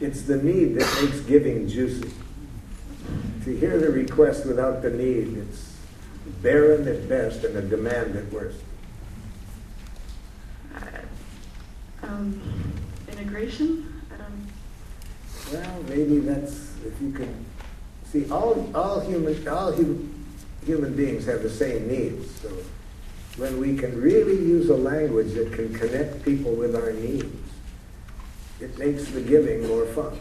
It's the need that makes giving juicy. To hear the request without the need, it's barren at best and a demand at worst. Integration? I don't. Well, maybe that's, if you could see, all human beings have the same needs. So when we can really use a language that can connect people with our needs, it makes the giving more fun.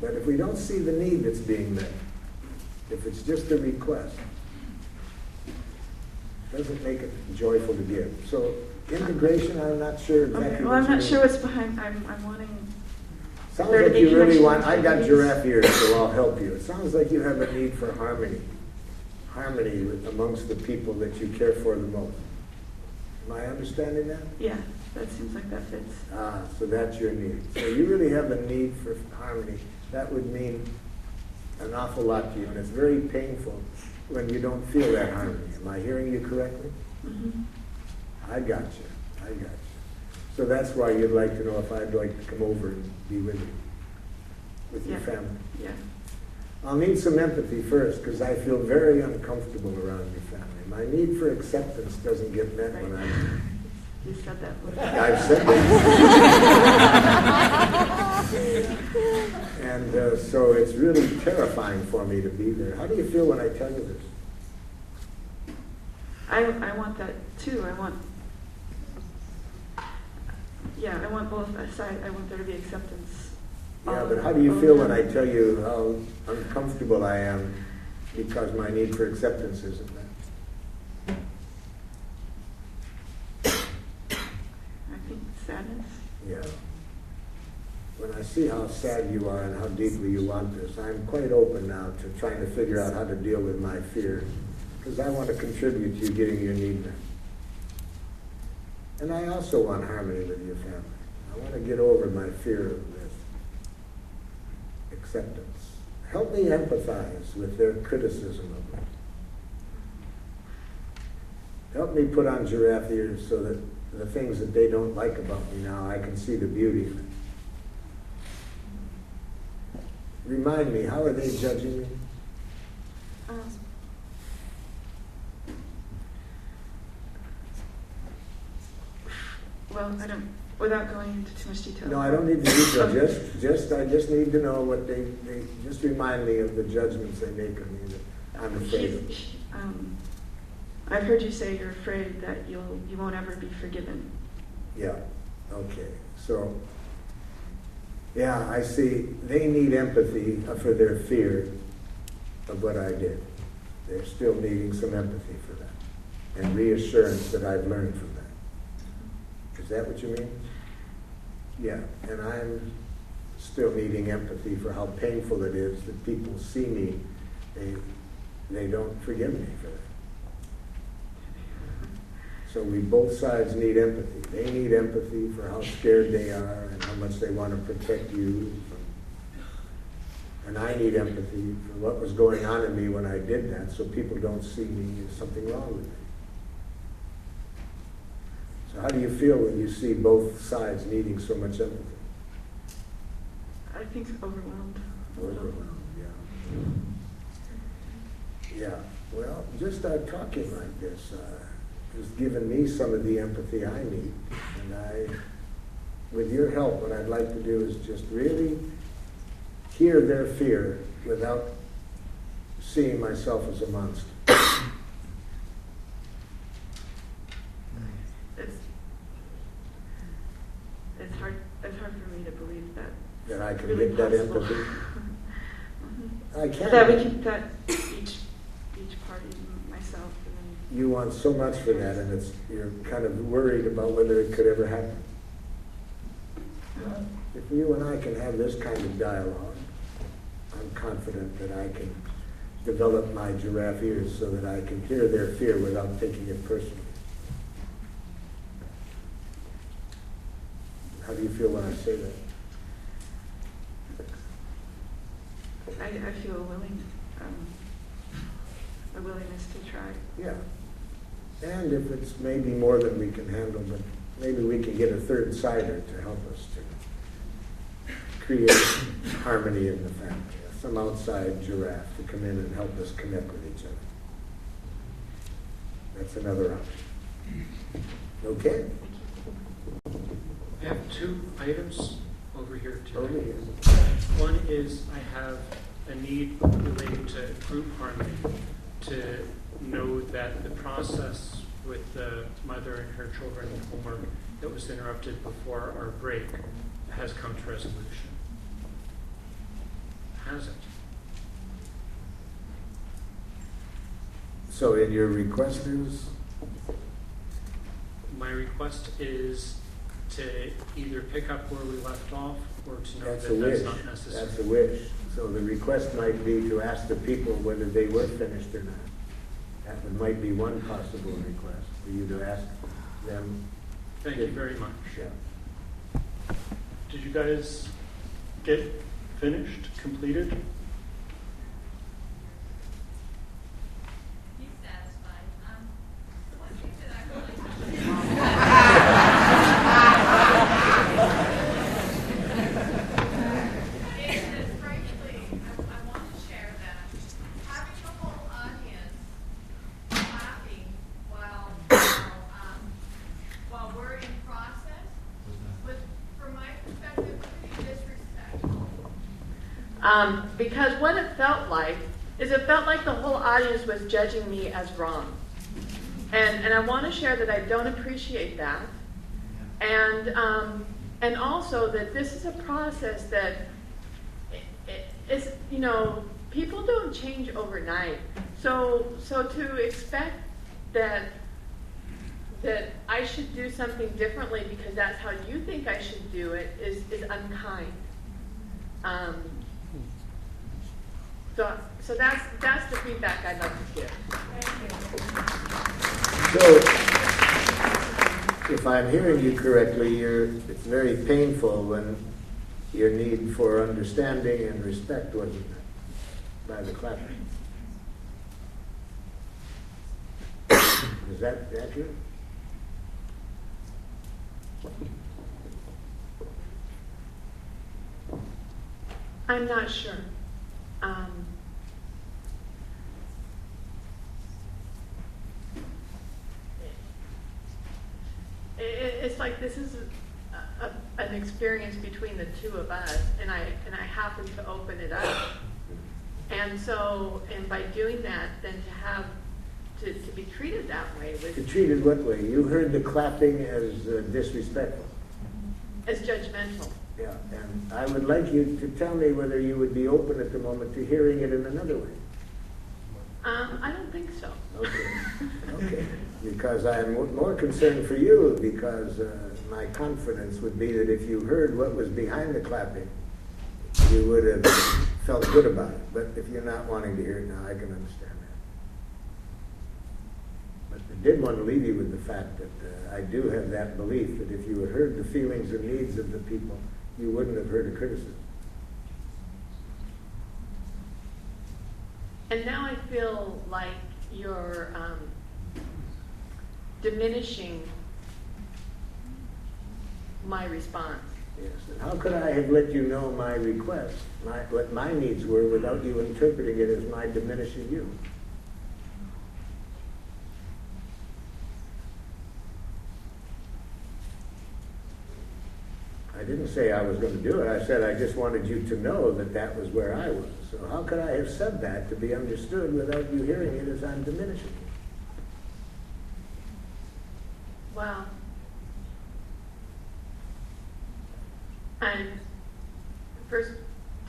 But if we don't see the need that's being met, if it's just a request, doesn't make it joyful to give. So integration, I'm not sure exactly Okay, well, what I'm you not mean. sure what's behind, I'm wanting. Sounds there to like be you really connection want, I got between giraffe ears, so I'll help you. It sounds like you have a need for harmony. Harmony amongst the people that you care for the most. Am I understanding that? Yeah, that seems like that fits. Ah, so that's your need. So you really have a need for harmony. That would mean an awful lot to you, and it's very painful when you don't feel that harmony. Am I hearing you correctly? Mhm. I got you. I got you. So that's why you'd like to know if I'd like to come over and be with you, with your Yeah. family. Yeah. I'll need some empathy first, because I feel very uncomfortable around your family. My need for acceptance doesn't get met when I'm... You said that one. I've said that. And so it's really terrifying for me to be there. How do you feel when I tell you this? I want that too. I want both sides. I want there to be acceptance. Yeah, but how do you feel when I tell you how uncomfortable I am because my need for acceptance isn't met? I think sadness. Yeah. When I see how sad you are and how deeply you want this, I'm quite open now to trying to figure out how to deal with my fear, because I want to contribute to you getting your need met. And I also want harmony with your family. I want to get over my fear of this acceptance. Help me empathize with their criticism of me. Help me put on giraffe ears so that the things that they don't like about me now, I can see the beauty of it. Remind me, how are they judging me? Well, I don't, without going into too much detail. No, I don't need to detail. I just need to know what they just remind me of the judgments they make of me that I'm afraid of. I've heard you say you're afraid that you won't ever be forgiven. Yeah, okay. So, yeah, I see they need empathy for their fear of what I did. They're still needing some empathy for that and reassurance that I've learned from that. Is that what you mean? Yeah, and I'm still needing empathy for how painful it is that people see me. They don't forgive me for that. So we both sides need empathy. They need empathy for how scared they are and how much they want to protect you. And I need empathy for what was going on in me when I did that, so people don't see me as something wrong with me. So how do you feel when you see both sides needing so much empathy? I think overwhelmed. Overwhelmed, yeah. Yeah, well, just talking like this has given me some of the empathy I need. And with your help, what I'd like to do is just really hear their fear without seeing myself as a monster. It's hard for me to believe that. That I can really get that possible. empathy. I can't. That we can, that each party, myself, and then You want so much for that, and you're kind of worried about whether it could ever happen. If you and I can have this kind of dialogue, I'm confident that I can develop my giraffe ears so that I can hear their fear without taking it personally. How do you feel when I say that? I feel a willingness to try. Yeah. And if it's maybe more than we can handle, but maybe we can get a third sider to help us to create harmony in the family. Some outside giraffe to come in and help us connect with each other. That's another option. Okay? I have two items over here tonight. Over here. One is I have a need related to group harmony, to know that the process with the mother and her children and homework that was interrupted before our break has come to resolution. Has it? So in your request is? my request is to either pick up where we left off or to know That's a that that's wish. not necessary. That's a wish. So the request might be to ask the people whether they were finished or not. That might be one possible request, for you to ask them. Thank you very much. Yeah. Did you guys get finished, completed? He's satisfied. One thing that I really is that frankly, I want to share that having the whole audience laughing while we're in process was, from my perspective, pretty disrespectful. Because what it felt like is it felt like the whole audience was judging me as wrong. And I want to share that I don't appreciate that. And also that this is a process that is, you know, people don't change overnight. So to expect that I should do something differently because that's how you think I should do it is unkind. So that's the feedback I'd like to give. So, if I'm hearing you correctly, it's very painful when your need for understanding and respect wasn't met by the clapping. Is that accurate? I'm not sure. It's like this is an experience between the two of us, and I happen to open it up, and by doing that, then to have to be treated that way To treated what way? You heard the clapping as disrespectful. as judgmental. Yeah, and I would like you to tell me whether you would be open at the moment to hearing it in another way. I don't think so. Okay. Because I'm more concerned for you, because my confidence would be that if you heard what was behind the clapping, you would have felt good about it. But if you're not wanting to hear it now, I can understand that. But I did want to leave you with the fact that I do have that belief that if you had heard the feelings and needs of the people, you wouldn't have heard a criticism. And now I feel like you're diminishing my response. Yes. And how could I have let you know my request, what my needs were, without you interpreting it as my diminishing you? I didn't say I was going to do it. I said I just wanted you to know that that was where I was. So how could I have said that to be understood without you hearing it as I'm diminishing you? Wow. And first,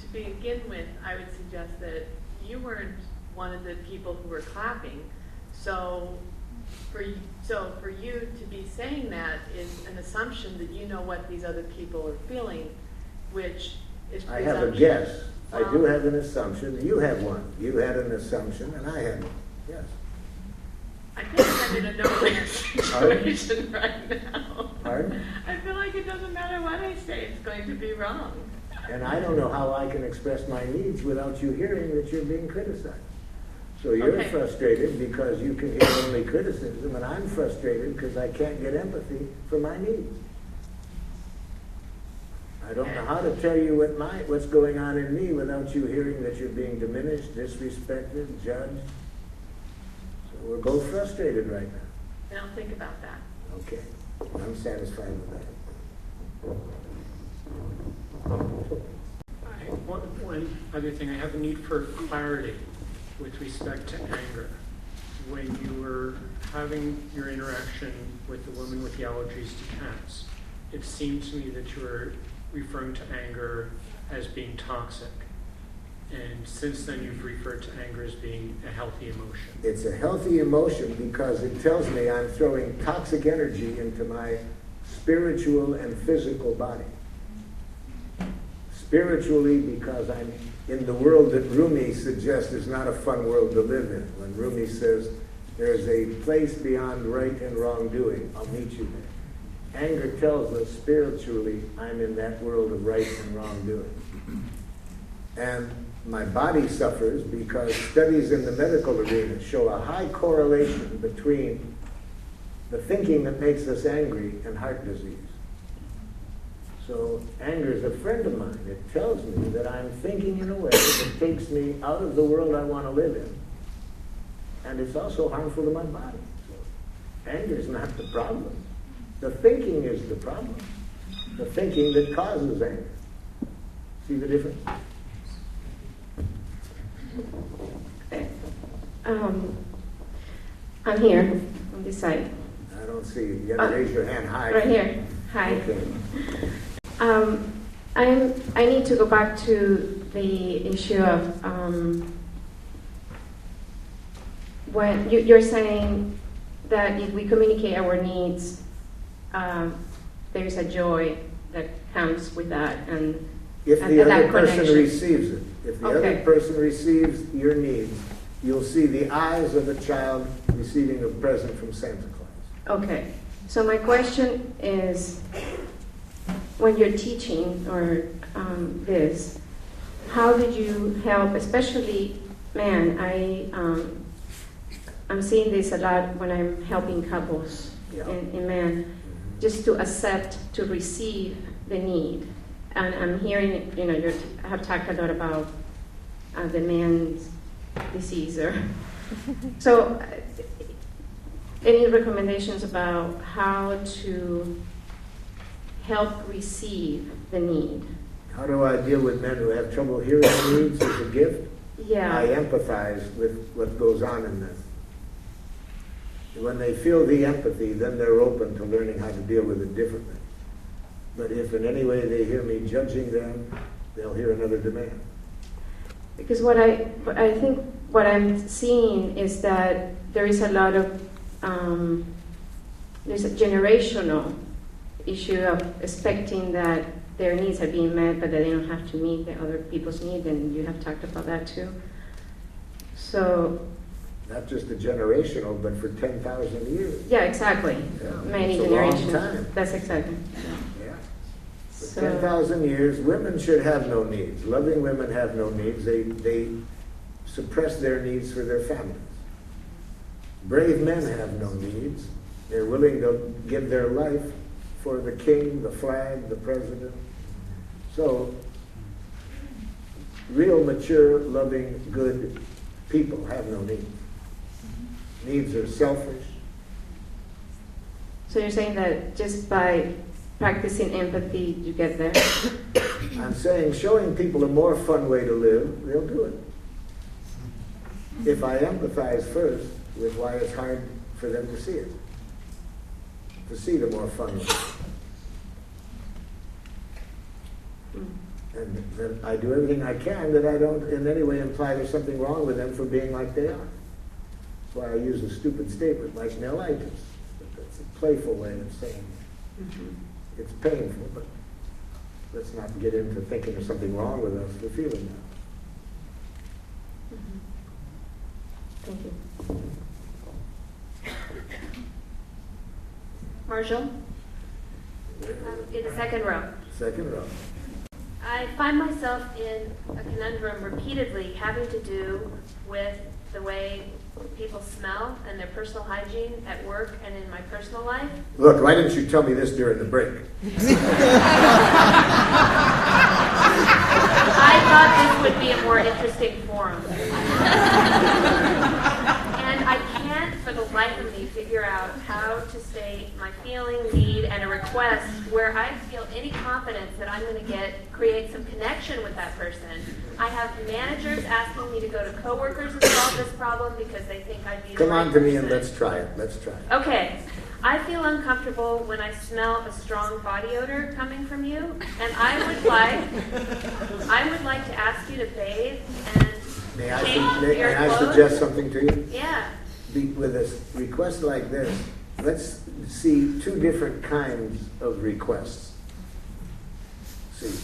to begin with, I would suggest that you weren't one of the people who were clapping. So for you to be saying that is an assumption that you know what these other people are feeling, which is I have a guess. I do have an assumption. You have one. You had an assumption, and I had one. Yes. I feel like I'm in a no-win situation right now. Pardon? I feel like it doesn't matter what I say, it's going to be wrong. And I don't know how I can express my needs without you hearing that you're being criticized. So you're Okay. frustrated because you can hear only criticism, and I'm frustrated because I can't get empathy for my needs. I don't know how to tell you what's going on in me without you hearing that you're being diminished, disrespected, judged. So we're both frustrated right now. And I'll think about that. Okay, I'm satisfied with that. One other thing, I have a need for clarity with respect to anger. When you were having your interaction with the woman with the allergies to cats, it seemed to me that you were referring to anger as being toxic. And since then, you've referred to anger as being a healthy emotion. It's a healthy emotion because it tells me I'm throwing toxic energy into my spiritual and physical body. Spiritually, because I'm in the world that Rumi suggests is not a fun world to live in. When Rumi says, there's a place beyond right and wrongdoing, I'll meet you there. Anger tells us spiritually, I'm in that world of right and wrongdoing. And my body suffers because studies in the medical arena show a high correlation between the thinking that makes us angry and heart disease. So anger is a friend of mine. It tells me that I'm thinking in a way that takes me out of the world I want to live in. And it's also harmful to my body. So anger is not the problem. The thinking is the problem. The thinking that causes anger. See the difference? I'm here on this side. I don't see you. You gotta raise your hand high. Right here. Hi. Okay. I need to go back to the issue of when you're saying that if we communicate our needs, there's a joy that comes with that, and if the other that person connection. receives it, if the other person receives your needs, you'll see the eyes of a child receiving a present from Santa Claus. Okay. So my question is, when you're teaching or this, how did you help, especially men? I'm seeing this a lot when I'm helping couples in men, just to accept, to receive the need. And I'm hearing, you have talked a lot about the man's disease. So, any recommendations about how to help receive the need? How do I deal with men who have trouble hearing needs as a gift? Yeah. I empathize with what goes on in them. When they feel the empathy, then they're open to learning how to deal with it differently. But if in any way they hear me judging them, they'll hear another demand. Because what I think what I'm seeing is that there is a lot of there's a generational issue of expecting that their needs are being met, but that they don't have to meet the other people's needs, and you have talked about that too. So. Not just a generational, but for 10,000 years. Yeah, exactly. Yeah. Many It's a generations. long time. That's exactly. Yeah. For So- 10,000 years, women should have no needs. Loving women have no needs. They suppress their needs for their families. Brave men have no needs. They're willing to give their life for the king, the flag, the president. So, real, mature, loving, good people have no needs. Needs are selfish. So you're saying that just by practicing empathy, you get there? I'm saying showing people a more fun way to live, they'll do it. If I empathize first with why it's hard for them to see it. To see the more fun way. And then I do everything I can that I don't in any way imply there's something wrong with them for being like they are. That's why I use a stupid statement like mellitus. That's a playful way of saying it. It's painful, but let's not get into thinking there's something wrong with us for feeling that. Thank you. Marshall? In the second row. Second row. I find myself in a conundrum repeatedly having to do with the way people smell and their personal hygiene at work and in my personal life. Look, why didn't you tell me this during the break? I thought this would be a more interesting forum. And I can't for the life of me figure out how to state my feeling, need, and a request where I feel any confidence that I'm going to create some connection with that person. I have managers asking me to go to coworkers and solve this problem because they think I'd be the Come right on to me person. and let's try it. Let's try it. Okay. I feel uncomfortable when I smell a strong body odor coming from you, and I would like to ask you to bathe and change your may I clothes. suggest something to you? Yeah. With a request like this, let's see two different kinds of requests. See,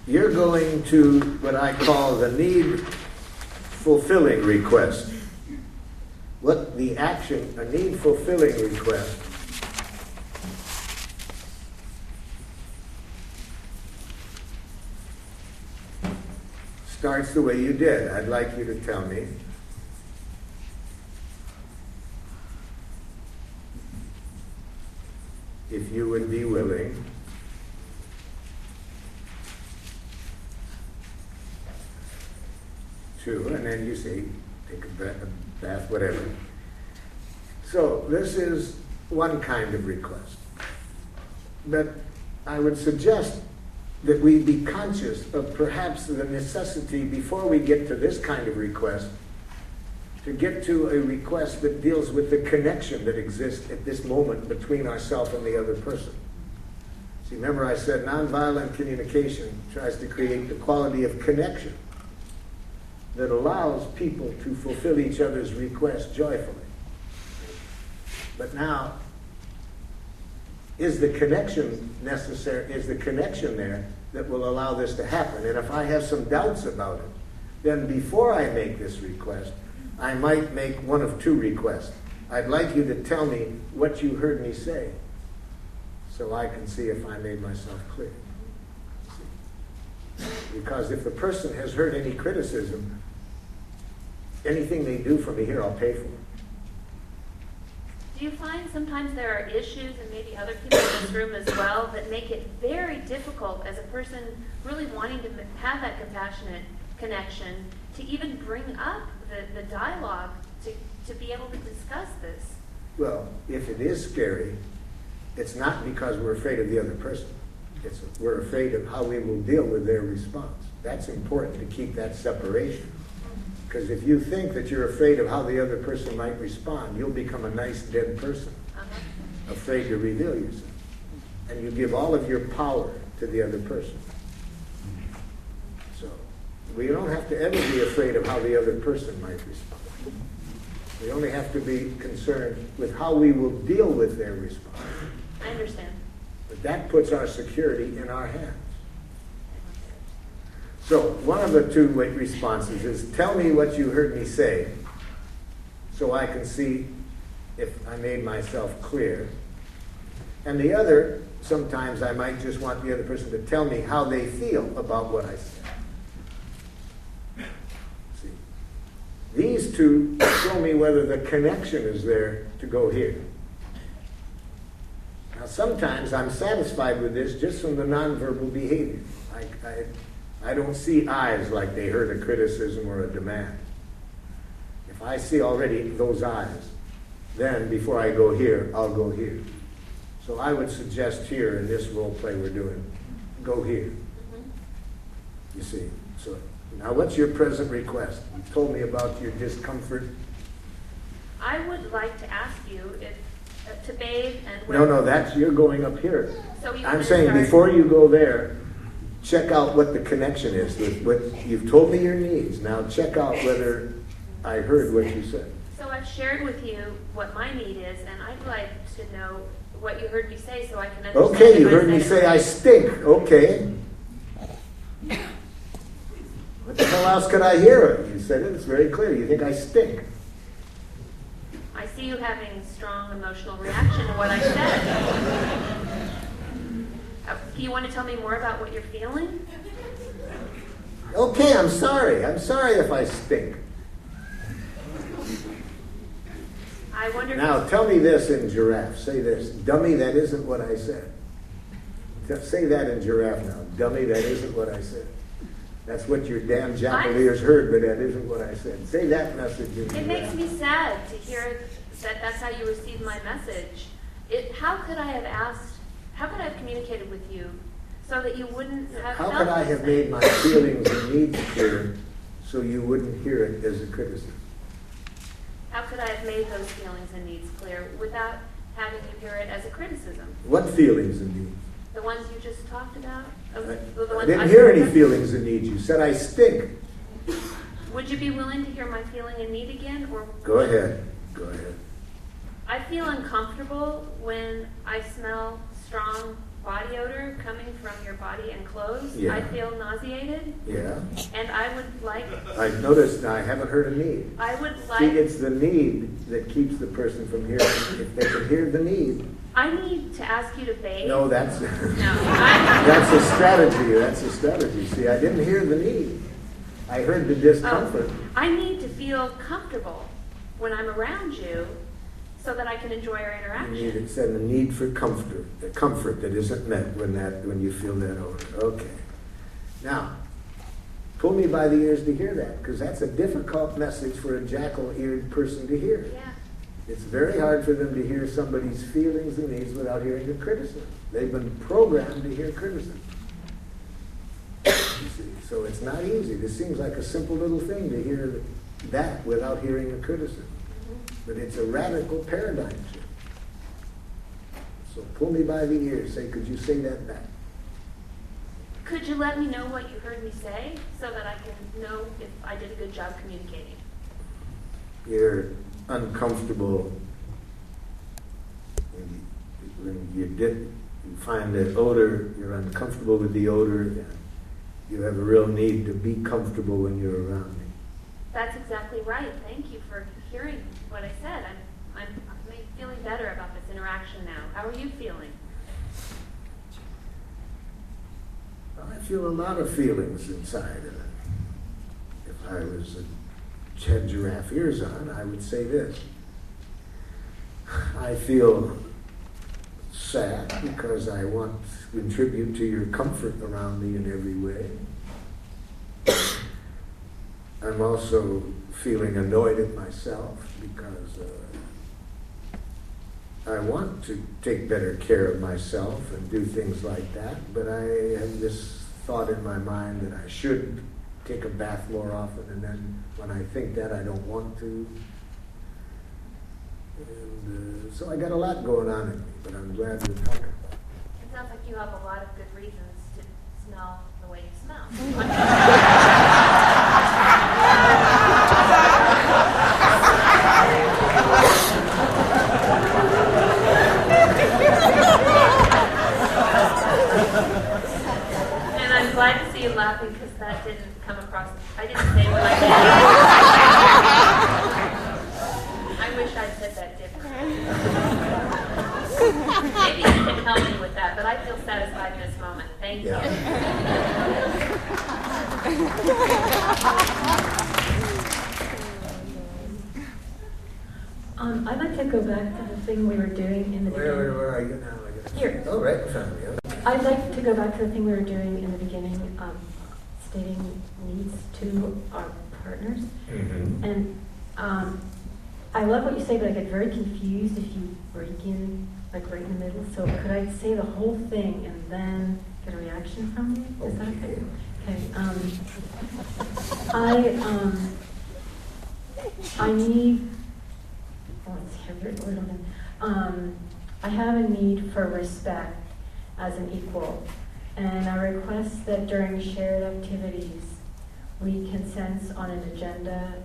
you're going to what I call the need fulfilling request. What the action, a need fulfilling request, starts the way you did. I'd like you to tell me if you would be willing to, and then you say, take a bath, whatever. So this is one kind of request. But I would suggest that we be conscious of perhaps the necessity, before we get to this kind of request, to get to a request that deals with the connection that exists at this moment between ourselves and the other person. See, remember I said nonviolent communication tries to create the quality of connection that allows people to fulfill each other's requests joyfully. But now, is the connection necessary? Is the connection there that will allow this to happen? And if I have some doubts about it, then before I make this request, I might make one of two requests. I'd like you to tell me what you heard me say so I can see if I made myself clear. Because if the person has heard any criticism, anything they do for me here, I'll pay for. Do you find sometimes there are issues, and maybe other people in this room as well, that make it very difficult as a person really wanting to have that compassionate connection to even bring up the dialogue to be able to discuss this? Well, if it is scary, it's not because we're afraid of the other person. We're afraid of how we will deal with their response. That's important to keep that separation. Because if you think that you're afraid of how the other person might respond, you'll become a nice dead person, afraid to reveal yourself. And you give all of your power to the other person. So we don't have to ever be afraid of how the other person might respond. We only have to be concerned with how we will deal with their response. I understand. But that puts our security in our hands. So one of the two responses is, tell me what you heard me say so I can see if I made myself clear. And the other, sometimes I might just want the other person to tell me how they feel about what I said. See, these two show me whether the connection is there to go here. Now sometimes I'm satisfied with this just from the nonverbal behavior. I don't see eyes like they heard a criticism or a demand. If I see already those eyes, then before I go here, I'll go here. So I would suggest here in this role play we're doing, go here. You see. So now what's your present request? You told me about your discomfort. I would like to ask you if to bathe and No, you're going up here. So I'm saying before you go there, check out what the connection is. What you've told me your needs. Now check out whether I heard what you said. So I've shared with you what my need is, and I'd like to know what you heard me say so I can understand. Okay, you heard me say I stink. Okay. What the hell else could I hear? You said it. It's very clear. You think I stink. I see you having strong emotional reaction to what I said. Do you want to tell me more about what you're feeling? Okay, I'm sorry. I'm sorry if I stink. I wonder. Now, tell me this in giraffe. Say this. Dummy, that isn't what I said. Say that in giraffe now. Dummy, that isn't what I said. That's what your damn Japanese heard, but that isn't what I said. Say that message in giraffe. It makes me sad to hear that that's how you received my message. How could I have communicated with you so that you wouldn't have How felt could I have made my feelings and needs clear so you wouldn't hear it as a criticism? How could I have made those feelings and needs clear without having you hear it as a criticism? What feelings and needs? The ones you just talked about? I The ones didn't hear any feelings and needs. You said I stink. Would you be willing to hear my feeling and need again? Or Go ahead. Go ahead. I feel uncomfortable when I smell strong body odor coming from your body and clothes. Yeah. I feel nauseated. Yeah. And I would like... I noticed, I haven't heard a need. I would See, like... it's the need that keeps the person from hearing. If they could hear the need. I need to ask you to bathe. No, that's No. that's a strategy. That's a strategy. See, I didn't hear the need. I heard the discomfort. I need to feel comfortable when I'm around you so that I can enjoy our interaction. It said a need for comfort that isn't met when you feel that odor. Okay. Now, pull me by the ears to hear that, because that's a difficult message for a jackal-eared person to hear. Yeah. It's very hard for them to hear somebody's feelings and needs without hearing a criticism. They've been programmed to hear criticism. You see, so it's not easy. This seems like a simple little thing to hear that without hearing a criticism. But it's a radical paradigm shift. So pull me by the ears. Say, could you say that back? Could you let me know what you heard me say so that I can know if I did a good job communicating? You're uncomfortable when you find that odor, you're uncomfortable with the odor, and you have a real need to be comfortable when you're around me. That's exactly right. Thank you for hearing what I said. I'm feeling better about this interaction now. How are you feeling? Well, I feel a lot of feelings inside of it. If I had giraffe ears on, I would say this. I feel sad because I want to contribute to your comfort around me in every way. I'm also feeling annoyed at myself because I want to take better care of myself and do things like that, but I have this thought in my mind that I should take a bath more often, and then when I think that, I don't want to. And so I got a lot going on in me, but I'm glad we're talking about it. It sounds like you have a lot of good reasons to smell the way you smell. And I'm glad to see you laughing because that didn't come across. I didn't say what I did. I wish I'd said that differently. Maybe you can help me with that, but I feel satisfied in this moment. Thank you. I'd like to go back to the thing we were doing in the beginning. Where are you now? Here. Oh, right in front of me. Okay. I'd like to go back to the thing we were doing in the beginning, stating needs to our partners. Mm-hmm. And I love what you say, but I get very confused if you break in, like right in the middle. So could I say the whole thing and then get a reaction from you? Is that okay? Okay. I need. Let's see, I've written a little bit. I have a need for respect as an equal, and I request that during shared activities, we consensus on an agenda.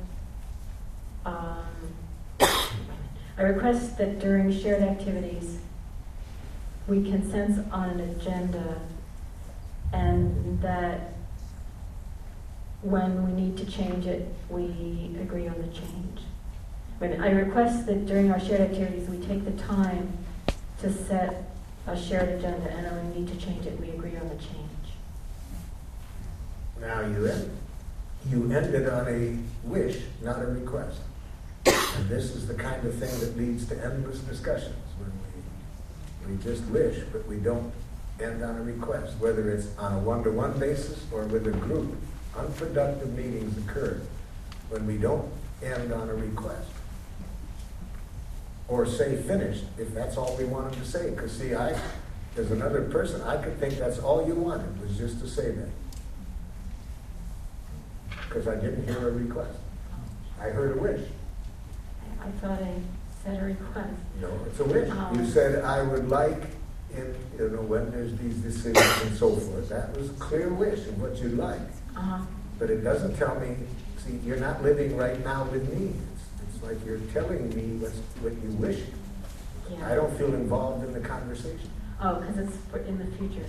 I request that during shared activities, we consensus on an agenda, and that when we need to change it, we agree on the change. I request that during our shared activities, we take the time to set a shared agenda, and when we need to change it, we agree on the change. Now you ended on a wish, not a request. And this is the kind of thing that leads to endless discussions, when we just wish, but we don't end on a request, whether it's on a one-to-one basis or with a group. Unproductive meetings occur when we don't end on a request. Or say finished, if that's all we wanted to say. Because see, as another person, I could think that's all you wanted, was just to say that. Because I didn't hear a request. I heard a wish. I thought I said a request. No, it's a wish. You said, I would like, in, when there's these decisions and so forth. That was a clear wish of what you'd like. But it doesn't tell me, see, you're not living right now with me. It's like you're telling me what you wish. Yeah. I don't feel involved in the conversation. Oh, because it's in the future.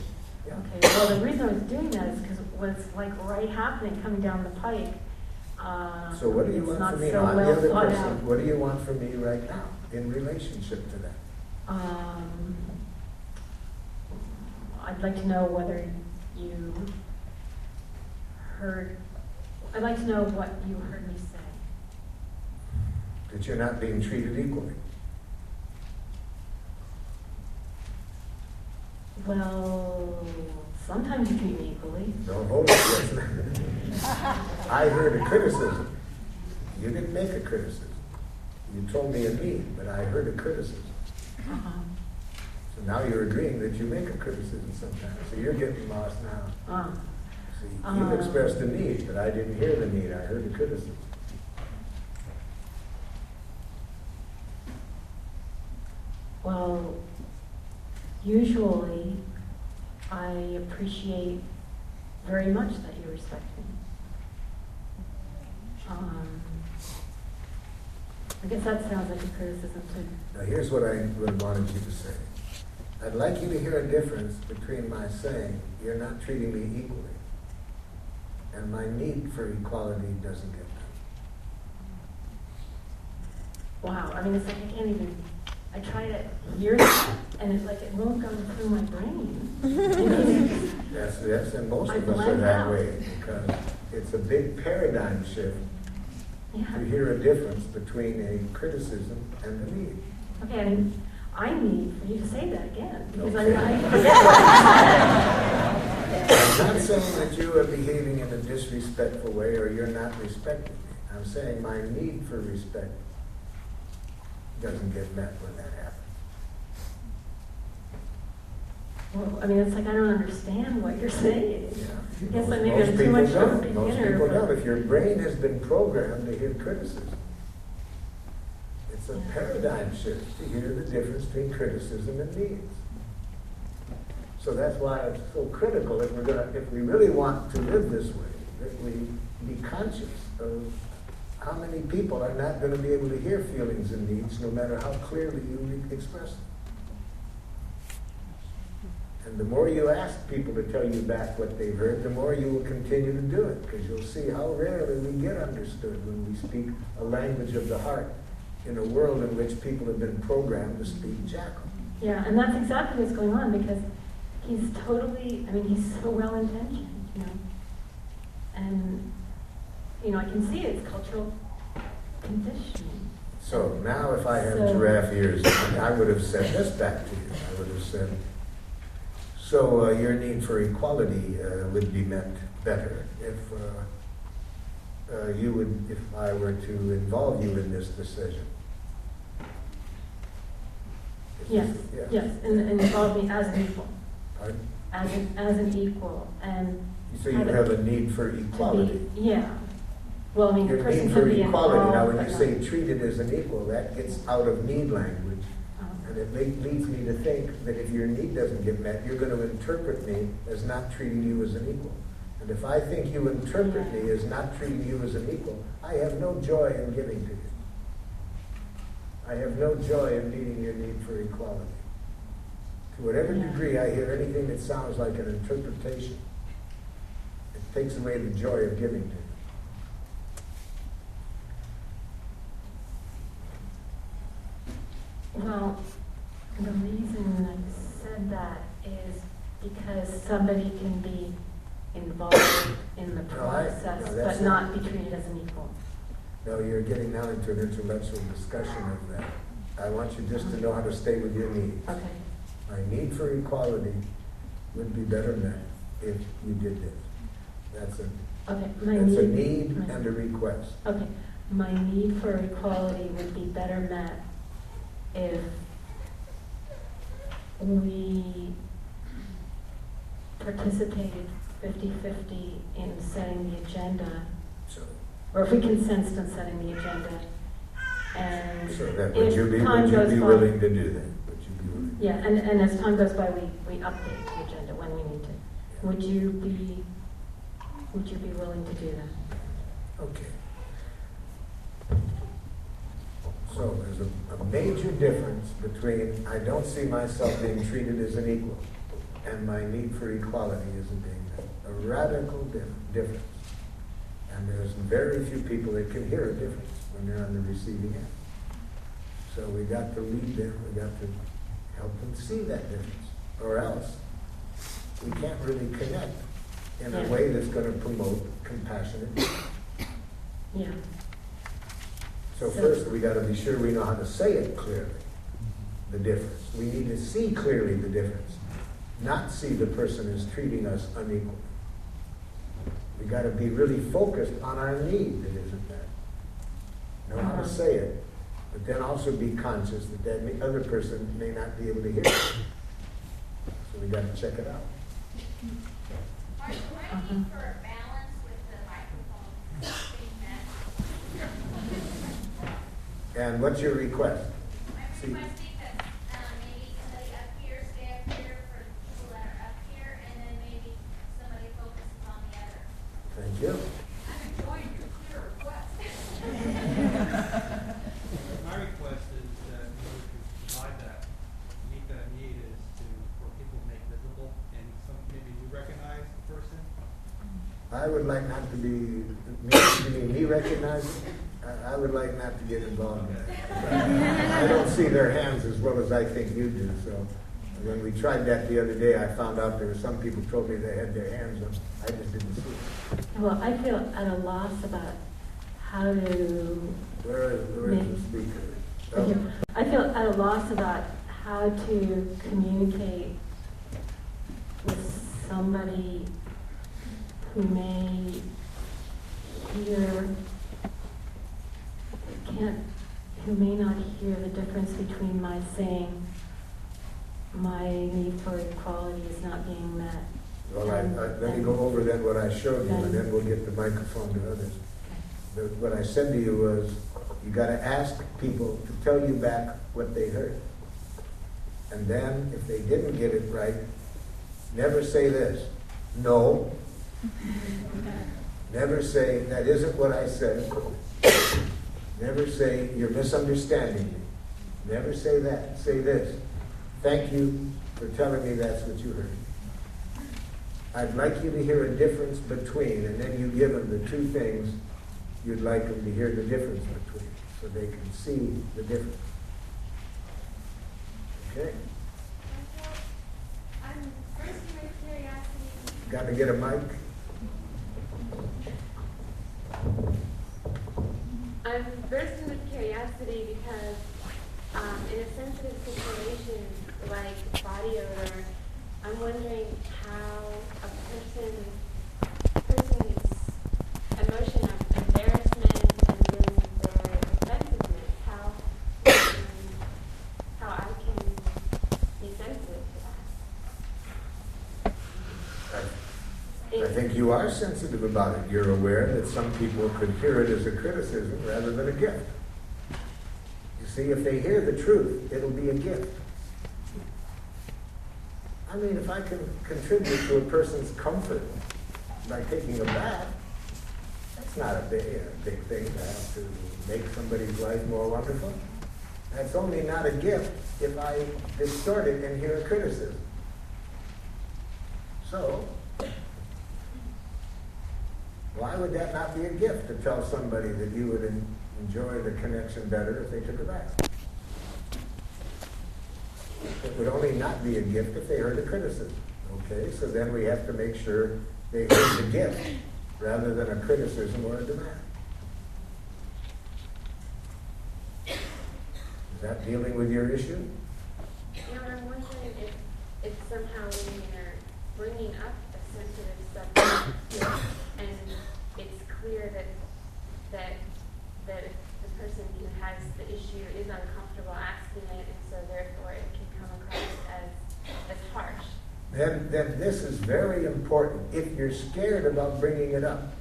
Yeah. Okay, well, the reason I was doing that is because what's like right happening coming down the pike. So what do you want from me? So I'm well the other thought person. out. What do you want from me right now in relationship to that? I'd like to know whether you heard, I'd like to know what you heard me say. That you're not being treated equally. Well, sometimes you treat me equally. No, hold on. I heard a criticism. You didn't make a criticism. You told me a need, but I heard a criticism. So now you're agreeing that you make a criticism sometimes. So you're getting lost now. See, you expressed a need, but I didn't hear the need. I heard a criticism. Well, usually I appreciate very much that you respect me. I guess that sounds like a criticism too. Now here's what I wanted you to say. I'd like you to hear a difference between my saying, you're not treating me equally, and my need for equality doesn't get done. Wow, I mean, it's like I can't even, I try to hear that, and it's like it won't go through my brain. Yes, and most I of us are blank that out. way, because it's a big paradigm shift to hear a difference between a criticism and a need. Okay, I need for you to say that again, because Okay. I I'm not saying that you are behaving in a disrespectful way or you're not respecting me. I'm saying my need for respect doesn't get met when that happens. Well, I mean, it's like I don't understand what you're saying. I guess Most maybe I'm too people much of a don't. Most beginner. people but- don't. If your brain has been programmed to hear criticism, it's a paradigm shift to hear the difference between criticism and needs. So that's why it's so critical if we really want to live this way, that we be conscious of how many people are not going to be able to hear feelings and needs no matter how clearly you express them. And the more you ask people to tell you back what they've heard, the more you will continue to do it, because you'll see how rarely we get understood when we speak a language of the heart in a world in which people have been programmed to speak jackal. Yeah, and that's exactly what's going on, because he's totally, I mean, he's so well-intentioned, And, I can see it's cultural conditioning. So now if I had So- giraffe ears, I would have said this back to you. I would have said, so your need for equality would be met better if if I were to involve you in this decision. Yes, Yeah. yes, and involve me as an equal, Pardon? as an equal, and. So you have a need for to be- equality. Yeah. Well, I mean, the Your person need can for be equality, involved. now when but you not- say treated as an equal, that gets out of need language. And it leads me to think that if your need doesn't get met, you're going to interpret me as not treating you as an equal. And if I think you interpret me as not treating you as an equal, I have no joy in giving to you. I have no joy in meeting your need for equality. To whatever degree I hear anything that sounds like an interpretation, it takes away the joy of giving to you. Well, the reason I said that is because somebody can be involved in the process, no, that's but not be treated as an equal. No, you're getting now into an intellectual discussion of that. I want you just to know how to stay with your needs. Okay. My need for equality would be better met if you did this. That's a need and a request. Okay, my need for equality would be better met if we participated 50-50 in setting the agenda, or if we consented on setting the agenda, And So that, if time would you goes be by, willing to do that? Would you be willing? yeah, and as time goes by, we update the agenda when we need to. Would you be willing to do that? Okay. So there's a major difference between I don't see myself being treated as an equal and my need for equality isn't being met. A radical difference. And there's very few people that can hear a difference when they're on the receiving end. So we got to lead them, we got to help them see that difference. Or else we can't really connect in a way that's going to promote compassionate. Yeah. So first, we got to be sure we know how to say it clearly, the difference. We need to see clearly the difference, not see the person as treating us unequally. We got to be really focused on our need that isn't met. Know how to say it, but then also be conscious that that other person may not be able to hear it. So we got to check it out. Are you looking for a balance with the microphone being met? And what's your request? I'm requesting that maybe somebody up here stay up here for the people that are up here, and then maybe somebody focuses on the other. Thank you. I'm enjoying your clear request. My request is that in order to provide that, meet that need is for people to make visible and maybe you recognize the person. I would like not to be me recognizing. I would like not to get involved in that. I don't see their hands as well as I think you do. So when we tried that the other day, I found out there were some people told me they had their hands up. I just didn't see it. Well, I feel at a loss about how to. Where is the speaker? Oh. I feel at a loss about how to communicate with somebody who may who may not hear the difference between my saying my need for equality is not being met. Well, let me go over then what I showed you, and then we'll get the microphone to others. What I said to you was, you got to ask people to tell you back what they heard. And then, if they didn't get it right, never say this, no. Never say, that isn't what I said. Never say, you're misunderstanding me. Never say that. Say this, thank you for telling me that's what you heard. I'd like you to hear a difference between, and then you give them the two things you'd like them to hear the difference between, so they can see the difference. Okay? I'm bursting with curiosity. Got to get a mic? I'm bursting with curiosity because in a sensitive situation like body odor, I'm wondering how a person's emotion of embarrassment and then their defensiveness, how I can be sensitive to that. I think you are sensitive about it. You're aware that some people could hear it as a criticism rather than a gift. You see, if they hear the truth, it'll be a gift. I mean, if I can contribute to a person's comfort by taking a bath, that's not a big thing to have to make somebody's life more wonderful. That's only not a gift if I distort it and hear a criticism. So, why would that not be a gift to tell somebody that you would enjoy the connection better if they took a bath? It would only not be a gift if they heard a criticism. Okay, so then we have to make sure they heard the gift rather than a criticism or a demand. Is that dealing with your issue? Yeah, I'm wondering if somehow when you're bringing up a sensitive subject and it's clear that the person who has the issue is uncomfortable asking it, and so therefore it can come across as harsh. Then this is very important. If you're scared about bringing it up,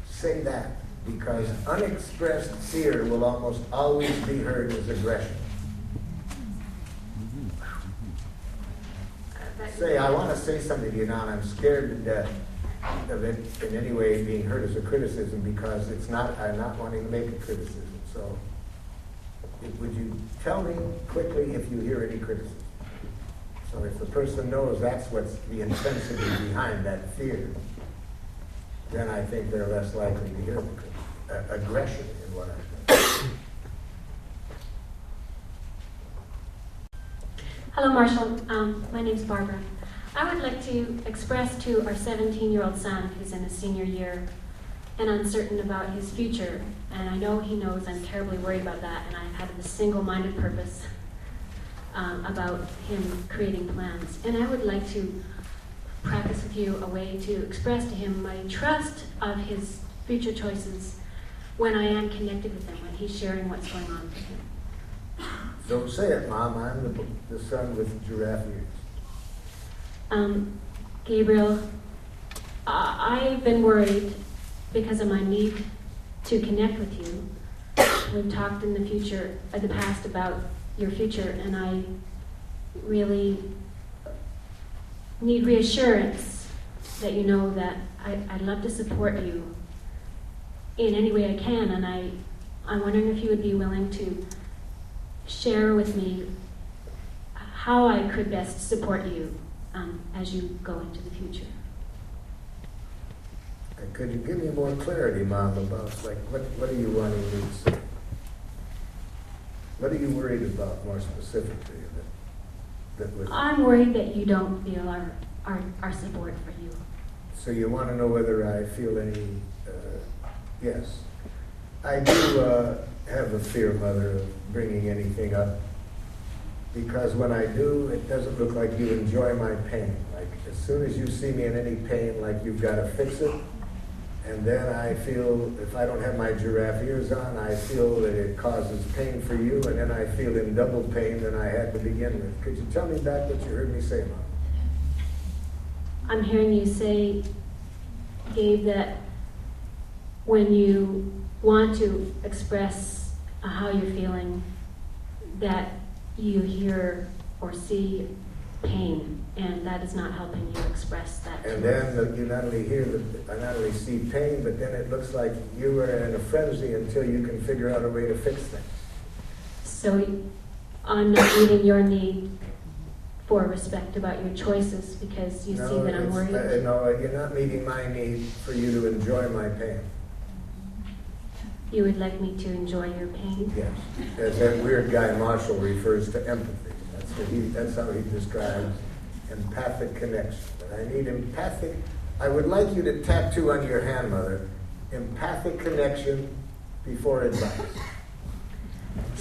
say that. because unexpressed fear will almost always be heard as aggression. Say, I want to say something to you now, and I'm scared to death of it in any way being heard as a criticism, because I'm not wanting to make a criticism. So, would you tell me quickly if you hear any criticism? So if the person knows that's what's the intensity behind that fear, then I think they're less likely to hear aggression in what I'm saying. Hello, Marshall. My name's Barbara. I would like to express to our 17-year-old son, who's in his senior year and uncertain about his future, and I know he knows I'm terribly worried about that, and I've had this single-minded purpose about him creating plans. And I would like to practice with you a way to express to him my trust of his future choices when I am connected with him, when he's sharing what's going on with him. Don't say it, Mom. I'm the son with giraffe ears. Gabriel, I've been worried because of my need to connect with you. We've talked in the past about your future, and I really need reassurance that you know that I'd love to support you in any way I can, and I'm wondering if you would be willing to share with me how I could best support you as you go into the future. Could you give me more clarity, Mom, about what are you wanting me to say? What are you worried about more specifically? I'm worried that you don't feel our support for you. So you want to know whether I feel any, yes. I do have a fear, Mother, of bringing anything up, because when I do, it doesn't look like you enjoy my pain. Like, as soon as you see me in any pain, like you've got to fix it. And then I feel, if I don't have my giraffe ears on, I feel that it causes pain for you, and then I feel in double pain than I had to begin with. Could you tell me back what you heard me say, Mom? I'm hearing you say, Gabe, that when you want to express how you're feeling, that you hear or see pain, and that is not helping you express that. And then you not only not only see pain, but then it looks like you are in a frenzy until you can figure out a way to fix things. So I'm not meeting your need for respect about your choices because you see that I'm worried? No, you're not meeting my need for you to enjoy my pain. You would like me to enjoy your pain? Yes. As that weird guy Marshall refers to empathy. That's how he describes empathic connection. But I need empathic. I would like you to tattoo on your hand, Mother, empathic connection before advice.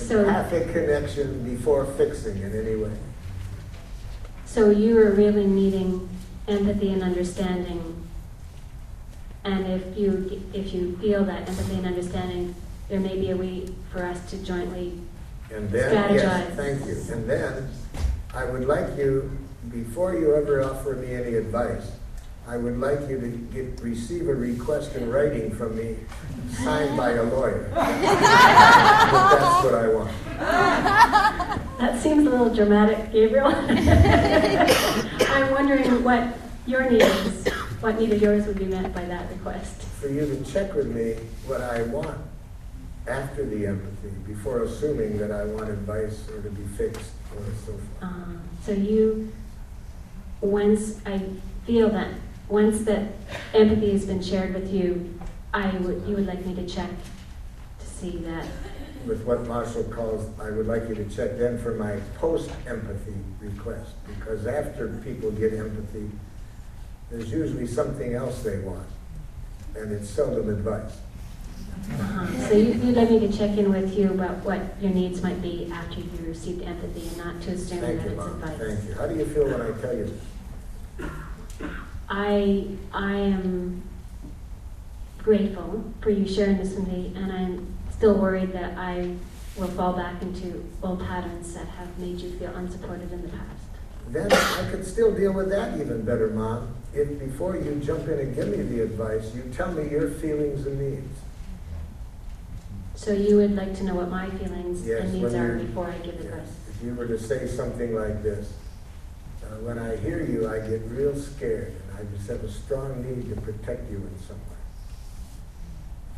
Empathic connection before fixing in any way. So you are really needing empathy and understanding. And if you feel that empathy and understanding, there may be a way for us to jointly strategize. Yes, thank you. And then I would like you, before you ever offer me any advice, I would like you to receive a request in writing from me, signed by a lawyer. That's what I want. That seems a little dramatic, Gabriel. I'm wondering what your need is. What need of yours would be met by that request? For you to check with me what I want after the empathy, before assuming that I want advice or to be fixed or so forth. So you, once I feel that, once that empathy has been shared with you, you would like me to check to see that. With what Marshall calls, I would like you to check then for my post-empathy request, because after people get empathy, there's usually something else they want, and it's seldom advice. So you'd like me to check in with you about what your needs might be after you received empathy, and not to assume that it's advice. Thank you. How do you feel when I tell you this? I am grateful for you sharing this with me, and I'm still worried that I will fall back into old patterns that have made you feel unsupported in the past. Then I could still deal with that even better, Mom, if before you jump in and give me the advice, you tell me your feelings and needs. So you would like to know what my feelings Yes, and needs when are you- before I give yes. advice? If you were to say something like this, when I hear you, I get real scared, and I just have a strong need to protect you in some way.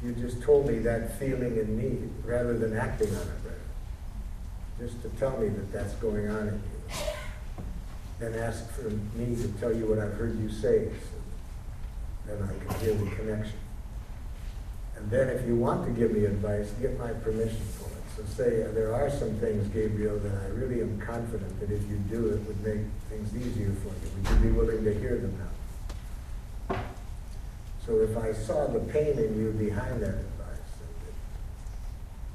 If you just told me that feeling and need, rather than acting on it, rather, just to tell me that that's going on in you, then ask for me to tell you what I've heard you say, so then I can hear the connection. And then if you want to give me advice, get my permission for it. So say, there are some things, Gabriel, that I really am confident that if you do, it would make things easier for you. Would you be willing to hear them now? So if I saw the pain in you behind that advice,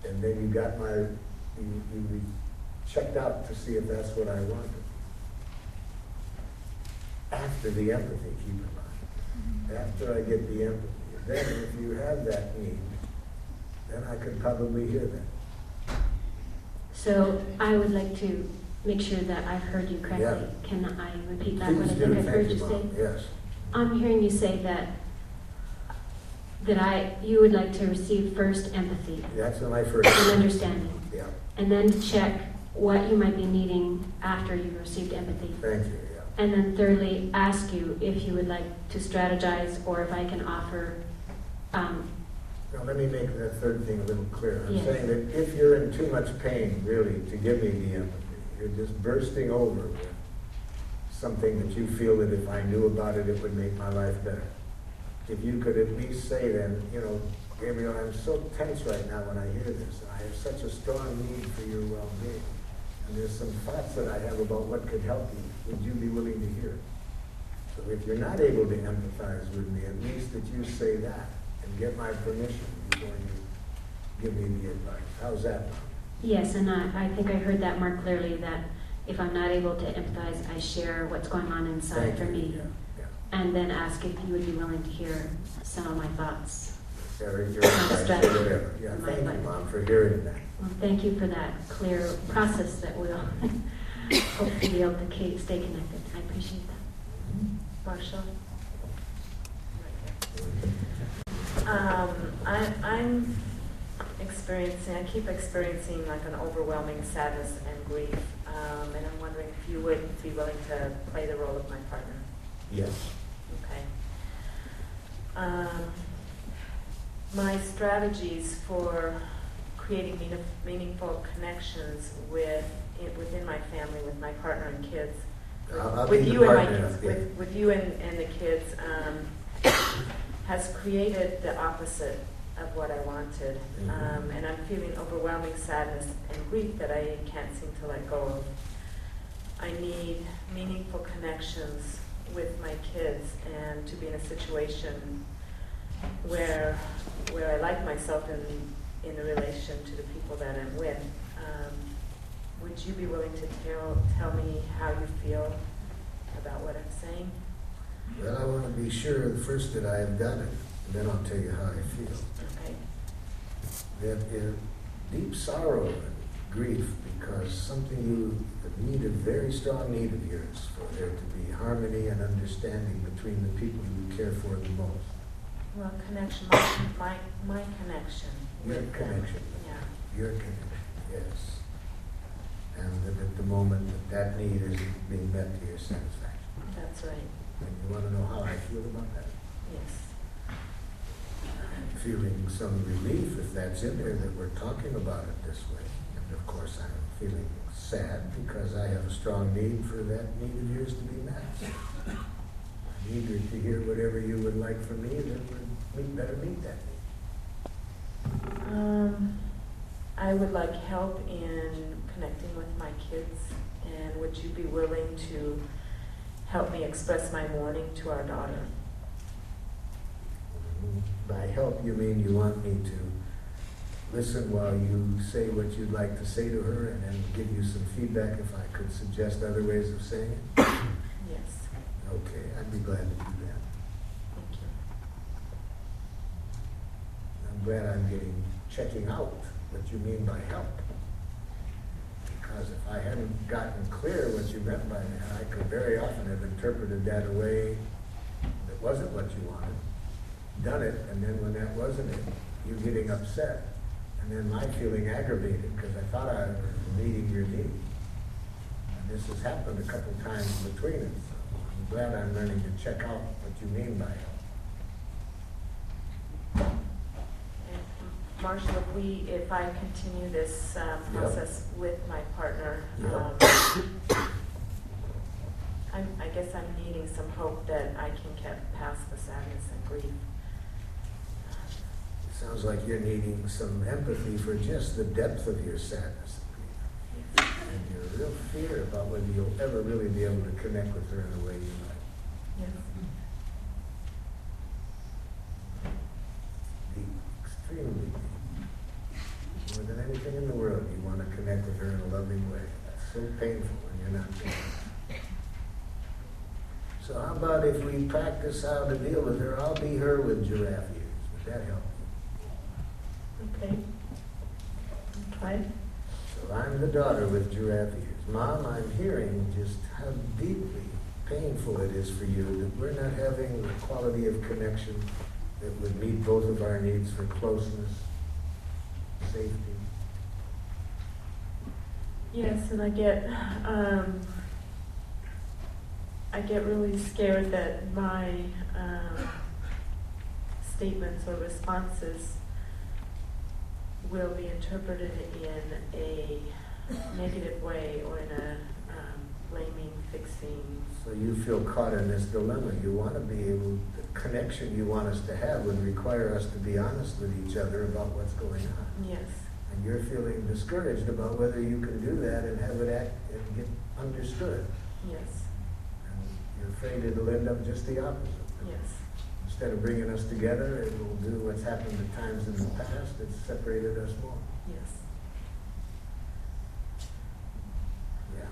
and then you got you checked out to see if that's what I wanted. After the empathy, keep in mind. After I get the empathy. Then if you have that need, then I could probably hear that. So I would like to make sure that I've heard you correctly. Yeah. Can I repeat that, Please what I do. think I've Thank heard you, you say? Mom. Yes. I'm hearing you say that you would like to receive first empathy That's my first. and understanding, Yeah. and then to check what you might be needing after you've received empathy. Thank you. Yeah. And then thirdly, ask you if you would like to strategize or if I can offer. Now, let me make that third thing a little clearer. I'm Yes. saying that if you're in too much pain, really, to give me the empathy, you're just bursting over with something that you feel that if I knew about it, it would make my life better. If you could at least say then, Gabriel, I'm so tense right now when I hear this, and I have such a strong need for your well-being, and there's some thoughts that I have about what could help you. Would you be willing to hear it? So if you're not able to empathize with me, at least that you say that and get my permission before you give me the advice. How's that? Yes, and I think I heard that more clearly, that if I'm not able to empathize, I share what's going on inside Thank for you. me. Yeah, yeah. And then ask if you would be willing to hear some of my thoughts. Your advice, strategy. whatever. Yeah, My thank you, advice. Mom, for hearing that. Well, thank you for that clear process that we'll hopefully be able to stay connected. I appreciate that. Marshall? I'm I keep experiencing like an overwhelming sadness and grief, and I'm wondering if you would be willing to play the role of my partner. Yes. Okay. My strategies for creating meaningful connections within my family, with my partner and kids, with you and my kids, with you and the kids, has created the opposite of what I wanted, and I'm feeling overwhelming sadness and grief that I can't seem to let go of. I need meaningful connections with my kids, and to be in a situation where I like myself in the relation to the people that I'm with. Would you be willing to tell me how you feel about what I'm saying? Well, I want to be sure first that I have done it, and then I'll tell you how I feel. Okay. That is deep sorrow and grief because a very strong need of yours for there to be harmony and understanding between the people you care for the most. Well, connection, my connection. Your with connection. Them. Yeah. Your connection, yes. And that at the moment that need isn't being met to your satisfaction. That's right. And you want to know how I feel about that? Yes. I'm feeling some relief if that's in there that we're talking about it this way. And of course I'm feeling sad because I have a strong need for that need of yours to be met. I'm eager to hear whatever you would like from me that would better meet that need. I would like help in connecting with my kids, and would you be willing to help me express my mourning to our daughter? By help, you mean you want me to listen while you say what you'd like to say to her and then give you some feedback if I could suggest other ways of saying it? Yes. Okay, I'd be glad to do that. Thank you. I'm glad I'm checking out what you mean by help. Because if I hadn't gotten clear what you meant by that, I could very often have interpreted that a way that wasn't what you wanted, done it, and then when that wasn't it, you getting upset. And then my feeling aggravated because I thought I was meeting your need. And this has happened a couple times between us. So I'm glad I'm learning to check out what you mean by help. Marshall, if I continue this process with my partner, I guess I'm needing some hope that I can get past the sadness and grief. It sounds like you're needing some empathy for just the depth of your sadness and grief. And your real fear about whether you'll ever really be able to connect with her in the way you like. Yes. Deep, extremely deep. More than anything in the world, you want to connect with her in a loving way. That's so painful when you're not doing it. So how about if we practice how to deal with her? I'll be her with giraffe ears. Would that help? Okay. Try. So I'm the daughter with giraffe ears. Mom, I'm hearing just how deeply painful it is for you that we're not having the quality of connection that would meet both of our needs for closeness, safety. Yes, and I get really scared that my statements or responses will be interpreted in a negative way or in a blaming, fixing. So you feel caught in this dilemma. You want to be able, the connection you want us to have would require us to be honest with each other about what's going on. Yes. And you're feeling discouraged about whether you can do that and have it act and get understood. Yes. You're afraid it'll end up just the opposite. Yes. Instead of bringing us together, it will do what's happened at times in the past. It's separated us more. Yes. Yeah.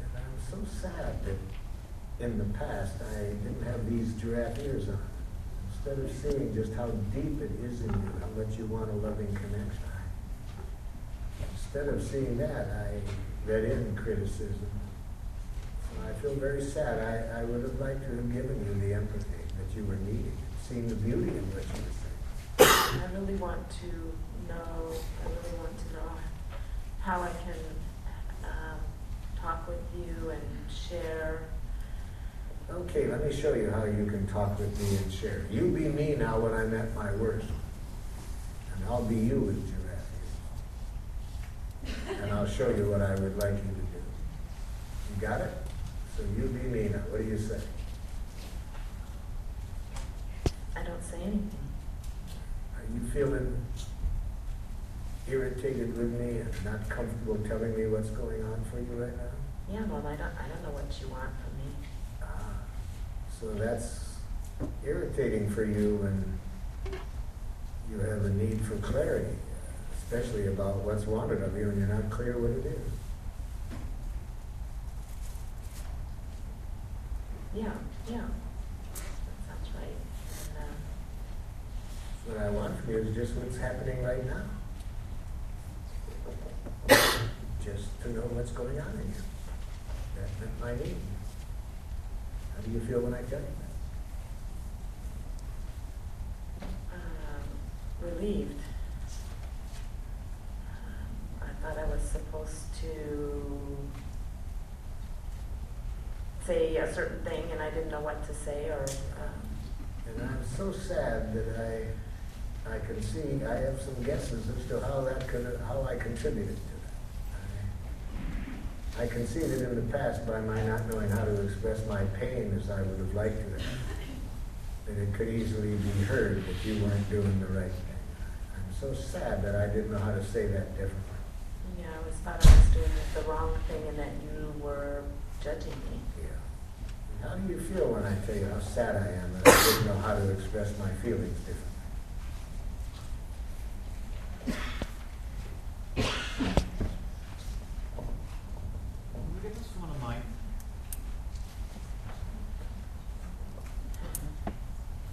And I'm so sad that in the past I didn't have these giraffe ears on. Instead of seeing just how deep it is in you, how much you want a loving connection, instead of seeing that, I read in criticism. I feel very sad. I would have liked to have given you the empathy that you were needing, seeing the beauty in what you were saying. I really want to know how I can talk with you and share. Okay, let me show you how you can talk with me and share. You be me now when I'm at my worst. And I'll be you with giraffe. And I'll show you what I would like you to do. You got it? So you be me now. What do you say? I don't say anything. Are you feeling irritated with me and not comfortable telling me what's going on for you right now? Yeah, Mom, I don't know what you want from me. So that's irritating for you when you have a need for clarity, especially about what's wanted of you and you're not clear what it is. Yeah, that sounds right. And, what I want from you is just what's happening right now. Just to know what's going on in you. That met my need. How do you feel when I tell you that? Relieved. I thought I was supposed to say a certain thing and I didn't know what to say or... And I'm so sad that I can see, I have some guesses as to how I contributed to that. I can see that in the past by my not knowing how to express my pain as I would have liked to have, that it could easily be heard that you weren't doing the right thing. I'm so sad that I didn't know how to say that differently. Yeah, I thought I was doing the wrong thing and that you were judging me. Yeah. How do you feel when I tell you how sad I am that I didn't know how to express my feelings differently?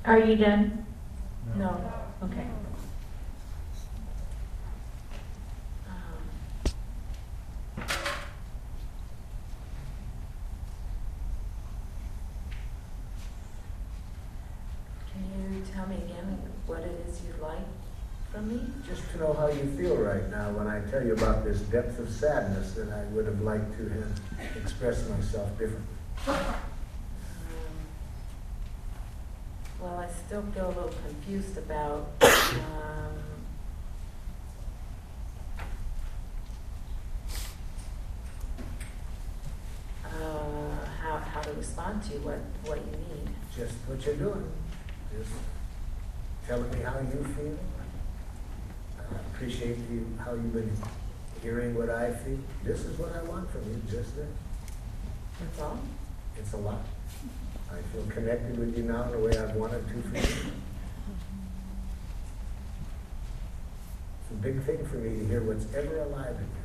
Are you done? No. Okay. Can you tell me again what it is you'd like from me? Just to know how you feel right now when I tell you about this depth of sadness that I would have liked to have expressed myself differently. Well, I still feel a little confused about how to respond to you, what you need. Just what you're doing. Just telling me how you feel. I appreciate how you've been hearing what I feel. This is what I want from you, just this. That's all? It's a lot. I feel connected with you now in a way I've wanted to for you. It's a big thing for me to hear what's ever alive in you.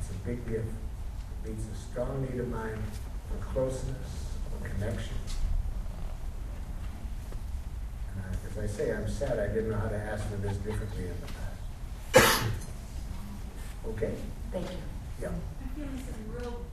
It's a big gift. It meets a strong need of mine for closeness, for connection. And as I say, I'm sad I didn't know how to ask for this differently in the past. Okay? Thank you. Yeah. I'm feeling some real